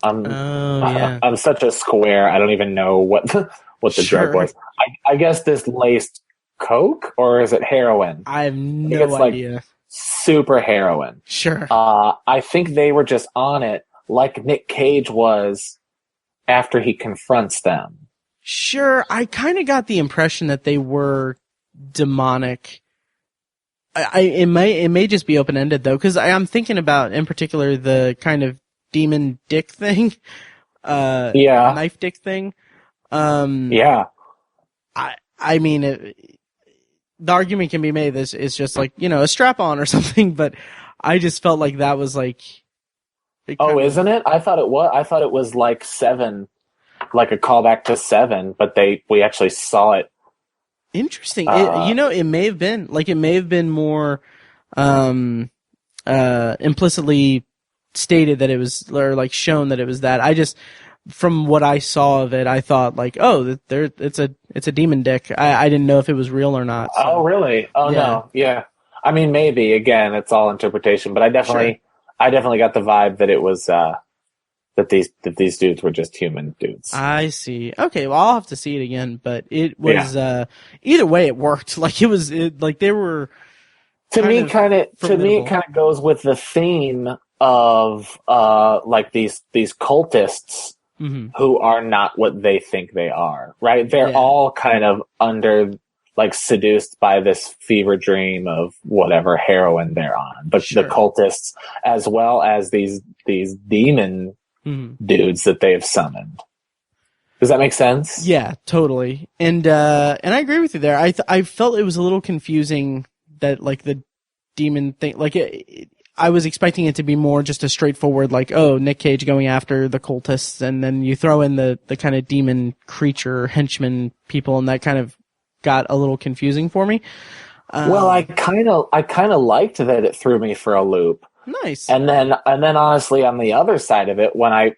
[SPEAKER 2] such a square. I don't even know what the drug was. I guess this laced coke, or is it heroin?
[SPEAKER 1] I have no idea.
[SPEAKER 2] Super heroin.
[SPEAKER 1] Sure.
[SPEAKER 2] I think they were just on it like Nick Cage was after he confronts them.
[SPEAKER 1] Sure. I kind of got the impression that they were demonic. It may just be open-ended though, because I'm thinking about in particular the kind of demon dick thing, knife dick thing.
[SPEAKER 2] Yeah.
[SPEAKER 1] I mean, the argument can be made this is just like, a strap-on or something, but I just felt like that was like.
[SPEAKER 2] Isn't it? I thought it was like Seven, like a callback to Seven, but we actually saw it.
[SPEAKER 1] Interesting. It may have been more implicitly stated that it was, or like shown that it was that. I just, from what I saw of it, I thought like, it's a demon dick. I didn't know if it was real or not. So.
[SPEAKER 2] Oh, really? Oh, yeah. No. Yeah. I mean, maybe. Again, it's all interpretation, but I definitely got the vibe that it was that these dudes were just human dudes.
[SPEAKER 1] I see. Okay, well, I'll have to see it again, but it was either way it worked. Like they were. To me, it kind of
[SPEAKER 2] goes with the theme of like these cultists who are not what they think they are. Right? They're all kind of under, like, seduced by this fever dream of whatever heroin they're on. But the cultists, as well as these demon dudes that they have summoned. Does that make sense?
[SPEAKER 1] Yeah, totally. And I agree with you there. I felt it was a little confusing that, like, the demon thing, like, I was expecting it to be more just a straightforward, like, Nick Cage going after the cultists, and then you throw in the kind of demon creature henchman people, and that kind of got a little confusing for me.
[SPEAKER 2] Well, I kind of liked that it threw me for a loop.
[SPEAKER 1] Nice.
[SPEAKER 2] And then honestly, on the other side of it, when I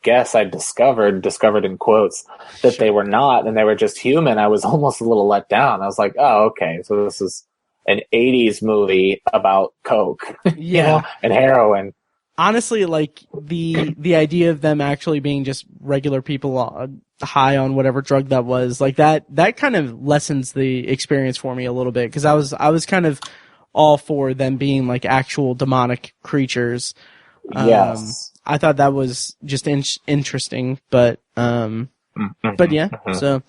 [SPEAKER 2] guess I discovered in quotes that they were not, and they were just human, I was almost a little let down. I was like, oh, okay, so this is an 80s movie about coke, and heroin.
[SPEAKER 1] Honestly, like the idea of them actually being just regular people high on whatever drug that was, like that kind of lessens the experience for me a little bit, because I was kind of all for them being like actual demonic creatures.
[SPEAKER 2] Yes.
[SPEAKER 1] I thought that was just interesting, but yeah. So,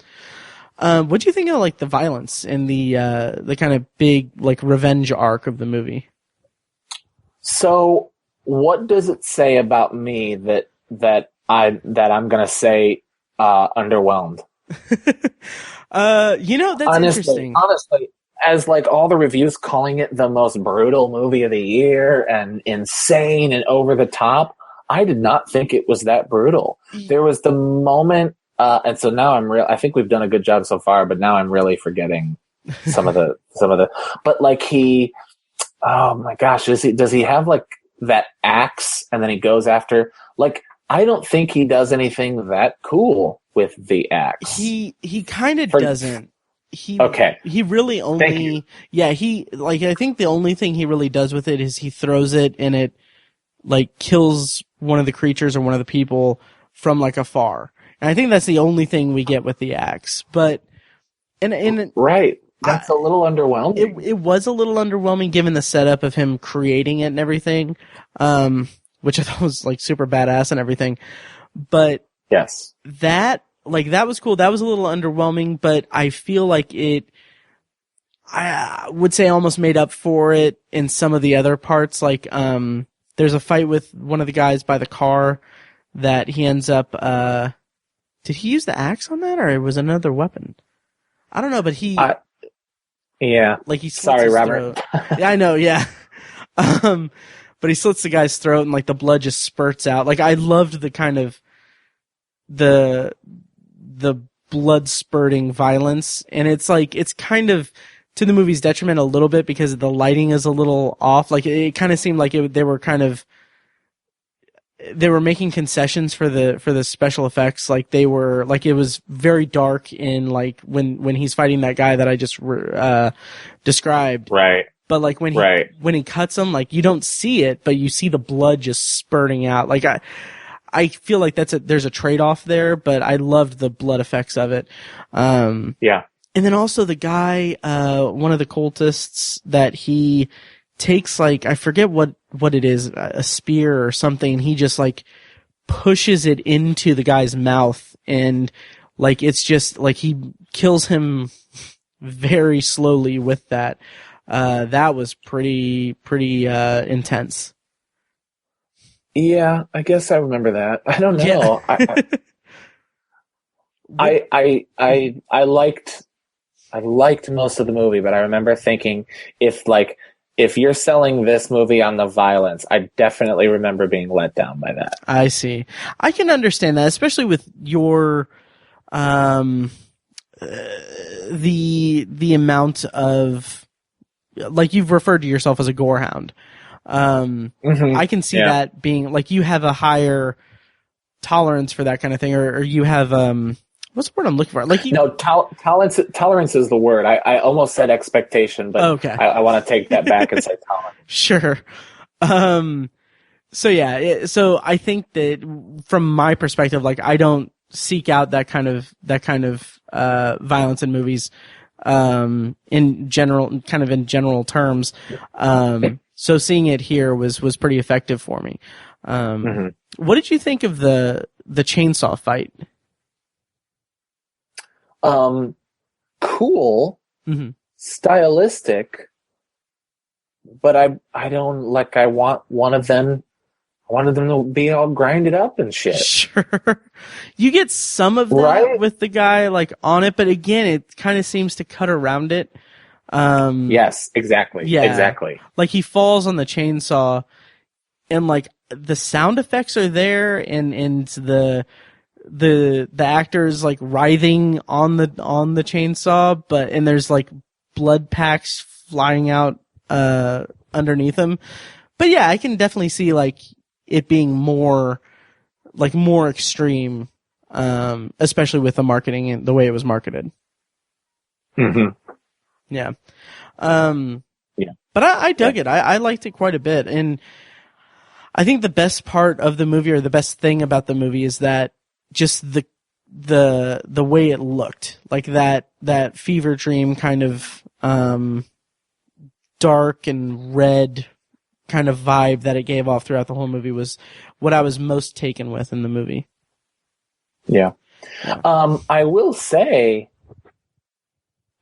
[SPEAKER 1] what do you think of like the violence and the kind of big like revenge arc of the movie?
[SPEAKER 2] So, what does it say about me that I'm going to say underwhelmed?
[SPEAKER 1] That's interesting.
[SPEAKER 2] Honestly, as like all the reviews calling it the most brutal movie of the year and insane and over the top, I did not think it was that brutal. There was the moment, and so now I think we've done a good job so far, but now I'm really forgetting some of the, but like oh my gosh, does he have like that axe and then he goes after, like, I don't think he does anything that cool with the axe.
[SPEAKER 1] He kind of doesn't. He really only, I think the only thing he really does with it is he throws it and it like kills one of the creatures or one of the people from like afar. And I think that's the only thing we get with the axe. But, and
[SPEAKER 2] right. That's a little underwhelming.
[SPEAKER 1] It was a little underwhelming given the setup of him creating it and everything, which I thought was like super badass and everything. But
[SPEAKER 2] yes,
[SPEAKER 1] that was cool. That was a little underwhelming, but I feel like I would say almost made up for it in some of the other parts. Like, there's a fight with one of the guys by the car that he ends up, did he use the axe on that, or it was another weapon? I don't know, but he,
[SPEAKER 2] yeah.
[SPEAKER 1] Like he slits
[SPEAKER 2] Sorry,
[SPEAKER 1] his
[SPEAKER 2] Robert.
[SPEAKER 1] throat. Yeah, I know, yeah. But he slits the guy's throat and like the blood just spurts out. Like I loved the kind of the blood spurting violence, and it's like it's kind of to the movie's detriment a little bit because the lighting is a little off. Like it kind of seemed like they were making concessions for the special effects. Like they were like it was very dark in like when he's fighting that guy that I just described.
[SPEAKER 2] Right.
[SPEAKER 1] But like when he cuts him, like you don't see it, but you see the blood just spurting out. Like I feel like there's a trade-off there, but I loved the blood effects of it.
[SPEAKER 2] Yeah.
[SPEAKER 1] And then also the guy, one of the cultists that he takes, like, I forget what it is, a spear or something. He just like pushes it into the guy's mouth, and like, it's just like he kills him very slowly with that. That was pretty intense.
[SPEAKER 2] Yeah, I guess I remember that. I don't know. Yeah. I liked most of the movie, but I remember thinking if you're selling this movie on the violence, I definitely remember being let down by that.
[SPEAKER 1] I see. I can understand that, especially with your the amount of, like, you've referred to yourself as a gorehound. I can see that being like you have a higher tolerance for that kind of thing, or you have what's the word I'm looking for? Like
[SPEAKER 2] tolerance is the word. I almost said expectation, but okay. I want to take that back and say tolerance.
[SPEAKER 1] Sure. So yeah, so I think that from my perspective, like I don't seek out that kind of violence in movies. In general terms. So seeing it here was pretty effective for me. What did you think of the chainsaw fight?
[SPEAKER 2] Cool, stylistic, but I don't like. I wanted them to be all grinded up and shit.
[SPEAKER 1] Sure, you get some of that with the guy like on it, but again, it kind of seems to cut around it.
[SPEAKER 2] Yes, exactly. Yeah, exactly.
[SPEAKER 1] Like he falls on the chainsaw, and like the sound effects are there, and the actors like writhing on the chainsaw, and there's like blood packs flying out underneath them. But yeah, I can definitely see like it being more extreme, especially with the marketing and the way it was marketed. Yeah. But I dug it. I liked it quite a bit. And I think the best part of the movie, or the best thing about the movie, is that just the way it looked. Like that fever dream kind of dark and red kind of vibe that it gave off throughout the whole movie was what I was most taken with in the movie.
[SPEAKER 2] Yeah. I will say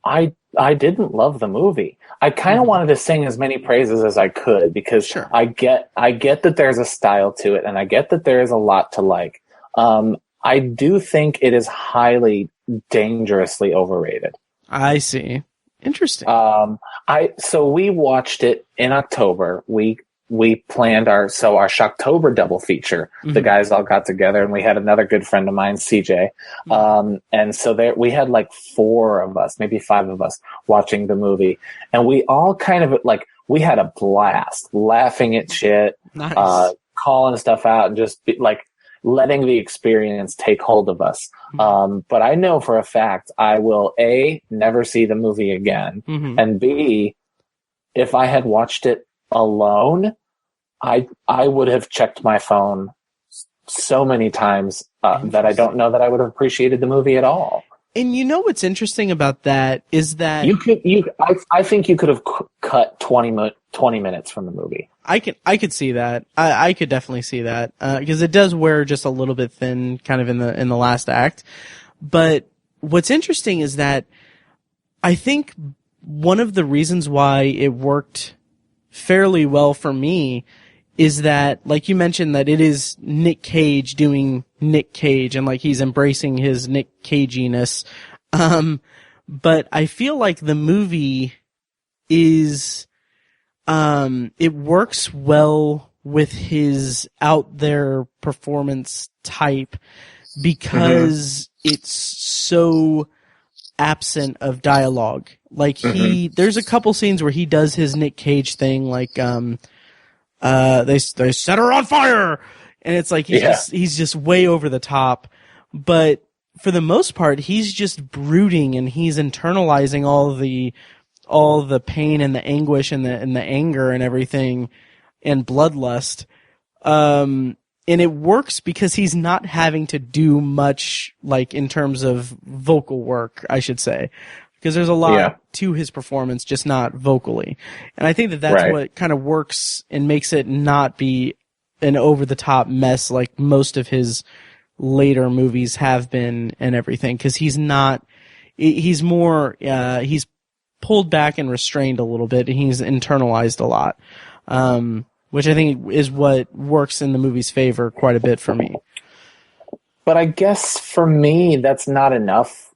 [SPEAKER 2] I didn't love the movie. I kind of wanted to sing as many praises as I could, because I get that there's a style to it, and I get that there is a lot to like. I do think it is highly, dangerously overrated. I
[SPEAKER 1] see. Interesting.
[SPEAKER 2] So we watched it in October. We planned our Shocktober double feature. The guys all got together, and we had another good friend of mine, CJ. And so we had like 4 of us, maybe 5 of us watching the movie. And we all kind of like, we had a blast laughing at shit, calling stuff out, and just like letting the experience take hold of us. But I know for a fact I will A, never see the movie again. And B, if I had watched it alone, I would have checked my phone so many times that I don't know that I would have appreciated the movie at all.
[SPEAKER 1] And you know what's interesting about that is that
[SPEAKER 2] I think you could have cut 20 minutes from the movie.
[SPEAKER 1] I could see that. I could definitely see that because it does wear just a little bit thin, kind of in the last act. But what's interesting is that I think one of the reasons why it worked fairly well for me is that, like you mentioned, that it is Nick Cage doing Nick Cage, and like he's embracing his Nick Caginess. But I feel like the movie is, it works well with his out there performance type, because it's so absent of dialogue. Like there's a couple scenes where he does his Nick Cage thing, like they set her on fire, and it's like he's just way over the top. But for the most part, he's just brooding, and he's internalizing all the pain and the anguish and the anger and everything and bloodlust. And it works because he's not having to do much, like, in terms of vocal work, I should say. Because there's a lot to his performance, just not vocally. And I think that's what kind of works and makes it not be an over-the-top mess like most of his later movies have been and everything. Because he's more, he's pulled back and restrained a little bit, and he's internalized a lot. Which I think is what works in the movie's favor quite a bit for me.
[SPEAKER 2] But I guess for me, that's not enough.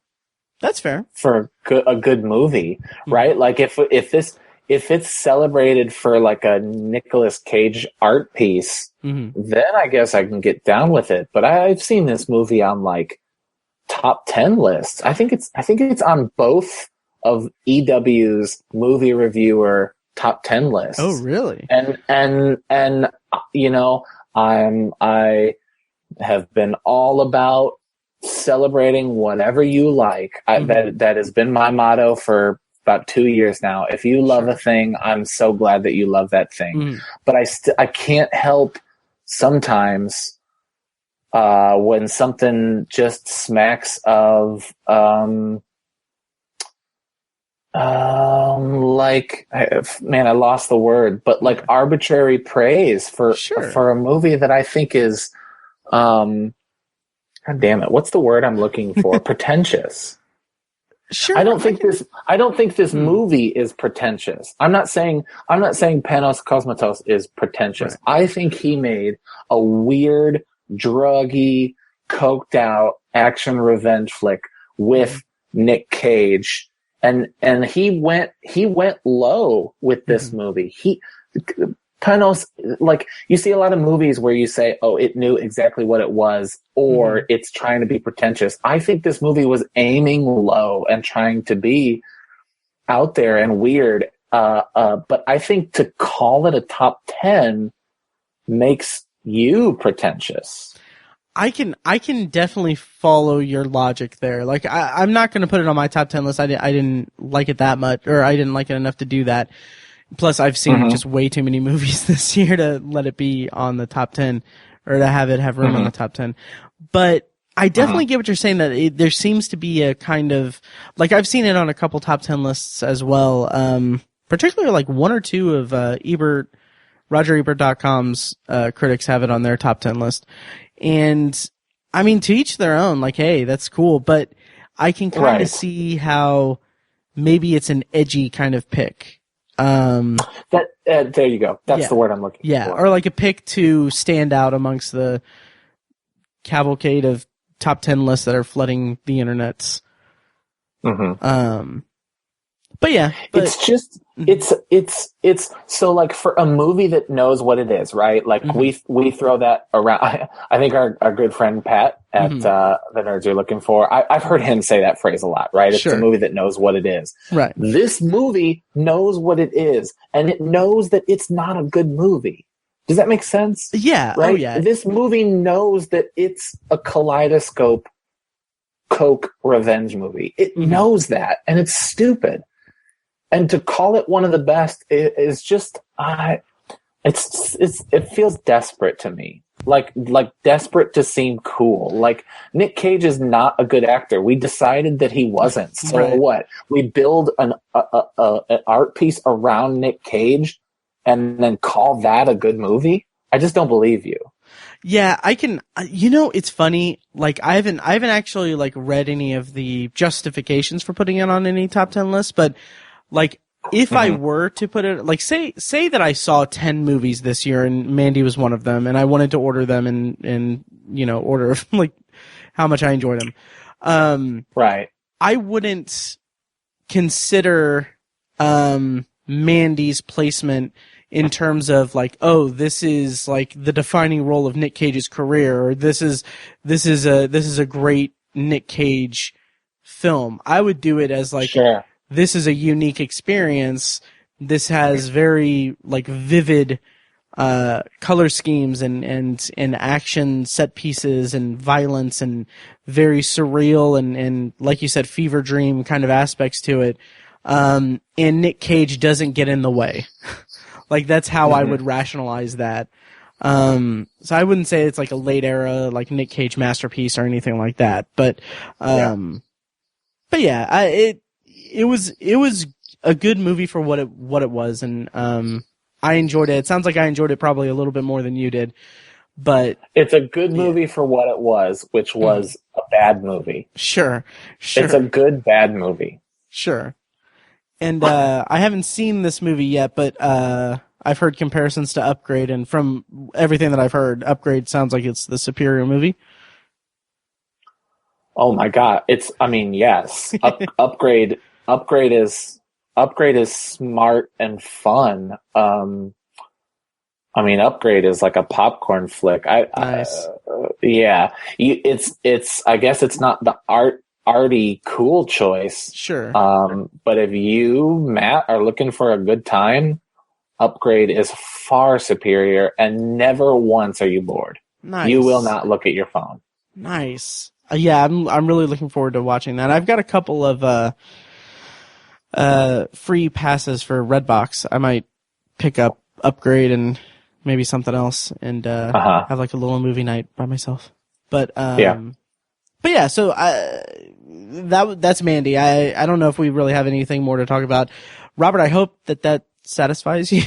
[SPEAKER 1] That's fair.
[SPEAKER 2] For a good movie, right? Like if it's celebrated for like a Nicolas Cage art piece, then I guess I can get down with it. But I've seen this movie on like top 10 lists. I think it's on both of EW's movie reviewer top 10 lists.
[SPEAKER 1] Oh, really?
[SPEAKER 2] And you know, I have been all about celebrating whatever you like. That has been my motto for about 2 years now. If you love a thing, I'm so glad that you love that thing. But I can't help sometimes when something just smacks of like, man, I lost the word, but like arbitrary praise for a movie that I think is, God damn it, what's the word I'm looking for? Pretentious.
[SPEAKER 1] Sure.
[SPEAKER 2] I don't think this movie is pretentious. I'm not saying Panos Cosmatos is pretentious. Right. I think he made a weird, druggy, coked out action revenge flick with Nick Cage. And he went low with this movie. Panos, like, you see a lot of movies where you say, oh, it knew exactly what it was, or it's trying to be pretentious. I think this movie was aiming low and trying to be out there and weird. But I think to call it a top 10 makes you pretentious.
[SPEAKER 1] I can definitely follow your logic there. Like, I'm not going to put it on my top 10 list. I didn't like it that much, or I didn't like it enough to do that. Plus, I've seen just way too many movies this year to let it be on the top 10, or to have room on the top 10. But I definitely get what you're saying, that there seems to be a kind of, like, I've seen it on a couple top 10 lists as well. Particularly like one or two of RogerEbert.com's critics have it on their top 10 list. And I mean, to each their own, like, hey, that's cool, but I can kind of see how maybe it's an edgy kind of pick.
[SPEAKER 2] There you go. That's the word I'm looking for.
[SPEAKER 1] Yeah, or like a pick to stand out amongst the cavalcade of top 10 lists that are flooding the internets. But yeah,
[SPEAKER 2] it's just it's so, like, for a movie that knows what it is, right? Like we throw that around. I think our good friend Pat at the Nerds You're Looking For, I've heard him say that phrase a lot, right? It's a movie that knows what it is.
[SPEAKER 1] Right.
[SPEAKER 2] This movie knows what it is, and it knows that it's not a good movie. Does that make sense?
[SPEAKER 1] Yeah.
[SPEAKER 2] Right?
[SPEAKER 1] Oh yeah.
[SPEAKER 2] This movie knows that it's a kaleidoscope Coke revenge movie. It knows that, and it's stupid. And to call it one of the best is just, it feels desperate to me. Like desperate to seem cool. Like, Nick Cage is not a good actor. We decided that he wasn't. So what? We build an art piece around Nick Cage and then call that a good movie? I just don't believe you.
[SPEAKER 1] Yeah, I can, it's funny. Like, I haven't actually, like, read any of the justifications for putting it on any top 10 list, but, like, if I were to put it, like, say that I saw 10 movies this year and Mandy was one of them, and I wanted to order them in order of, like, how much I enjoyed them.
[SPEAKER 2] Right.
[SPEAKER 1] I wouldn't consider, Mandy's placement in terms of like, oh, this is like the defining role of Nick Cage's career, or this is a great Nick Cage film. I would do it as like,
[SPEAKER 2] Sure.
[SPEAKER 1] This is a unique experience. This has very like vivid color schemes and action set pieces and violence and very surreal and like you said, fever dream kind of aspects to it. And Nick Cage doesn't get in the way. Like that's how I would rationalize that. So I wouldn't say it's like a late era like Nick Cage masterpiece or anything like that. But it was a good movie for what it was, and I enjoyed it. It sounds like I enjoyed it probably a little bit more than you did, but
[SPEAKER 2] it's a good movie for what it was, which was a bad movie.
[SPEAKER 1] Sure.
[SPEAKER 2] It's a good bad movie.
[SPEAKER 1] Sure. And I haven't seen this movie yet, but I've heard comparisons to Upgrade, and from everything that I've heard, Upgrade sounds like it's the superior movie.
[SPEAKER 2] Oh my God. Yes. Upgrade is smart and fun. Upgrade is like a popcorn flick.
[SPEAKER 1] Nice.
[SPEAKER 2] It's I guess it's not the arty cool choice.
[SPEAKER 1] Sure.
[SPEAKER 2] But if you, Matt, are looking for a good time, Upgrade is far superior, and never once are you bored.
[SPEAKER 1] Nice.
[SPEAKER 2] You will not look at your phone.
[SPEAKER 1] Nice. I'm really looking forward to watching that. I've got a couple of free passes for Redbox. I might pick up Upgrade and maybe something else and have like a little movie night by myself. But so that's Mandy. I don't know if we really have anything more to talk about. Robert, I hope that satisfies you.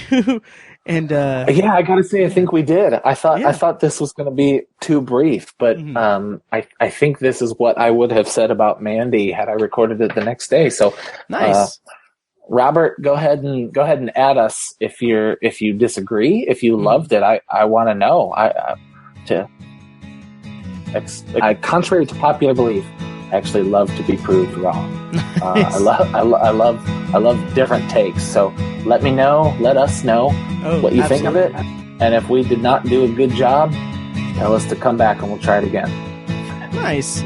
[SPEAKER 1] And
[SPEAKER 2] I gotta say, I think we did. I thought this was going to be too brief, but I think this is what I would have said about Mandy had I recorded it the next day. So
[SPEAKER 1] nice.
[SPEAKER 2] Robert, go ahead and add us if you disagree. If you loved it, I want to know. Contrary to popular belief, I actually love to be proved wrong.
[SPEAKER 1] Nice.
[SPEAKER 2] I love different takes. So let us know what you think of it. And if we did not do a good job, tell us to come back and we'll try it again.
[SPEAKER 1] Nice.